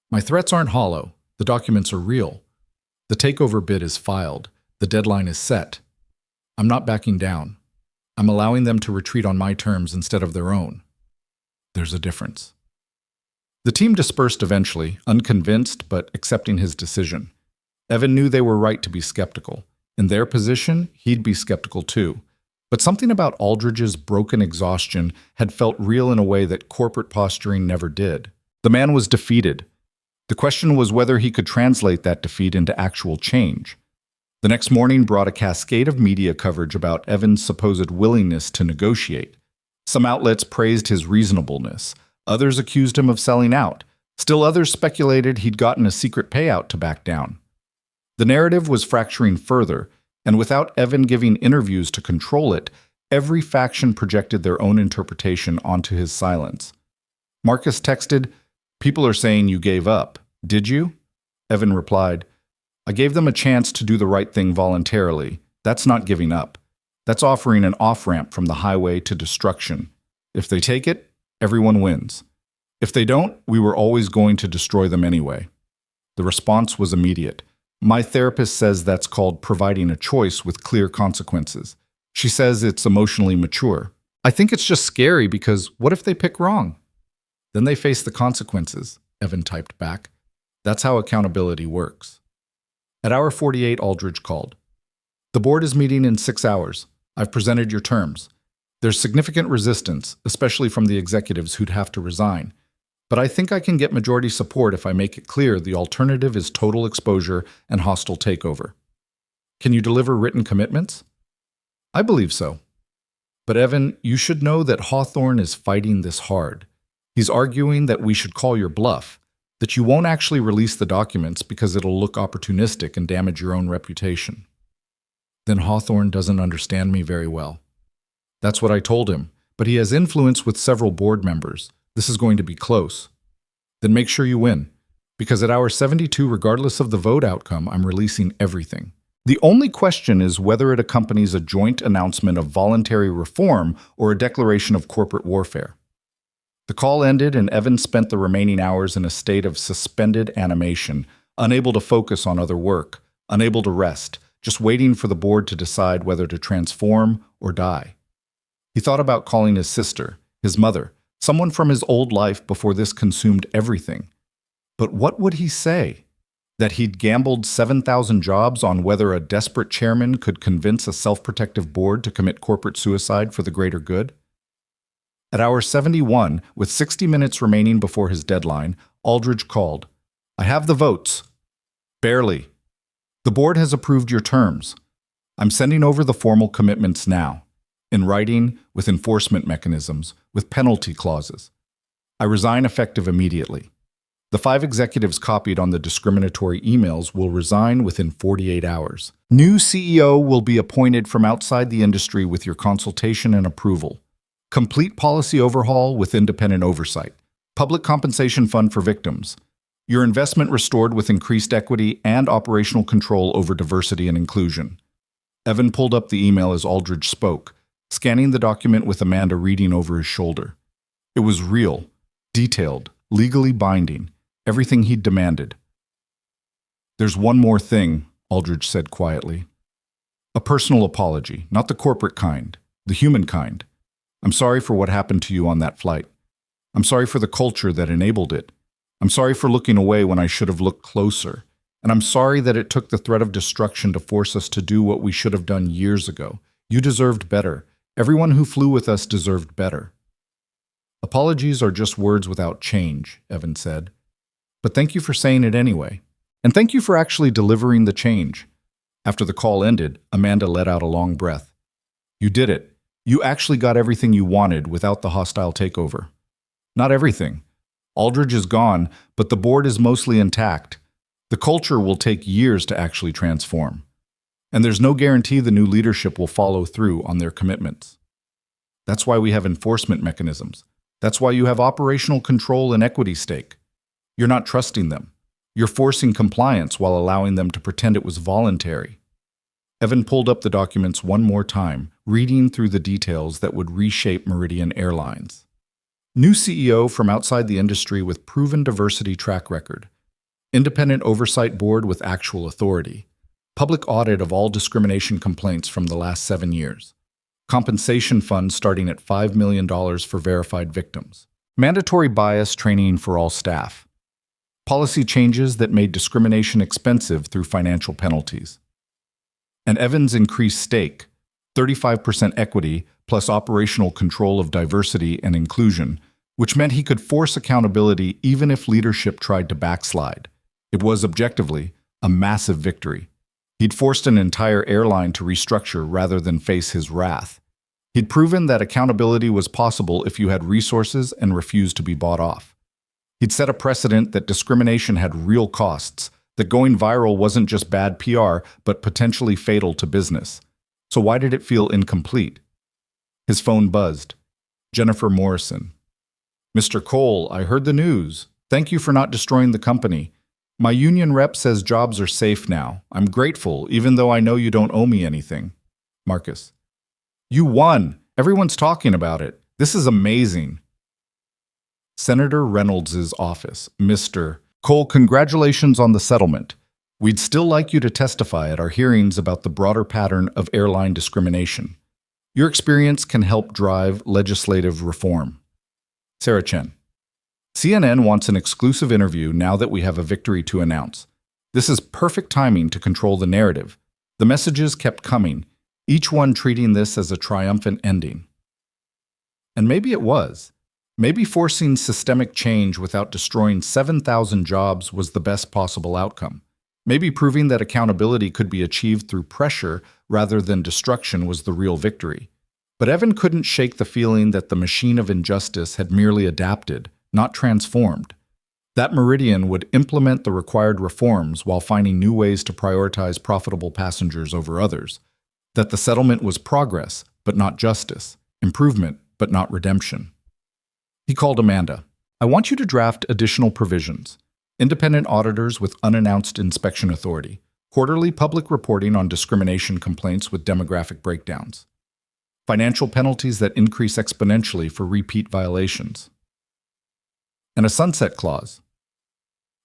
My threats aren't hollow. The documents are real. The takeover bid is filed. The deadline is set. I'm not backing down. I'm allowing them to retreat on my terms instead of their own. There's a difference. The team dispersed eventually, unconvinced but accepting his decision. Evan knew they were right to be skeptical. In their position, he'd be skeptical too. But something about Aldridge's broken exhaustion had felt real in a way that corporate posturing never did. The man was defeated. The question was whether he could translate that defeat into actual change. The next morning brought a cascade of media coverage about Evan's supposed willingness to negotiate. Some outlets praised his reasonableness. Others accused him of selling out. Still others speculated he'd gotten a secret payout to back down. The narrative was fracturing further, and without Evan giving interviews to control it, every faction projected their own interpretation onto his silence. Marcus texted, "People are saying you gave up. Did you?" Evan replied, "I gave them a chance to do the right thing voluntarily. That's not giving up. That's offering an off-ramp from the highway to destruction. If they take it, everyone wins. If they don't, we were always going to destroy them anyway." The response was immediate. "My therapist says that's called providing a choice with clear consequences. She says it's emotionally mature. I think it's just scary because what if they pick wrong? Then they face the consequences," Evan typed back. "That's how accountability works." At hour 48, Aldridge called. "The board is meeting in 6 hours. I've presented your terms. There's significant resistance, especially from the executives who'd have to resign. But I think I can get majority support if I make it clear the alternative is total exposure and hostile takeover. Can you deliver written commitments?" "I believe so. But Evan, you should know that Hawthorne is fighting this hard. He's arguing that we should call your bluff, that you won't actually release the documents because it'll look opportunistic and damage your own reputation." "Then Hawthorne doesn't understand me very well." "That's what I told him, but he has influence with several board members. This is going to be close." "Then make sure you win, because at hour 72, regardless of the vote outcome, I'm releasing everything. The only question is whether it accompanies a joint announcement of voluntary reform or a declaration of corporate warfare." The call ended, and Evan spent the remaining hours in a state of suspended animation, unable to focus on other work, unable to rest, just waiting for the board to decide whether to transform or die. He thought about calling his sister, his mother, someone from his old life before this consumed everything. But what would he say? That he'd gambled 7,000 jobs on whether a desperate chairman could convince a self-protective board to commit corporate suicide for the greater good? At hour 71, with 60 minutes remaining before his deadline, Aldridge called. "I have the votes." "Barely. The board has approved your terms. I'm sending over the formal commitments now, in writing, with enforcement mechanisms, with penalty clauses. I resign effective immediately. The 5 executives copied on the discriminatory emails will resign within 48 hours. New CEO will be appointed from outside the industry with your consultation and approval. Complete policy overhaul with independent oversight. Public compensation fund for victims. Your investment restored with increased equity and operational control over diversity and inclusion." Evan pulled up the email as Aldridge spoke, scanning the document with Amanda reading over his shoulder. It was real, detailed, legally binding, everything he'd demanded. "There's one more thing," Aldridge said quietly. "A personal apology, not the corporate kind, the human kind. I'm sorry for what happened to you on that flight. I'm sorry for the culture that enabled it. I'm sorry for looking away when I should have looked closer. And I'm sorry that it took the threat of destruction to force us to do what we should have done years ago. You deserved better. Everyone who flew with us deserved better." "Apologies are just words without change," Evan said. "But thank you for saying it anyway. And thank you for actually delivering the change." After the call ended, Amanda let out a long breath. "You did it. You actually got everything you wanted without the hostile takeover." "Not everything. Aldridge is gone, but the board is mostly intact. The culture will take years to actually transform. And there's no guarantee the new leadership will follow through on their commitments. That's why we have enforcement mechanisms. That's why you have operational control and equity stake. You're not trusting them. You're forcing compliance while allowing them to pretend it was voluntary." Evan pulled up the documents one more time, reading through the details that would reshape Meridian Airlines. New CEO from outside the industry with proven diversity track record. Independent oversight board with actual authority. Public audit of all discrimination complaints from the last 7 years. Compensation fund starting at $5 million for verified victims. Mandatory bias training for all staff. Policy changes that made discrimination expensive through financial penalties. And Evan's increased stake, 35% equity plus operational control of diversity and inclusion, which meant he could force accountability even if leadership tried to backslide. It was, objectively, a massive victory. He'd forced an entire airline to restructure rather than face his wrath. He'd proven that accountability was possible if you had resources and refused to be bought off. He'd set a precedent that discrimination had real costs, that going viral wasn't just bad PR, but potentially fatal to business. So why did it feel incomplete? His phone buzzed. Jennifer Morrison. "Mr. Cole, I heard the news. Thank you for not destroying the company. My union rep says jobs are safe now. I'm grateful, even though I know you don't owe me anything." Marcus. "You won. Everyone's talking about it. This is amazing." Senator Reynolds' office. "Mr. Cole, congratulations on the settlement. We'd still like you to testify at our hearings about the broader pattern of airline discrimination. Your experience can help drive legislative reform." Sarah Chen. "CNN wants an exclusive interview now that we have a victory to announce. This is perfect timing to control the narrative. The messages kept coming, each one treating this as a triumphant ending." And maybe it was. Maybe forcing systemic change without destroying 7,000 jobs was the best possible outcome. Maybe proving that accountability could be achieved through pressure rather than destruction was the real victory. But Evan couldn't shake the feeling that the machine of injustice had merely adapted, not transformed. That Meridian would implement the required reforms while finding new ways to prioritize profitable passengers over others. That the settlement was progress, but not justice, improvement, but not redemption. He called Amanda. "I want you to draft additional provisions. Independent auditors with unannounced inspection authority. Quarterly public reporting on discrimination complaints with demographic breakdowns. Financial penalties that increase exponentially for repeat violations. And a sunset clause.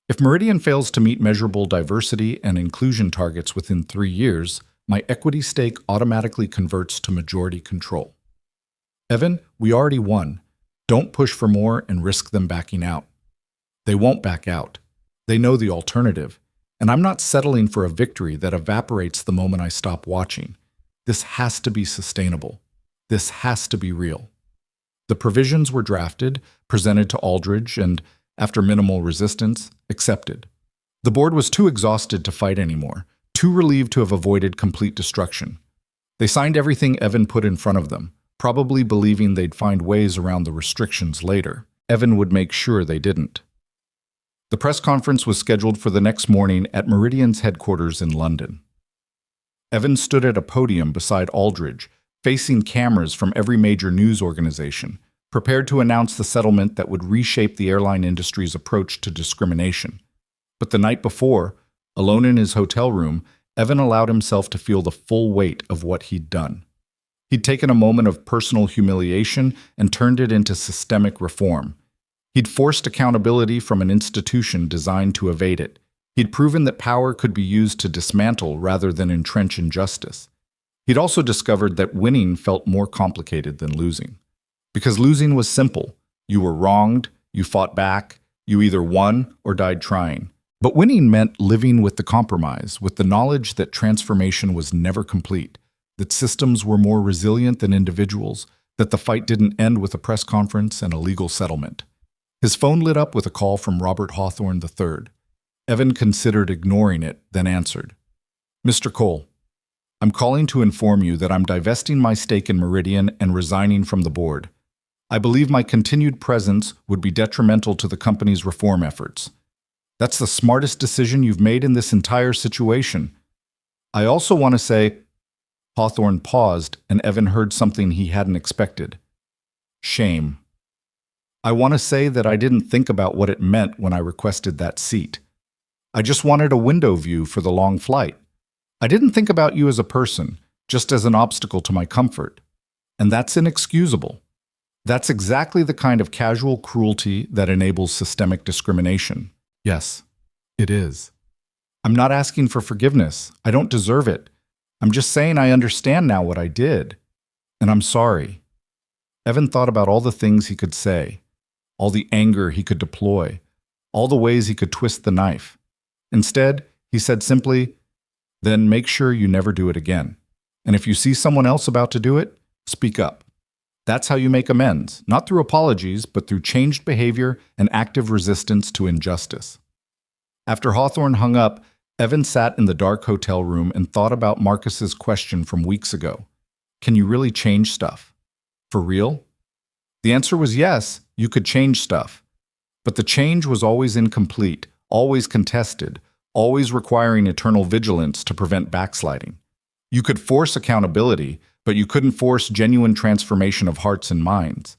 If Meridian fails to meet measurable diversity and inclusion targets within 3 years, my equity stake automatically converts to majority control." Evan, we already won. Don't push for more and risk them backing out. They won't back out. They know the alternative. And I'm not settling for a victory that evaporates the moment I stop watching. This has to be sustainable. This has to be real. The provisions were drafted, presented to Aldridge, and, after minimal resistance, accepted. The board was too exhausted to fight anymore, too relieved to have avoided complete destruction. They signed everything Evan put in front of them, probably believing they'd find ways around the restrictions later. Evan would make sure they didn't. The press conference was scheduled for the next morning at Meridian's headquarters in London. Evan stood at a podium beside Aldridge, facing cameras from every major news organization, prepared to announce the settlement that would reshape the airline industry's approach to discrimination. But the night before, alone in his hotel room, Evan allowed himself to feel the full weight of what he'd done. He'd taken a moment of personal humiliation and turned it into systemic reform. He'd forced accountability from an institution designed to evade it. He'd proven that power could be used to dismantle rather than entrench injustice. He'd also discovered that winning felt more complicated than losing. Because losing was simple. You were wronged, you fought back, you either won or died trying. But winning meant living with the compromise, with the knowledge that transformation was never complete, that systems were more resilient than individuals, that the fight didn't end with a press conference and a legal settlement. His phone lit up with a call from Robert Hawthorne III. Evan considered ignoring it, then answered. "Mr. Cole, I'm calling to inform you that I'm divesting my stake in Meridian and resigning from the board. I believe my continued presence would be detrimental to the company's reform efforts. That's the smartest decision you've made in this entire situation. I also want to say..." Hawthorne paused, and Evan heard something he hadn't expected. "Shame. I want to say that I didn't think about what it meant when I requested that seat. I just wanted a window view for the long flight. I didn't think about you as a person, just as an obstacle to my comfort. And that's inexcusable. That's exactly the kind of casual cruelty that enables systemic discrimination. Yes, it is. I'm not asking for forgiveness. I don't deserve it. I'm just saying I understand now what I did. And I'm sorry." Evan thought about all the things he could say, all the anger he could deploy, all the ways he could twist the knife. Instead, he said simply, "Then make sure you never do it again. And if you see someone else about to do it, speak up." That's how you make amends, not through apologies, but through changed behavior and active resistance to injustice. After Hawthorne hung up, Evan sat in the dark hotel room and thought about Marcus's question from weeks ago. Can you really change stuff? For real? The answer was yes, you could change stuff. But the change was always incomplete, always contested, always requiring eternal vigilance to prevent backsliding. You could force accountability, but you couldn't force genuine transformation of hearts and minds.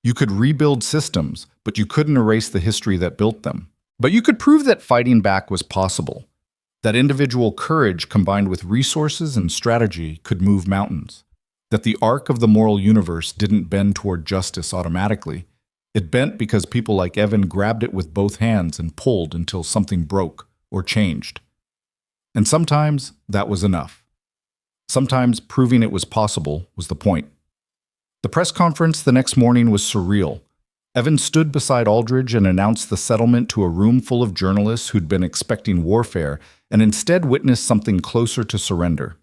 You could rebuild systems, but you couldn't erase the history that built them. But you could prove that fighting back was possible, that individual courage combined with resources and strategy could move mountains, that the arc of the moral universe didn't bend toward justice automatically. It bent because people like Evan grabbed it with both hands and pulled until something broke or changed. And sometimes that was enough. Sometimes proving it was possible was the point. The press conference the next morning was surreal. Evan stood beside Aldridge and announced the settlement to a room full of journalists who'd been expecting warfare and instead witnessed something closer to surrender.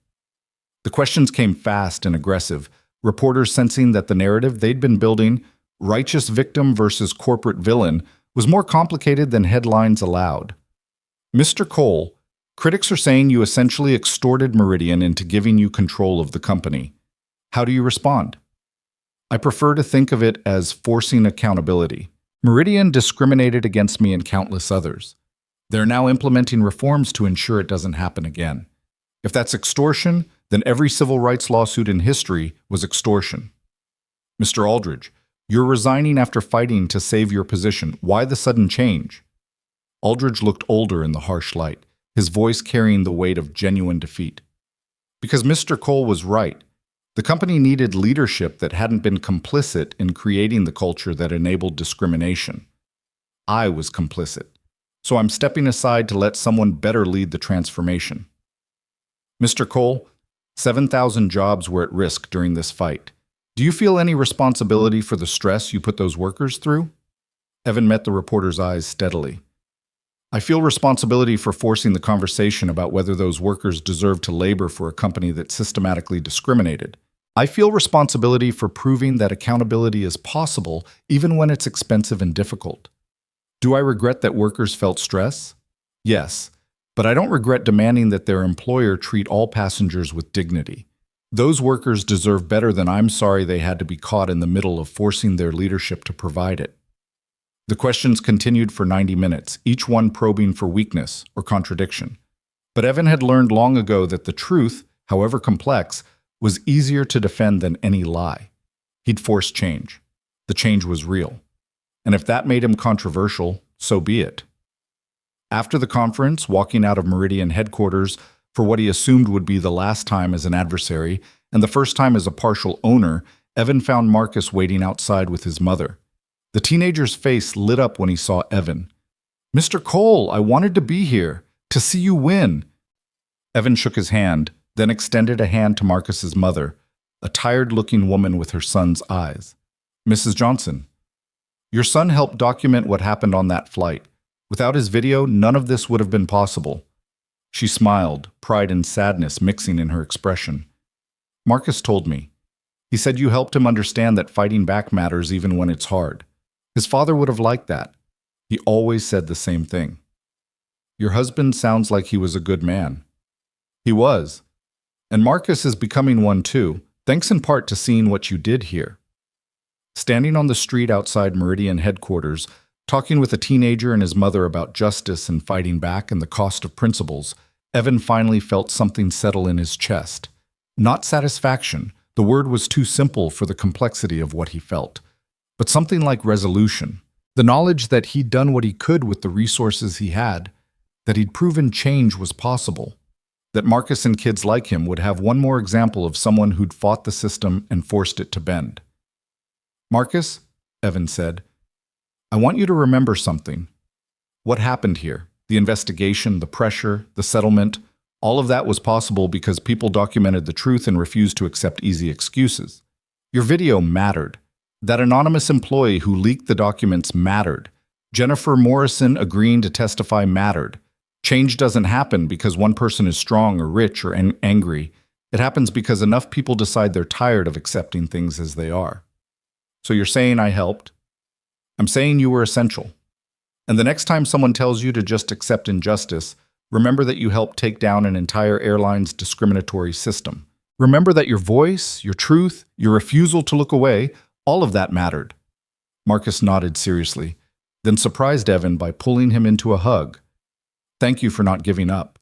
The questions came fast and aggressive, reporters sensing that the narrative they'd been building, righteous victim versus corporate villain, was more complicated than headlines allowed. Mr. Cole, critics are saying you essentially extorted Meridian into giving you control of the company. How do you respond? I prefer to think of it as forcing accountability. Meridian discriminated against me and countless others. They're now implementing reforms to ensure it doesn't happen again. If that's extortion, then every civil rights lawsuit in history was extortion. Mr. Aldridge, you're resigning after fighting to save your position. Why the sudden change? Aldridge looked older in the harsh light, his voice carrying the weight of genuine defeat. Because Mr. Cole was right. The company needed leadership that hadn't been complicit in creating the culture that enabled discrimination. I was complicit, so I'm stepping aside to let someone better lead the transformation. Mr. Cole, 7,000 jobs were at risk during this fight. Do you feel any responsibility for the stress you put those workers through? Evan met the reporter's eyes steadily. I feel responsibility for forcing the conversation about whether those workers deserve to labor for a company that systematically discriminated. I feel responsibility for proving that accountability is possible even when it's expensive and difficult. Do I regret that workers felt stress? Yes, but I don't regret demanding that their employer treat all passengers with dignity. Those workers deserve better than I'm sorry they had to be caught in the middle of forcing their leadership to provide it. The questions continued for 90 minutes, each one probing for weakness or contradiction. But Evan had learned long ago that the truth, however complex, was easier to defend than any lie. He'd forced change. The change was real. And if that made him controversial, so be it. After the conference, walking out of Meridian headquarters for what he assumed would be the last time as an adversary and the first time as a partial owner, Evan found Marcus waiting outside with his mother. The teenager's face lit up when he saw Evan. Mr. Cole, I wanted to be here, to see you win. Evan shook his hand, then extended a hand to Marcus's mother, a tired-looking woman with her son's eyes. Mrs. Johnson, your son helped document what happened on that flight. Without his video, none of this would have been possible. She smiled, pride and sadness mixing in her expression. Marcus told me. He said you helped him understand that fighting back matters even when it's hard. His father would have liked that. He always said the same thing. Your husband sounds like he was a good man. He was. And Marcus is becoming one too, thanks in part to seeing what you did here. Standing on the street outside Meridian headquarters, talking with a teenager and his mother about justice and fighting back and the cost of principles, Evan finally felt something settle in his chest. Not satisfaction, the word was too simple for the complexity of what he felt. But something like resolution, the knowledge that he'd done what he could with the resources he had, that he'd proven change was possible, that Marcus and kids like him would have one more example of someone who'd fought the system and forced it to bend. Marcus, Evan said, I want you to remember something. What happened here, the investigation, the pressure, the settlement, all of that was possible because people documented the truth and refused to accept easy excuses. Your video mattered. That anonymous employee who leaked the documents mattered. Jennifer Morrison agreeing to testify mattered. Change doesn't happen because one person is strong or rich or angry. It happens because enough people decide they're tired of accepting things as they are. So you're saying I helped? I'm saying you were essential. And the next time someone tells you to just accept injustice, remember that you helped take down an entire airline's discriminatory system. Remember that your voice, your truth, your refusal to look away, all of that mattered. Marcus nodded seriously, then surprised Evan by pulling him into a hug. Thank you for not giving up,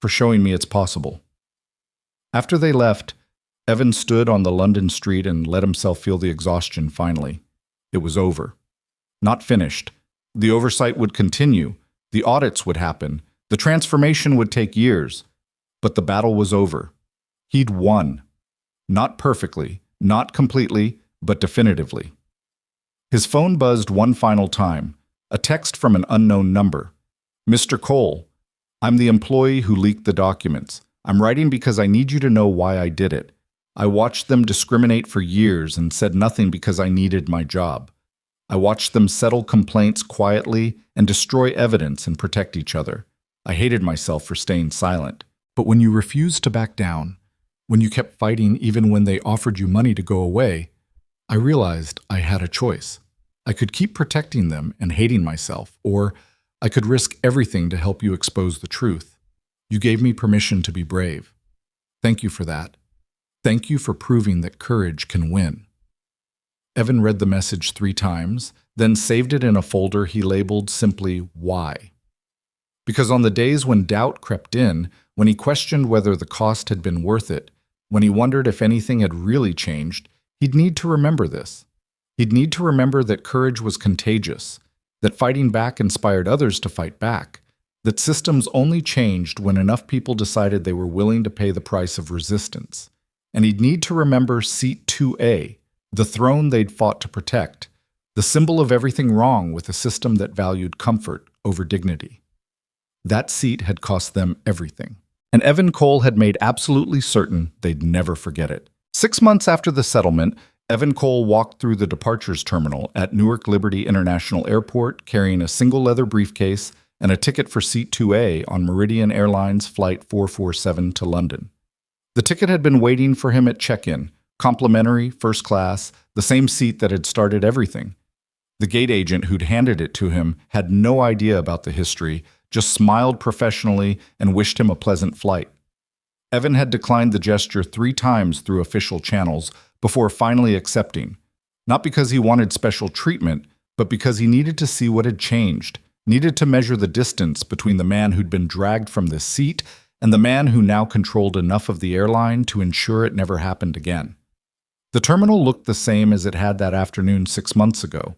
for showing me it's possible. After they left, Evan stood on the London street and let himself feel the exhaustion finally. It was over. Not finished. The oversight would continue. The audits would happen. The transformation would take years. But the battle was over. He'd won. Not perfectly, not completely, but definitively. His phone buzzed one final time, a text from an unknown number. Mr. Cole, I'm the employee who leaked the documents. I'm writing because I need you to know why I did it. I watched them discriminate for years and said nothing because I needed my job. I watched them settle complaints quietly and destroy evidence and protect each other. I hated myself for staying silent. But when you refused to back down, when you kept fighting even when they offered you money to go away, I realized I had a choice. I could keep protecting them and hating myself, or I could risk everything to help you expose the truth. You gave me permission to be brave. Thank you for that. Thank you for proving that courage can win. Evan read the message 3 times, then saved it in a folder he labeled simply "Why." Because on the days when doubt crept in, when he questioned whether the cost had been worth it, when he wondered if anything had really changed, he'd need to remember this. He'd need to remember that courage was contagious, that fighting back inspired others to fight back, that systems only changed when enough people decided they were willing to pay the price of resistance. And he'd need to remember Seat 2A, the throne they'd fought to protect, the symbol of everything wrong with a system that valued comfort over dignity. That seat had cost them everything. And Evan Cole had made absolutely certain they'd never forget it. 6 months after the settlement, Evan Cole walked through the departures terminal at Newark Liberty International Airport carrying a single leather briefcase and a ticket for Seat 2A on Meridian Airlines Flight 447 to London. The ticket had been waiting for him at check-in, complimentary, first class, the same seat that had started everything. The gate agent who'd handed it to him had no idea about the history, just smiled professionally and wished him a pleasant flight. Evan had declined the gesture 3 times through official channels before finally accepting, not because he wanted special treatment, but because he needed to see what had changed, needed to measure the distance between the man who'd been dragged from this seat and the man who now controlled enough of the airline to ensure it never happened again. The terminal looked the same as it had that afternoon 6 months ago,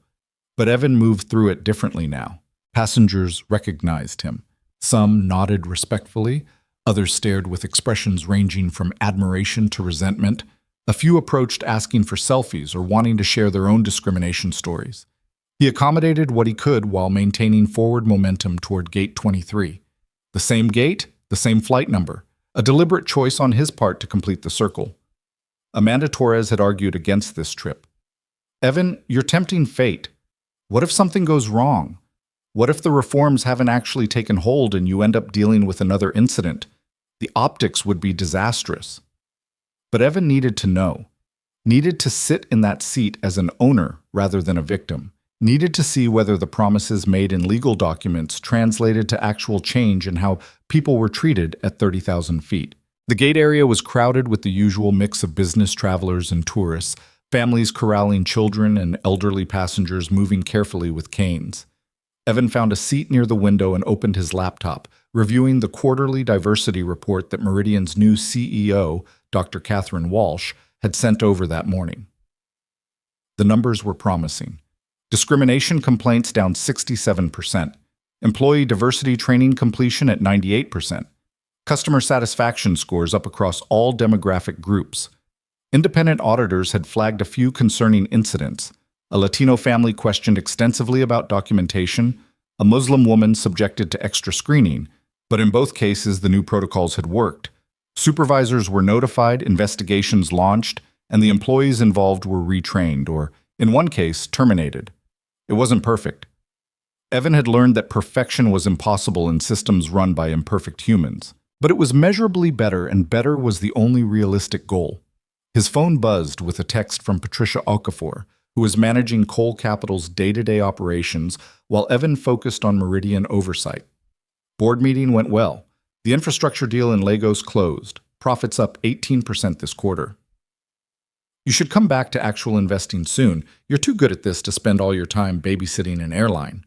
but Evan moved through it differently now. Passengers recognized him. Some nodded respectfully, others stared with expressions ranging from admiration to resentment. A few approached asking for selfies or wanting to share their own discrimination stories. He accommodated what he could while maintaining forward momentum toward Gate 23. The same gate, the same flight number, a deliberate choice on his part to complete the circle. Amanda Torres had argued against this trip. Evan, you're tempting fate. What if something goes wrong? What if the reforms haven't actually taken hold and you end up dealing with another incident? The optics would be disastrous. But Evan needed to know, needed to sit in that seat as an owner rather than a victim, needed to see whether the promises made in legal documents translated to actual change in how people were treated at 30,000 feet. The gate area was crowded with the usual mix of business travelers and tourists, families corralling children and elderly passengers moving carefully with canes. Evan found a seat near the window and opened his laptop, reviewing the quarterly diversity report that Meridian's new CEO, Dr. Catherine Walsh, had sent over that morning. The numbers were promising. Discrimination complaints down 67%. Employee diversity training completion at 98%. Customer satisfaction scores up across all demographic groups. Independent auditors had flagged a few concerning incidents. A Latino family questioned extensively about documentation, a Muslim woman subjected to extra screening, but in both cases the new protocols had worked. Supervisors were notified, investigations launched, and the employees involved were retrained or, in one case, terminated. It wasn't perfect. Evan had learned that perfection was impossible in systems run by imperfect humans. But it was measurably better, and better was the only realistic goal. His phone buzzed with a text from Patricia Okafor, who was managing Cole Capital's day-to-day operations while Evan focused on Meridian oversight. Board meeting went well. The infrastructure deal in Lagos closed. Profits up 18% this quarter. You should come back to actual investing soon. You're too good at this to spend all your time babysitting an airline.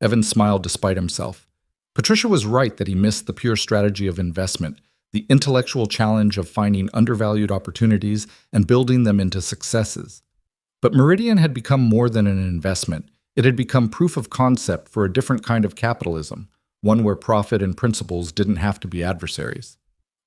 Evan smiled despite himself. Patricia was right that he missed the pure strategy of investment, the intellectual challenge of finding undervalued opportunities and building them into successes. But Meridian had become more than an investment. It had become proof of concept for a different kind of capitalism, one where profit and principles didn't have to be adversaries.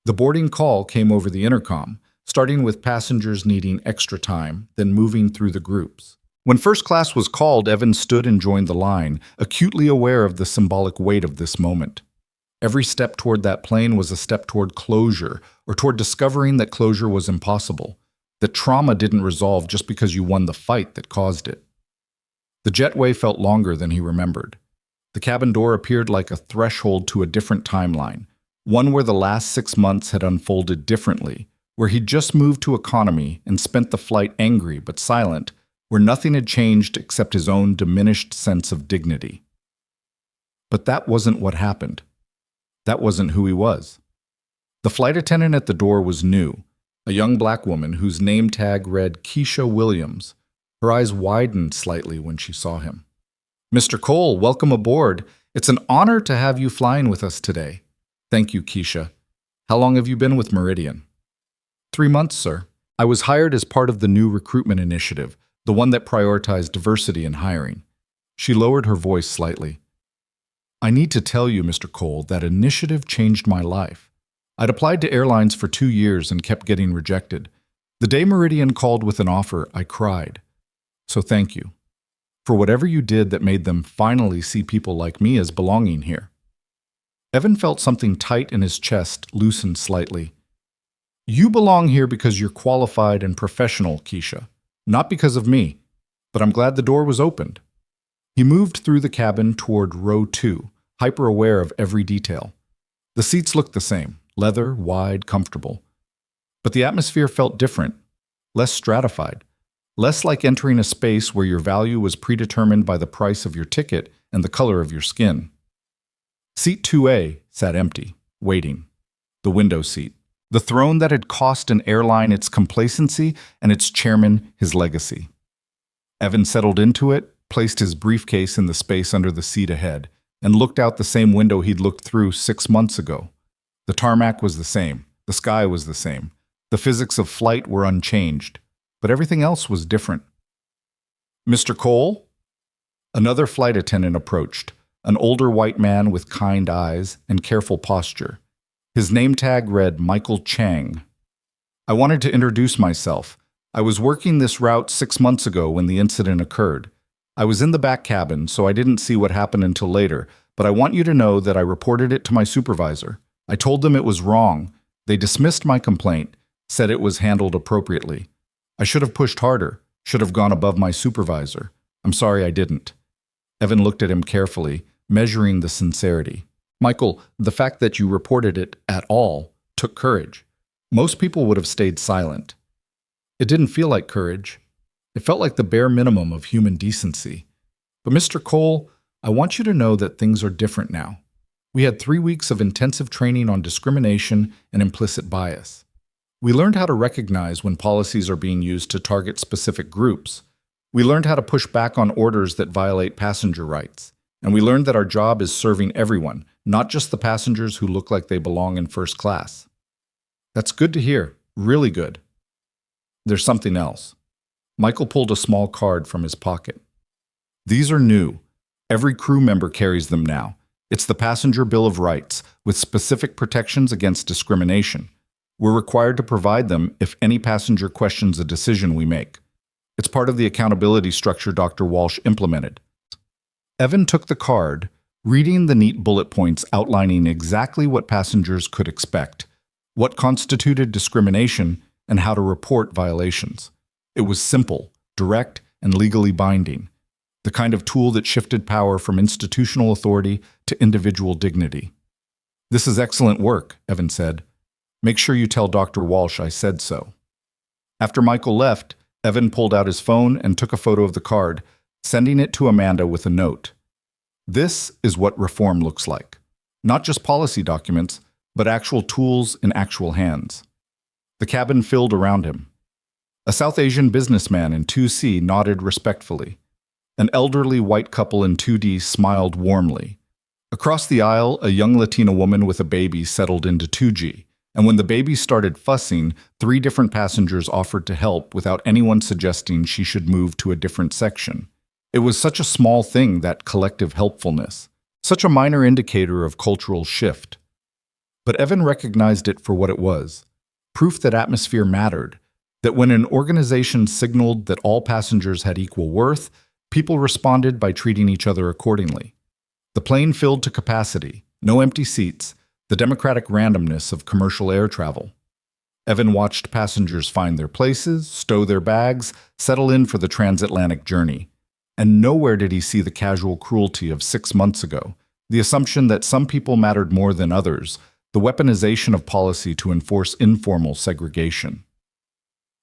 The boarding call came over the intercom, starting with passengers needing extra time, then moving through the groups. When first class was called, Evan stood and joined the line, acutely aware of the symbolic weight of this moment. Every step toward that plane was a step toward closure, or toward discovering that closure was impossible, that trauma didn't resolve just because you won the fight that caused it. The jetway felt longer than he remembered. The cabin door appeared like a threshold to a different timeline, one where the last 6 months had unfolded differently, where he'd just moved to economy and spent the flight angry but silent, where nothing had changed except his own diminished sense of dignity. But that wasn't what happened. That wasn't who he was. The flight attendant at the door was new, a young black woman whose name tag read Keisha Williams. Her eyes widened slightly when she saw him. "Mr. Cole, welcome aboard. It's an honor to have you flying with us today." "Thank you, Keisha. How long have you been with Meridian?" 3 months, sir. I was hired as part of the new recruitment initiative, the one that prioritized diversity in hiring. She lowered her voice slightly. "I need to tell you, Mr. Cole, that initiative changed my life. I'd applied to airlines for 2 years and kept getting rejected. The day Meridian called with an offer, I cried. So thank you for whatever you did that made them finally see people like me as belonging here." Evan felt something tight in his chest loosen slightly. "You belong here because you're qualified and professional, Keisha, not because of me, but I'm glad the door was opened." He moved through the cabin toward row 2, hyper-aware of every detail. The seats looked the same, leather, wide, comfortable. But the atmosphere felt different, less stratified, less like entering a space where your value was predetermined by the price of your ticket and the color of your skin. Seat 2A sat empty, waiting. The window seat. The throne that had cost an airline its complacency and its chairman his legacy. Evan settled into it, placed his briefcase in the space under the seat ahead, and looked out the same window he'd looked through 6 months ago. The tarmac was the same. The sky was the same. The physics of flight were unchanged. But everything else was different. "Mr. Cole?" Another flight attendant approached, an older white man with kind eyes and careful posture. His name tag read Michael Chang. "I wanted to introduce myself. I was working this route 6 months ago when the incident occurred. I was in the back cabin, so I didn't see what happened until later, but I want you to know that I reported it to my supervisor. I told them it was wrong. They dismissed my complaint, said it was handled appropriately. I should have pushed harder, should have gone above my supervisor. I'm sorry I didn't." Evan looked at him carefully, measuring the sincerity. "Michael, the fact that you reported it at all took courage. Most people would have stayed silent. It didn't feel like courage. It felt like the bare minimum of human decency. But Mr. Cole, I want you to know that things are different now. We had 3 weeks of intensive training on discrimination and implicit bias. We learned how to recognize when policies are being used to target specific groups. We learned how to push back on orders that violate passenger rights. And we learned that our job is serving everyone, not just the passengers who look like they belong in first class." "That's good to hear, really good. There's something else." Michael pulled a small card from his pocket. "These are new. Every crew member carries them now. It's the Passenger Bill of Rights, with specific protections against discrimination. We're required to provide them if any passenger questions a decision we make. It's part of the accountability structure Dr. Walsh implemented." Evan took the card, reading the neat bullet points outlining exactly what passengers could expect, what constituted discrimination, and how to report violations. It was simple, direct, and legally binding, the kind of tool that shifted power from institutional authority to individual dignity. "This is excellent work," Evan said. "Make sure you tell Dr. Walsh I said so." After Michael left, Evan pulled out his phone and took a photo of the card, sending it to Amanda with a note. This is what reform looks like. Not just policy documents, but actual tools in actual hands. The cabin filled around him. A South Asian businessman in 2C nodded respectfully. An elderly white couple in 2D smiled warmly. Across the aisle, a young Latina woman with a baby settled into 2G, and when the baby started fussing, 3 different passengers offered to help without anyone suggesting she should move to a different section. It was such a small thing, that collective helpfulness, such a minor indicator of cultural shift. But Evan recognized it for what it was, proof that atmosphere mattered, that when an organization signaled that all passengers had equal worth, people responded by treating each other accordingly. The plane filled to capacity, no empty seats, the democratic randomness of commercial air travel. Evan watched passengers find their places, stow their bags, settle in for the transatlantic journey. And nowhere did he see the casual cruelty of 6 months ago, the assumption that some people mattered more than others, the weaponization of policy to enforce informal segregation.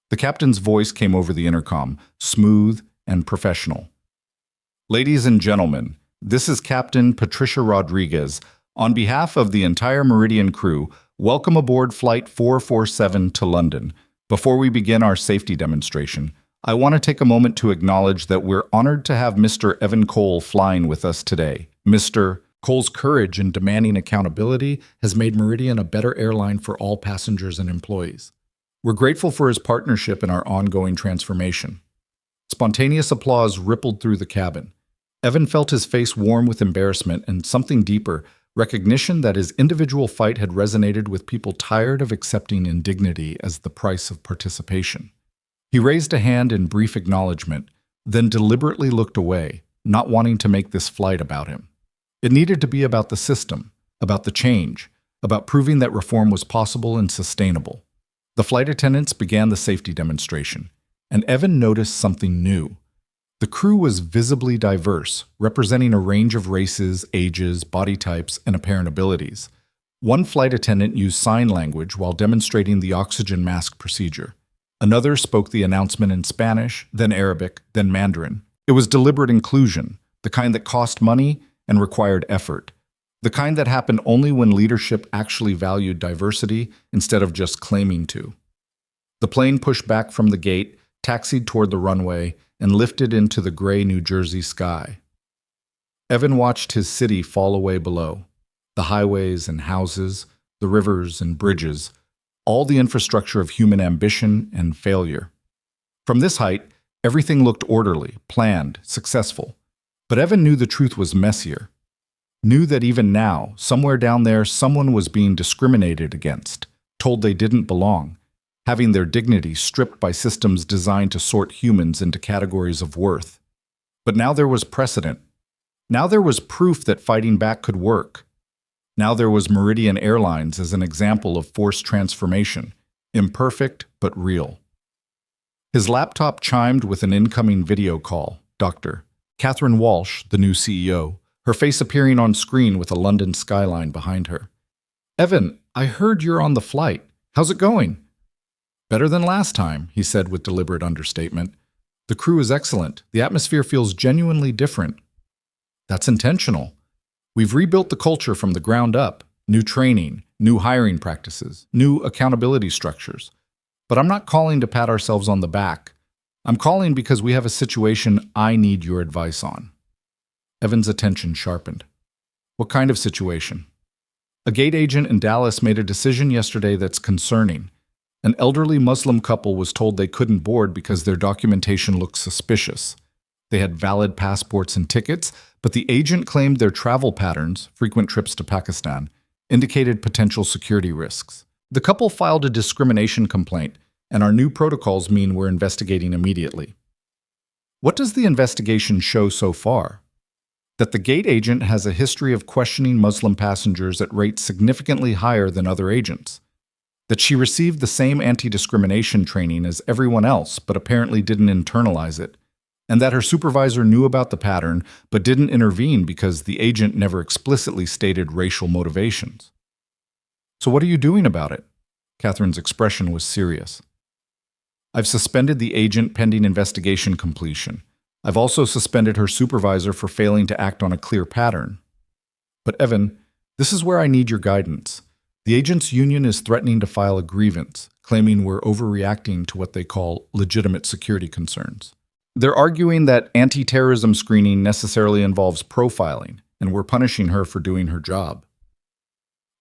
The captain's voice came over the intercom, smooth and professional. Ladies and gentlemen, this is Captain Patricia Rodriguez. On behalf of the entire Meridian crew, welcome aboard Flight 447 to London. Before we begin our safety demonstration, I want to take a moment to acknowledge that we're honored to have Mr. Evan Cole flying with us today. Mr. Cole's courage in demanding accountability has made Meridian a better airline for all passengers and employees. We're grateful for his partnership in our ongoing transformation. Spontaneous applause rippled through the cabin. Evan felt his face warm with embarrassment and something deeper, recognition that his individual fight had resonated with people tired of accepting indignity as the price of participation. He raised a hand in brief acknowledgement, then deliberately looked away, not wanting to make this flight about him. It needed to be about the system, about the change, about proving that reform was possible and sustainable. The flight attendants began the safety demonstration, and Evan noticed something new. The crew was visibly diverse, representing a range of races, ages, body types, and apparent abilities. One flight attendant used sign language while demonstrating the oxygen mask procedure. Another spoke the announcement in Spanish, then Arabic, then Mandarin. It was deliberate inclusion, the kind that cost money and required effort, the kind that happened only when leadership actually valued diversity instead of just claiming to. The plane pushed back from the gate, taxied toward the runway, and lifted into the gray New Jersey sky. Evan watched his city fall away below, the highways and houses, the rivers and bridges, all the infrastructure of human ambition and failure. From this height, everything looked orderly, planned, successful. But Evan knew the truth was messier. Knew that even now, somewhere down there, someone was being discriminated against, told they didn't belong, having their dignity stripped by systems designed to sort humans into categories of worth. But now there was precedent. Now there was proof that fighting back could work. Now there was Meridian Airlines as an example of forced transformation, imperfect but real. His laptop chimed with an incoming video call. Dr. Catherine Walsh, the new CEO, her face appearing on screen with a London skyline behind her. Evan, I heard you're on the flight. How's it going? Better than last time, he said with deliberate understatement. The crew is excellent. The atmosphere feels genuinely different. That's intentional. We've rebuilt the culture from the ground up, new training, new hiring practices, new accountability structures. But I'm not calling to pat ourselves on the back. I'm calling because we have a situation I need your advice on. Evan's attention sharpened. What kind of situation? A gate agent in Dallas made a decision yesterday that's concerning. An elderly Muslim couple was told they couldn't board because their documentation looked suspicious. They had valid passports and tickets, but the agent claimed their travel patterns, frequent trips to Pakistan, indicated potential security risks. The couple filed a discrimination complaint, and our new protocols mean we're investigating immediately. What does the investigation show so far? That the gate agent has a history of questioning Muslim passengers at rates significantly higher than other agents. That she received the same anti-discrimination training as everyone else, but apparently didn't internalize it. And that her supervisor knew about the pattern, but didn't intervene because the agent never explicitly stated racial motivations. So what are you doing about it? Catherine's expression was serious. I've suspended the agent pending investigation completion. I've also suspended her supervisor for failing to act on a clear pattern. But Evan, this is where I need your guidance. The agents' union is threatening to file a grievance, claiming we're overreacting to what they call legitimate security concerns. They're arguing that anti-terrorism screening necessarily involves profiling, and we're punishing her for doing her job.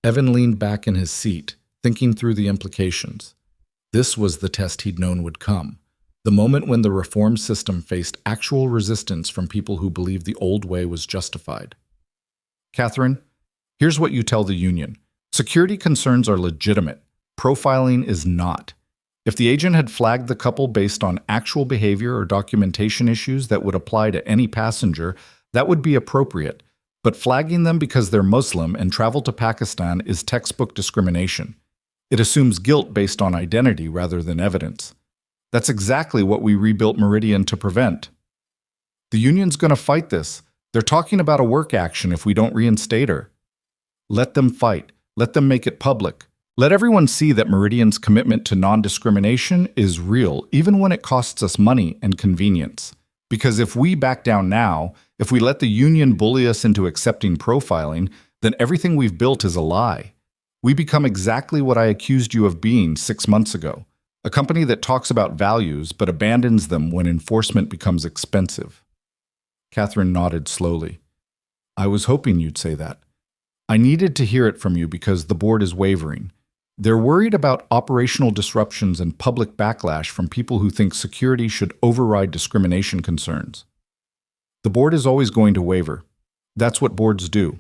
Evan leaned back in his seat, thinking through the implications. This was the test he'd known would come. The moment when the reform system faced actual resistance from people who believed the old way was justified. Catherine, here's what you tell the union. Security concerns are legitimate. Profiling is not. If the agent had flagged the couple based on actual behavior or documentation issues that would apply to any passenger, that would be appropriate. But flagging them because they're Muslim and travel to Pakistan is textbook discrimination. It assumes guilt based on identity rather than evidence. That's exactly what we rebuilt Meridian to prevent. The union's going to fight this. They're talking about a work action if we don't reinstate her. Let them fight. Let them make it public. Let everyone see that Meridian's commitment to non-discrimination is real, even when it costs us money and convenience. Because if we back down now, if we let the union bully us into accepting profiling, then everything we've built is a lie. We become exactly what I accused you of being 6 months ago. A company that talks about values but abandons them when enforcement becomes expensive. Catherine nodded slowly. I was hoping you'd say that. I needed to hear it from you because the board is wavering. They're worried about operational disruptions and public backlash from people who think security should override discrimination concerns. The board is always going to waver. That's what boards do.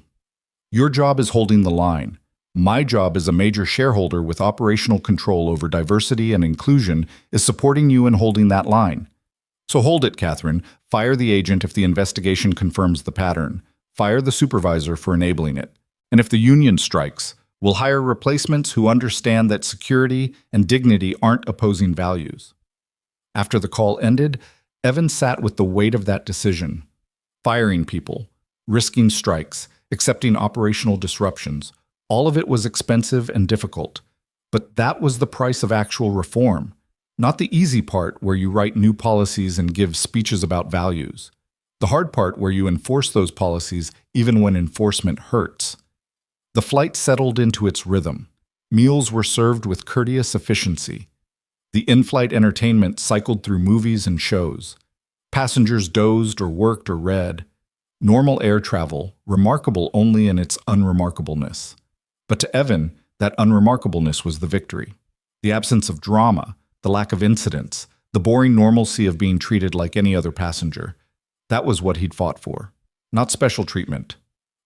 Your job is holding the line. My job as a major shareholder with operational control over diversity and inclusion is supporting you in holding that line. So hold it, Catherine. Fire the agent if the investigation confirms the pattern. Fire the supervisor for enabling it. And if the union strikes, we'll hire replacements who understand that security and dignity aren't opposing values. After the call ended, Evan sat with the weight of that decision. Firing people, risking strikes, accepting operational disruptions. All of it was expensive and difficult. But that was the price of actual reform. Not the easy part where you write new policies and give speeches about values. The hard part where you enforce those policies even when enforcement hurts. The flight settled into its rhythm. Meals were served with courteous efficiency. The in-flight entertainment cycled through movies and shows. Passengers dozed or worked or read. Normal air travel, remarkable only in its unremarkableness. But to Evan, that unremarkableness was the victory. The absence of drama, the lack of incidents, the boring normalcy of being treated like any other passenger. That was what he'd fought for. Not special treatment,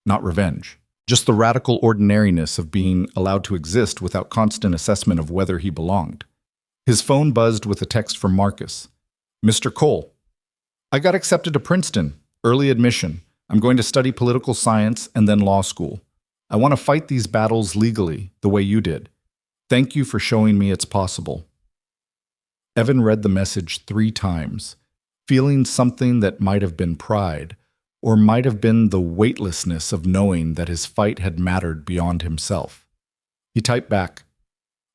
not revenge. Just the radical ordinariness of being allowed to exist without constant assessment of whether he belonged. His phone buzzed with a text from Marcus. Mr. Cole, I got accepted to Princeton, early admission. I'm going to study political science and then law school. I want to fight these battles legally, the way you did. Thank you for showing me it's possible. Evan read the message 3 times, feeling something that might have been pride, or might have been the weightlessness of knowing that his fight had mattered beyond himself. He typed back,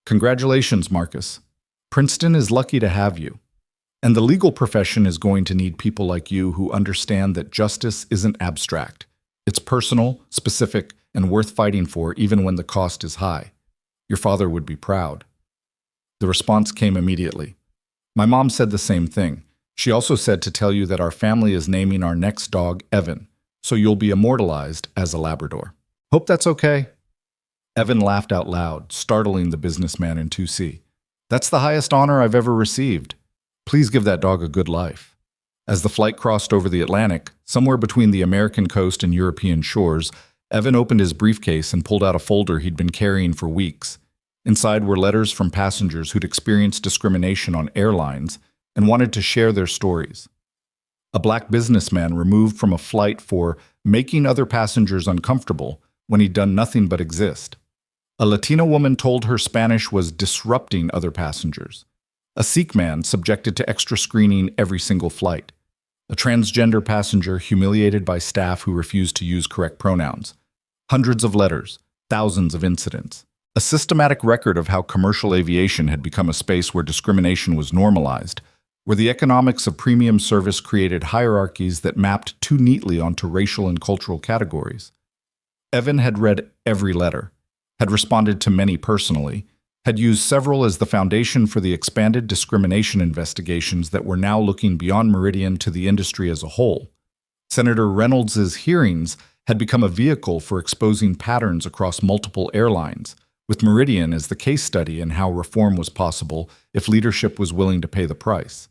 Congratulations, Marcus. Princeton is lucky to have you. And the legal profession is going to need people like you who understand that justice isn't abstract. It's personal, specific, and worth fighting for even when the cost is high. Your father would be proud. The response came immediately. My mom said the same thing. She also said to tell you that our family is naming our next dog Evan, so you'll be immortalized as a Labrador. Hope that's okay? Evan laughed out loud, startling the businessman in 2C. That's the highest honor I've ever received. Please give that dog a good life. As the flight crossed over the Atlantic, somewhere between the American coast and European shores, Evan opened his briefcase and pulled out a folder he'd been carrying for weeks. Inside were letters from passengers who'd experienced discrimination on airlines and wanted to share their stories. A black businessman removed from a flight for making other passengers uncomfortable when he'd done nothing but exist. A Latina woman told her Spanish was disrupting other passengers. A Sikh man subjected to extra screening every single flight. A transgender passenger humiliated by staff who refused to use correct pronouns. Hundreds of letters, thousands of incidents. A systematic record of how commercial aviation had become a space where discrimination was normalized, where the economics of premium service created hierarchies that mapped too neatly onto racial and cultural categories. Evan had read every letter, had responded to many personally, had used several as the foundation for the expanded discrimination investigations that were now looking beyond Meridian to the industry as a whole. Senator Reynolds's hearings had become a vehicle for exposing patterns across multiple airlines, with Meridian as the case study in how reform was possible if leadership was willing to pay the price.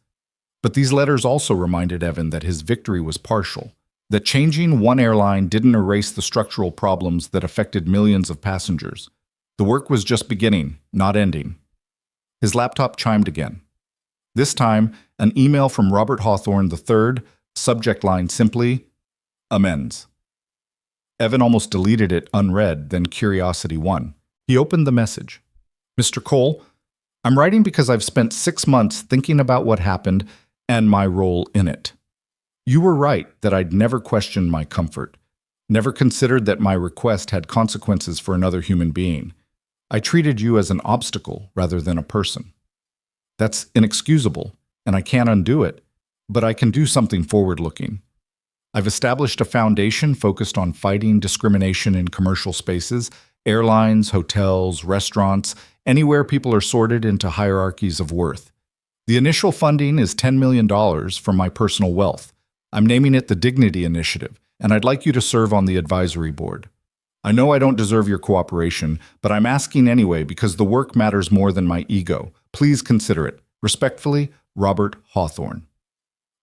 But these letters also reminded Evan that his victory was partial, that changing one airline didn't erase the structural problems that affected millions of passengers. The work was just beginning, not ending. His laptop chimed again. This time, an email from Robert Hawthorne III, subject line simply, amends. Evan almost deleted it unread, then curiosity won. He opened the message. Mr. Cole, I'm writing because I've spent 6 months thinking about what happened and my role in it. You were right that I'd never questioned my comfort, never considered that my request had consequences for another human being. I treated you as an obstacle rather than a person. That's inexcusable, and I can't undo it, but I can do something forward-looking. I've established a foundation focused on fighting discrimination in commercial spaces, airlines, hotels, restaurants, anywhere people are sorted into hierarchies of worth. The initial funding is $10 million from my personal wealth. I'm naming it the Dignity Initiative, and I'd like you to serve on the advisory board. I know I don't deserve your cooperation, but I'm asking anyway because the work matters more than my ego. Please consider it. Respectfully, Robert Hawthorne.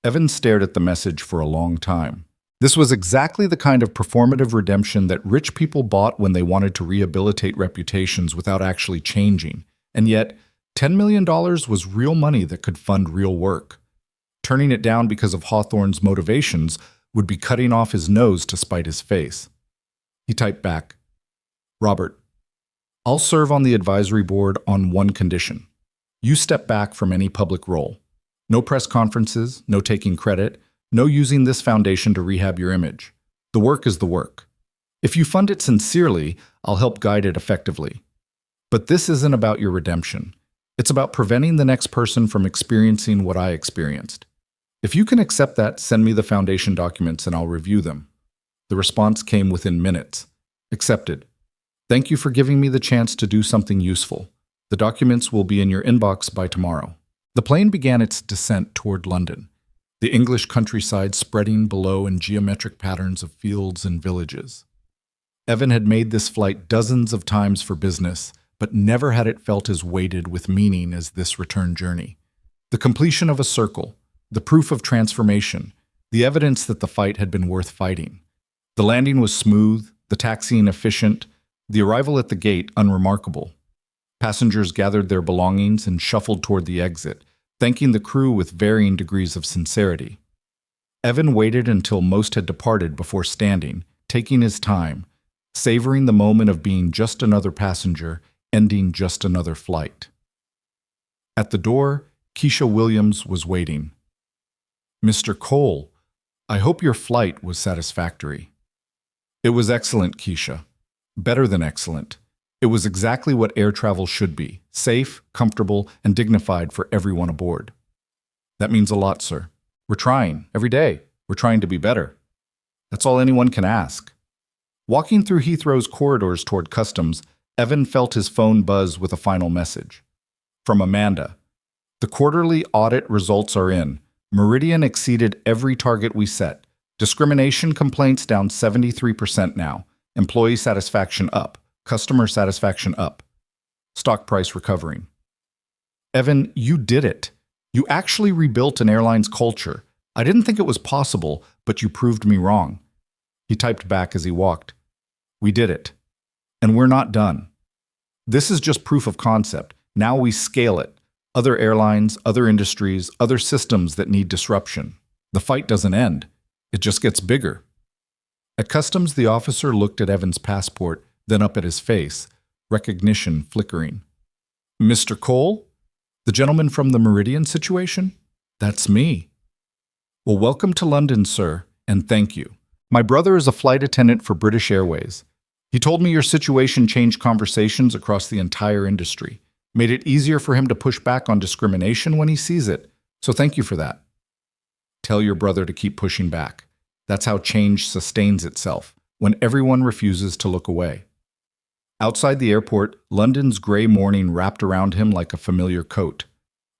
Evan stared at the message for a long time. This was exactly the kind of performative redemption that rich people bought when they wanted to rehabilitate reputations without actually changing. And yet, $10 million was real money that could fund real work. Turning it down because of Hawthorne's motivations would be cutting off his nose to spite his face. He typed back, Robert, I'll serve on the advisory board on one condition. You step back from any public role. No press conferences, no taking credit, no using this foundation to rehab your image. The work is the work. If you fund it sincerely, I'll help guide it effectively. But this isn't about your redemption. It's about preventing the next person from experiencing what I experienced. If you can accept that, send me the foundation documents and I'll review them. The response came within minutes. Accepted. Thank you for giving me the chance to do something useful. The documents will be in your inbox by tomorrow. The plane began its descent toward London, the English countryside spreading below in geometric patterns of fields and villages. Evan had made this flight dozens of times for business, but never had it felt as weighted with meaning as this return journey. The completion of a circle, the proof of transformation, the evidence that the fight had been worth fighting. The landing was smooth, the taxiing efficient, the arrival at the gate unremarkable. Passengers gathered their belongings and shuffled toward the exit, thanking the crew with varying degrees of sincerity. Evan waited until most had departed before standing, taking his time, savoring the moment of being just another passenger, ending just another flight. At the door, Keisha Williams was waiting. Mr. Cole, I hope your flight was satisfactory. It was excellent, Keisha. Better than excellent. It was exactly what air travel should be, safe, comfortable, and dignified for everyone aboard. That means a lot, sir. We're trying, every day. We're trying to be better. That's all anyone can ask. Walking through Heathrow's corridors toward customs, Evan felt his phone buzz with a final message. From Amanda. The quarterly audit results are in. Meridian exceeded every target we set. Discrimination complaints down 73% now. Employee satisfaction up. Customer satisfaction up. Stock price recovering. Evan, you did it. You actually rebuilt an airline's culture. I didn't think it was possible, but you proved me wrong. He typed back as he walked. We did it. And we're not done. This is just proof of concept. Now we scale it. Other airlines, other industries, other systems that need disruption. The fight doesn't end. It just gets bigger. At customs, the officer looked at Evan's passport, then up at his face, recognition flickering. Mr. Cole? The gentleman from the Meridian situation? That's me. Well, welcome to London, sir, and thank you. My brother is a flight attendant for British Airways. He told me your situation changed conversations across the entire industry, made it easier for him to push back on discrimination when he sees it. So thank you for that. Tell your brother to keep pushing back. That's how change sustains itself, when everyone refuses to look away. Outside the airport, London's grey morning wrapped around him like a familiar coat.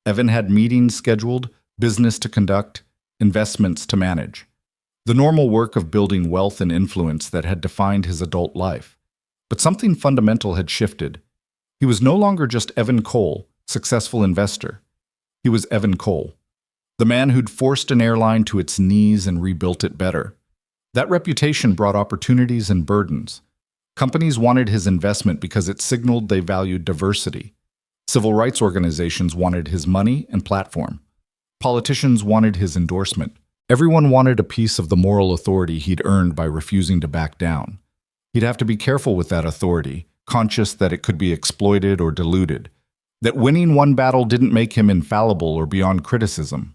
Evan had meetings scheduled, business to conduct, investments to manage. The normal work of building wealth and influence that had defined his adult life. But something fundamental had shifted. He was no longer just Evan Cole, successful investor. He was Evan Cole, the man who'd forced an airline to its knees and rebuilt it better. That reputation brought opportunities and burdens. Companies wanted his investment because it signaled they valued diversity. Civil rights organizations wanted his money and platform. Politicians wanted his endorsement. Everyone wanted a piece of the moral authority he'd earned by refusing to back down. He'd have to be careful with that authority, conscious that it could be exploited or diluted, that winning one battle didn't make him infallible or beyond criticism.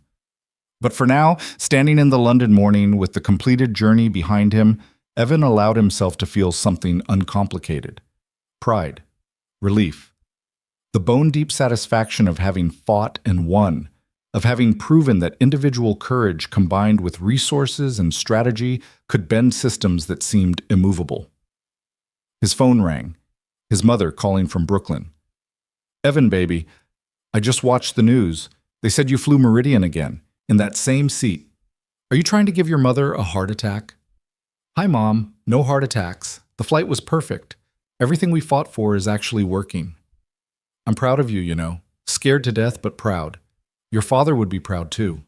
But for now, standing in the London morning with the completed journey behind him, Evan allowed himself to feel something uncomplicated. Pride. Relief. The bone-deep satisfaction of having fought and won, of having proven that individual courage combined with resources and strategy could bend systems that seemed immovable. His phone rang. His mother calling from Brooklyn. "Evan, baby, I just watched the news. They said you flew Meridian again, in that same seat. Are you trying to give your mother a heart attack?" "Hi, Mom. No heart attacks. The flight was perfect. Everything we fought for is actually working. I'm proud of you, you know. Scared to death, but proud. Your father would be proud too."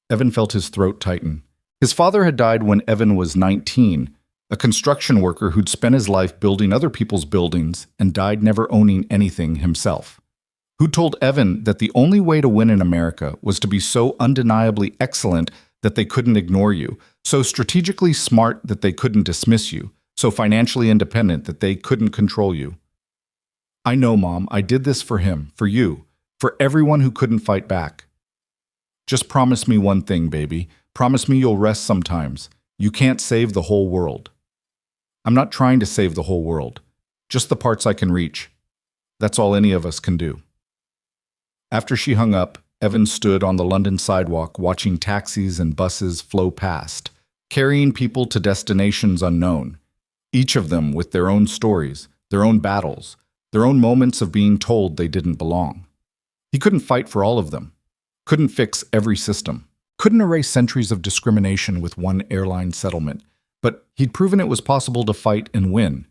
Evan felt his throat tighten. His father had died when Evan was 19, a construction worker who'd spent his life building other people's buildings and died never owning anything himself. Who told Evan that the only way to win in America was to be so undeniably excellent that they couldn't ignore you, so strategically smart that they couldn't dismiss you, so financially independent that they couldn't control you. "I know, Mom, I did this for him, for you, for everyone who couldn't fight back. Just promise me one thing, baby. Promise me you'll rest sometimes. You can't save the whole world." "I'm not trying to save the whole world. Just the parts I can reach. That's all any of us can do." After she hung up, Evan stood on the London sidewalk watching taxis and buses flow past, carrying people to destinations unknown, each of them with their own stories, their own battles, their own moments of being told they didn't belong. He couldn't fight for all of them, couldn't fix every system, couldn't erase centuries of discrimination with one airline settlement, but he'd proven it was possible to fight and win,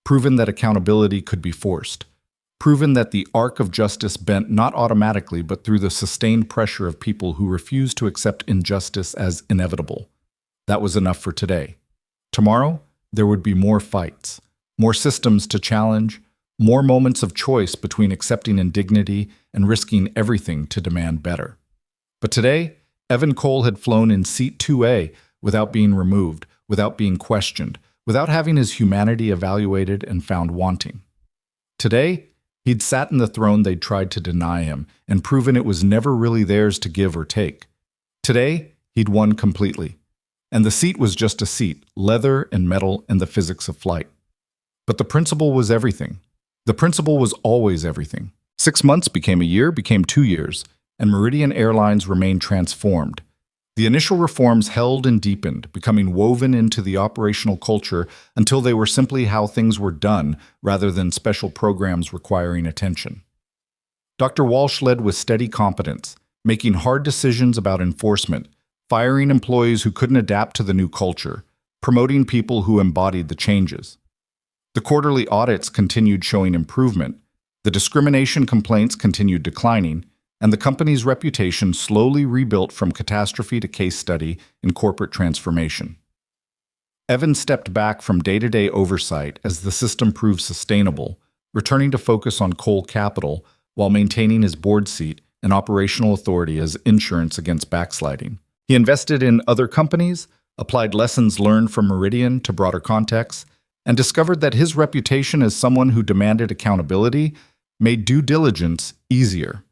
proven that accountability could be forced, proven that the arc of justice bent not automatically but through the sustained pressure of people who refused to accept injustice as inevitable. That was enough for today. Tomorrow, there would be more fights, more systems to challenge, more moments of choice between accepting indignity and risking everything to demand better. But today, Evan Cole had flown in seat 2A without being removed, without being questioned, without having his humanity evaluated and found wanting. Today, he'd sat in the throne they'd tried to deny him and proven it was never really theirs to give or take. Today, he'd won completely. And the seat was just a seat, leather and metal and the physics of flight. But the principle was everything. The principle was always everything. 6 months became a year, became 2 years, and Meridian Airlines remained transformed. The initial reforms held and deepened, becoming woven into the operational culture until they were simply how things were done rather than special programs requiring attention. Dr. Walsh led with steady competence, making hard decisions about enforcement, firing employees who couldn't adapt to the new culture, promoting people who embodied the changes. The quarterly audits continued showing improvement, the discrimination complaints continued declining, and the company's reputation slowly rebuilt from catastrophe to case study in corporate transformation. Evan stepped back from day-to-day oversight as the system proved sustainable, returning to focus on Cole Capital while maintaining his board seat and operational authority as insurance against backsliding. He invested in other companies, applied lessons learned from Meridian to broader contexts, and discovered that his reputation as someone who demanded accountability made due diligence easier.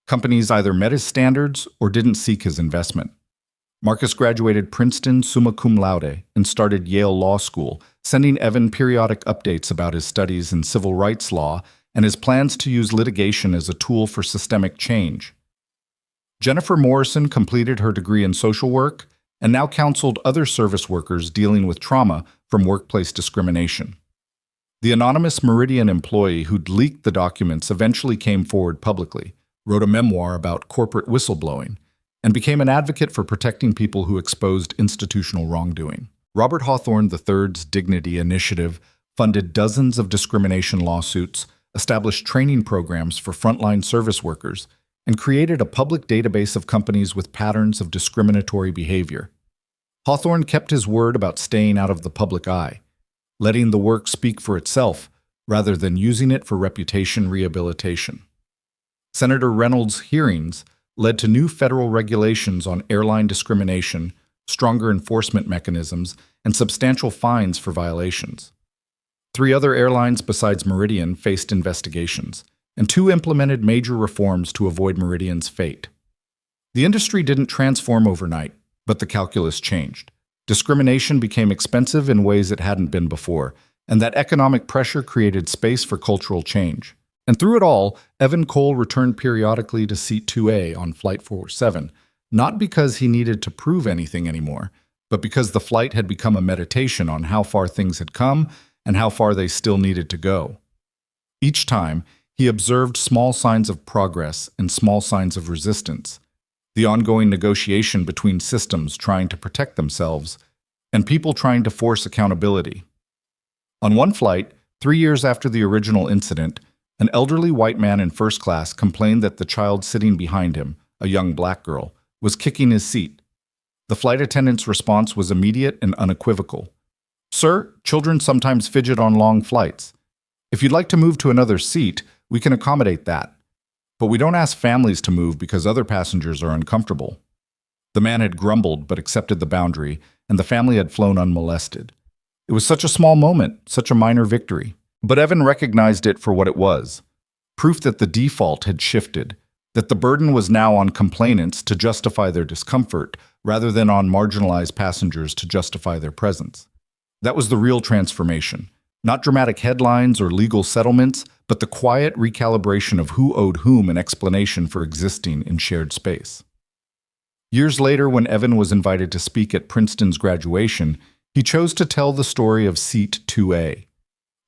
Companies either met his standards or didn't seek his investment. Marcus graduated Princeton summa cum laude and started Yale Law School, sending Evan periodic updates about his studies in civil rights law and his plans to use litigation as a tool for systemic change. Jennifer Morrison completed her degree in social work and now counseled other service workers dealing with trauma from workplace discrimination. The anonymous Meridian employee who'd leaked the documents eventually came forward publicly, wrote a memoir about corporate whistleblowing, and became an advocate for protecting people who exposed institutional wrongdoing. Robert Hawthorne III's Dignity Initiative funded dozens of discrimination lawsuits, established training programs for frontline service workers, and created a public database of companies with patterns of discriminatory behavior. Hawthorne kept his word about staying out of the public eye, letting the work speak for itself rather than using it for reputation rehabilitation. Senator Reynolds' hearings led to new federal regulations on airline discrimination, stronger enforcement mechanisms, and substantial fines for violations. 3 other airlines besides Meridian faced investigations, and 2 implemented major reforms to avoid Meridian's fate. The industry didn't transform overnight, but the calculus changed. Discrimination became expensive in ways it hadn't been before, and that economic pressure created space for cultural change. And through it all, Evan Cole returned periodically to Seat 2A on Flight 407, not because he needed to prove anything anymore, but because the flight had become a meditation on how far things had come and how far they still needed to go. Each time, he observed small signs of progress and small signs of resistance, the ongoing negotiation between systems trying to protect themselves and people trying to force accountability. On one flight, 3 years after the original incident, an elderly white man in first class complained that the child sitting behind him, a young black girl, was kicking his seat. The flight attendant's response was immediate and unequivocal. "Sir, children sometimes fidget on long flights. If you'd like to move to another seat, we can accommodate that. But we don't ask families to move because other passengers are uncomfortable." The man had grumbled but accepted the boundary, and the family had flown unmolested. It was such a small moment, such a minor victory. But Evan recognized it for what it was. Proof that the default had shifted, that the burden was now on complainants to justify their discomfort rather than on marginalized passengers to justify their presence. That was the real transformation. Not dramatic headlines or legal settlements, but the quiet recalibration of who owed whom an explanation for existing in shared space. Years later, when Evan was invited to speak at Princeton's graduation, he chose to tell the story of Seat 2A.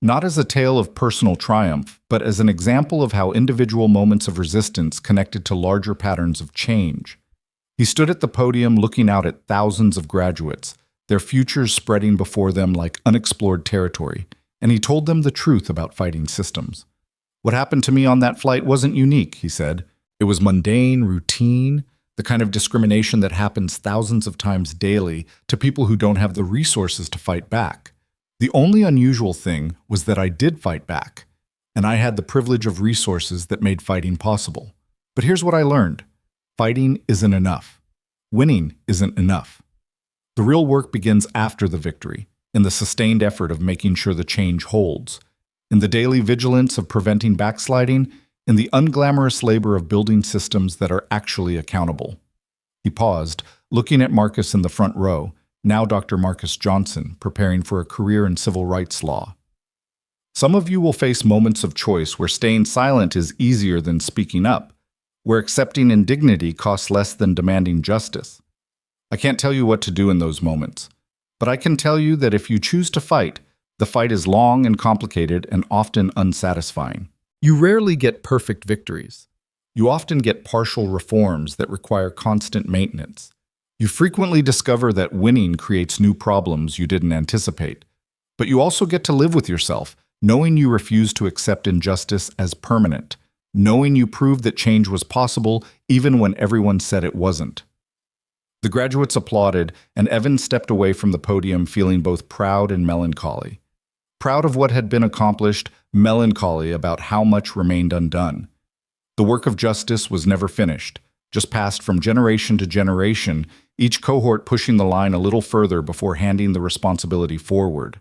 Not as a tale of personal triumph, but as an example of how individual moments of resistance connected to larger patterns of change. He stood at the podium looking out at thousands of graduates, their futures spreading before them like unexplored territory, and he told them the truth about fighting systems. "What happened to me on that flight wasn't unique," he said. "It was mundane, routine, the kind of discrimination that happens thousands of times daily to people who don't have the resources to fight back. The only unusual thing was that I did fight back, and I had the privilege of resources that made fighting possible. But here's what I learned. Fighting isn't enough. Winning isn't enough. The real work begins after the victory, in the sustained effort of making sure the change holds, in the daily vigilance of preventing backsliding, in the unglamorous labor of building systems that are actually accountable." He paused, looking at Marcus in the front row, now Dr. Marcus Johnson, preparing for a career in civil rights law. "Some of you will face moments of choice where staying silent is easier than speaking up, where accepting indignity costs less than demanding justice. I can't tell you what to do in those moments, but I can tell you that if you choose to fight, the fight is long and complicated and often unsatisfying. You rarely get perfect victories. You often get partial reforms that require constant maintenance. You frequently discover that winning creates new problems you didn't anticipate, but you also get to live with yourself, knowing you refuse to accept injustice as permanent, knowing you proved that change was possible even when everyone said it wasn't." The graduates applauded, and Evan stepped away from the podium feeling both proud and melancholy. Proud of what had been accomplished, melancholy about how much remained undone. The work of justice was never finished, just passed from generation to generation, each cohort pushing the line a little further before handing the responsibility forward.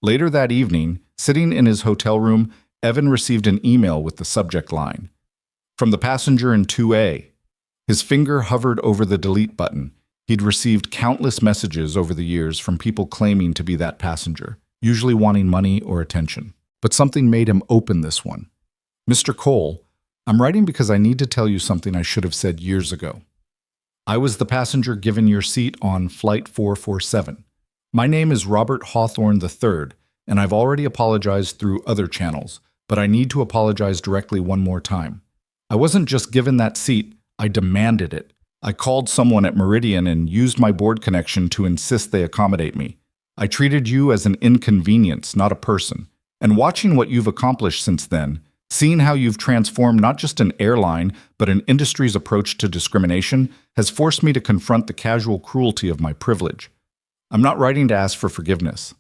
Later that evening, sitting in his hotel room, Evan received an email with the subject line, "From the passenger in 2A." His finger hovered over the delete button. He'd received countless messages over the years from people claiming to be that passenger, usually wanting money or attention. But something made him open this one. "Mr. Cole, I'm writing because I need to tell you something I should have said years ago. I was the passenger given your seat on Flight 447. My name is Robert Hawthorne III, and I've already apologized through other channels, but I need to apologize directly one more time. I wasn't just given that seat, I demanded it. I called someone at Meridian and used my board connection to insist they accommodate me. I treated you as an inconvenience, not a person. And watching what you've accomplished since then, seeing how you've transformed not just an airline, but an industry's approach to discrimination, has forced me to confront the casual cruelty of my privilege. I'm not writing to ask for forgiveness.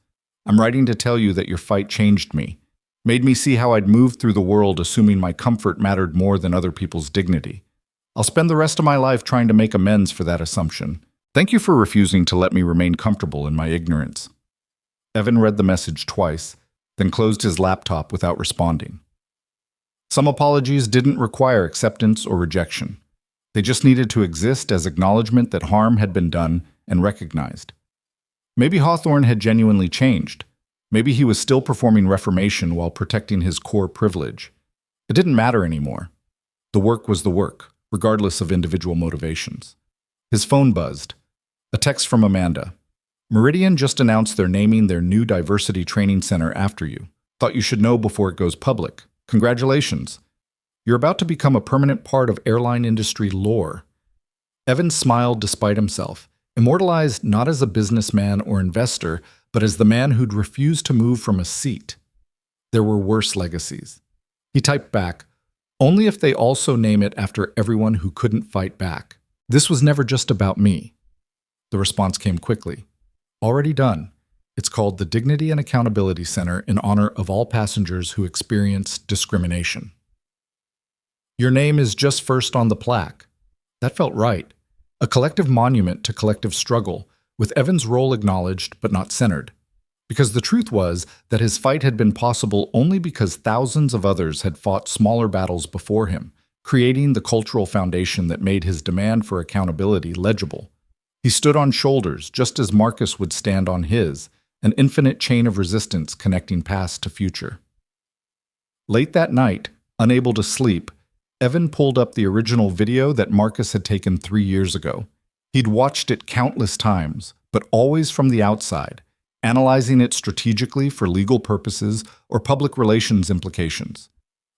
I'm writing to tell you that your fight changed me, made me see how I'd moved through the world assuming my comfort mattered more than other people's dignity. I'll spend the rest of my life trying to make amends for that assumption. Thank you for refusing to let me remain comfortable in my ignorance." Evan read the message twice, then closed his laptop without responding. Some apologies didn't require acceptance or rejection. They just needed to exist as acknowledgement that harm had been done and recognized. Maybe Hawthorne had genuinely changed. Maybe he was still performing reformation while protecting his core privilege. It didn't matter anymore. The work was the work, regardless of individual motivations. His phone buzzed. A text from Amanda. "Meridian just announced they're naming their new diversity training center after you. Thought you should know before it goes public. Congratulations. You're about to become a permanent part of airline industry lore." Evan smiled despite himself, immortalized not as a businessman or investor, but as the man who'd refused to move from a seat. There were worse legacies. He typed back, "Only if they also name it after everyone who couldn't fight back. This was never just about me." The response came quickly. "Already done. It's called the Dignity and Accountability Center in honor of all passengers who experience discrimination. Your name is just first on the plaque." That felt right. A collective monument to collective struggle, with Evan's role acknowledged but not centered. Because the truth was that his fight had been possible only because thousands of others had fought smaller battles before him, creating the cultural foundation that made his demand for accountability legible. He stood on shoulders just as Marcus would stand on his, an infinite chain of resistance connecting past to future. Late that night, unable to sleep, Evan pulled up the original video that Marcus had taken 3 years ago. He'd watched it countless times, but always from the outside, analyzing it strategically for legal purposes or public relations implications.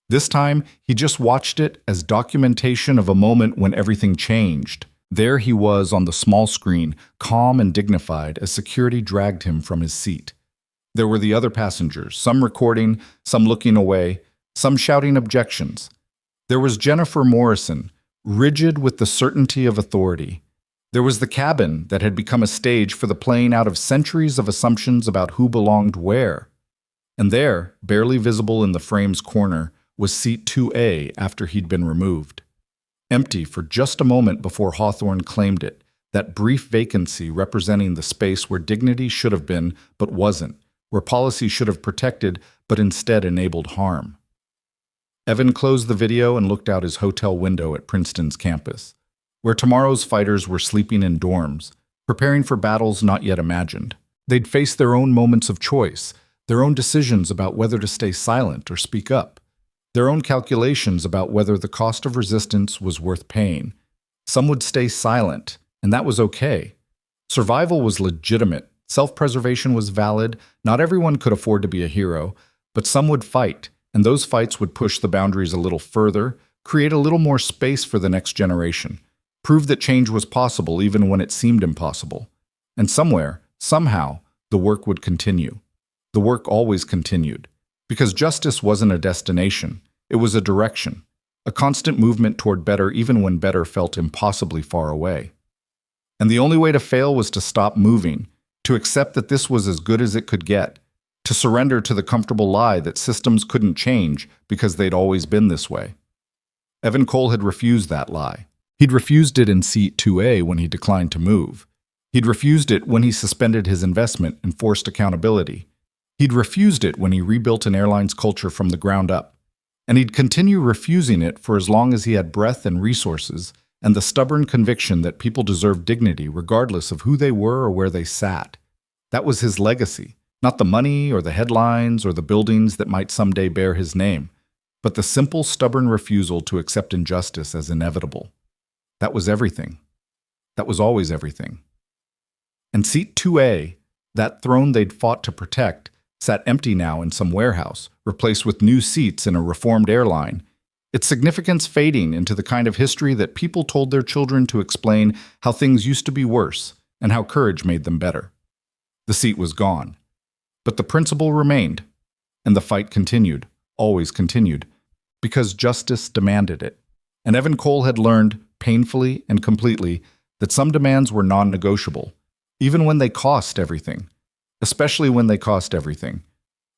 This time, he just watched it as documentation of a moment when everything changed. There he was on the small screen, calm and dignified as security dragged him from his seat. There were the other passengers, some recording, some looking away, some shouting objections. There was Jennifer Morrison, rigid with the certainty of authority. There was the cabin that had become a stage for the playing out of centuries of assumptions about who belonged where. And there, barely visible in the frame's corner, was seat 2A after he'd been removed. Empty for just a moment before Hawthorne claimed it, that brief vacancy representing the space where dignity should have been but wasn't, where policy should have protected but instead enabled harm. Evan closed the video and looked out his hotel window at Princeton's campus, where tomorrow's fighters were sleeping in dorms, preparing for battles not yet imagined. They'd face their own moments of choice, their own decisions about whether to stay silent or speak up, their own calculations about whether the cost of resistance was worth paying. Some would stay silent, and that was okay. Survival was legitimate, self-preservation was valid, not everyone could afford to be a hero, but some would fight, and those fights would push the boundaries a little further, create a little more space for the next generation, prove that change was possible even when it seemed impossible. And somewhere, somehow, the work would continue. The work always continued. Because justice wasn't a destination, it was a direction, a constant movement toward better even when better felt impossibly far away. And the only way to fail was to stop moving, to accept that this was as good as it could get, to surrender to the comfortable lie that systems couldn't change because they'd always been this way. Evan Cole had refused that lie. He'd refused it in seat 2A when he declined to move. He'd refused it when he suspended his investment and forced accountability. He'd refused it when he rebuilt an airline's culture from the ground up. And he'd continue refusing it for as long as he had breath and resources, and the stubborn conviction that people deserve dignity regardless of who they were or where they sat. That was his legacy, not the money or the headlines or the buildings that might someday bear his name, but the simple, stubborn refusal to accept injustice as inevitable. That was everything. That was always everything. And seat 2A, that throne they'd fought to protect, sat empty now in some warehouse, replaced with new seats in a reformed airline, its significance fading into the kind of history that people told their children to explain how things used to be worse and how courage made them better. The seat was gone. But the principle remained, and the fight continued, always continued, because justice demanded it. And Evan Cole had learned, painfully and completely, that some demands were non-negotiable, even when they cost everything, especially when they cost everything.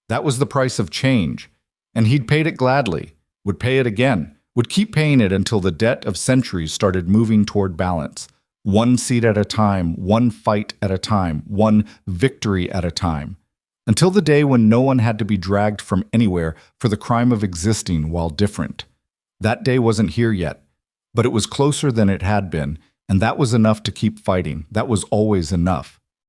That was the price of change, and he'd paid it gladly, would pay it again, would keep paying it until the debt of centuries started moving toward balance, one seat at a time, one fight at a time, one victory at a time, until the day when no one had to be dragged from anywhere for the crime of existing while different. That day wasn't here yet, but it was closer than it had been, and that was enough to keep fighting. That was always enough.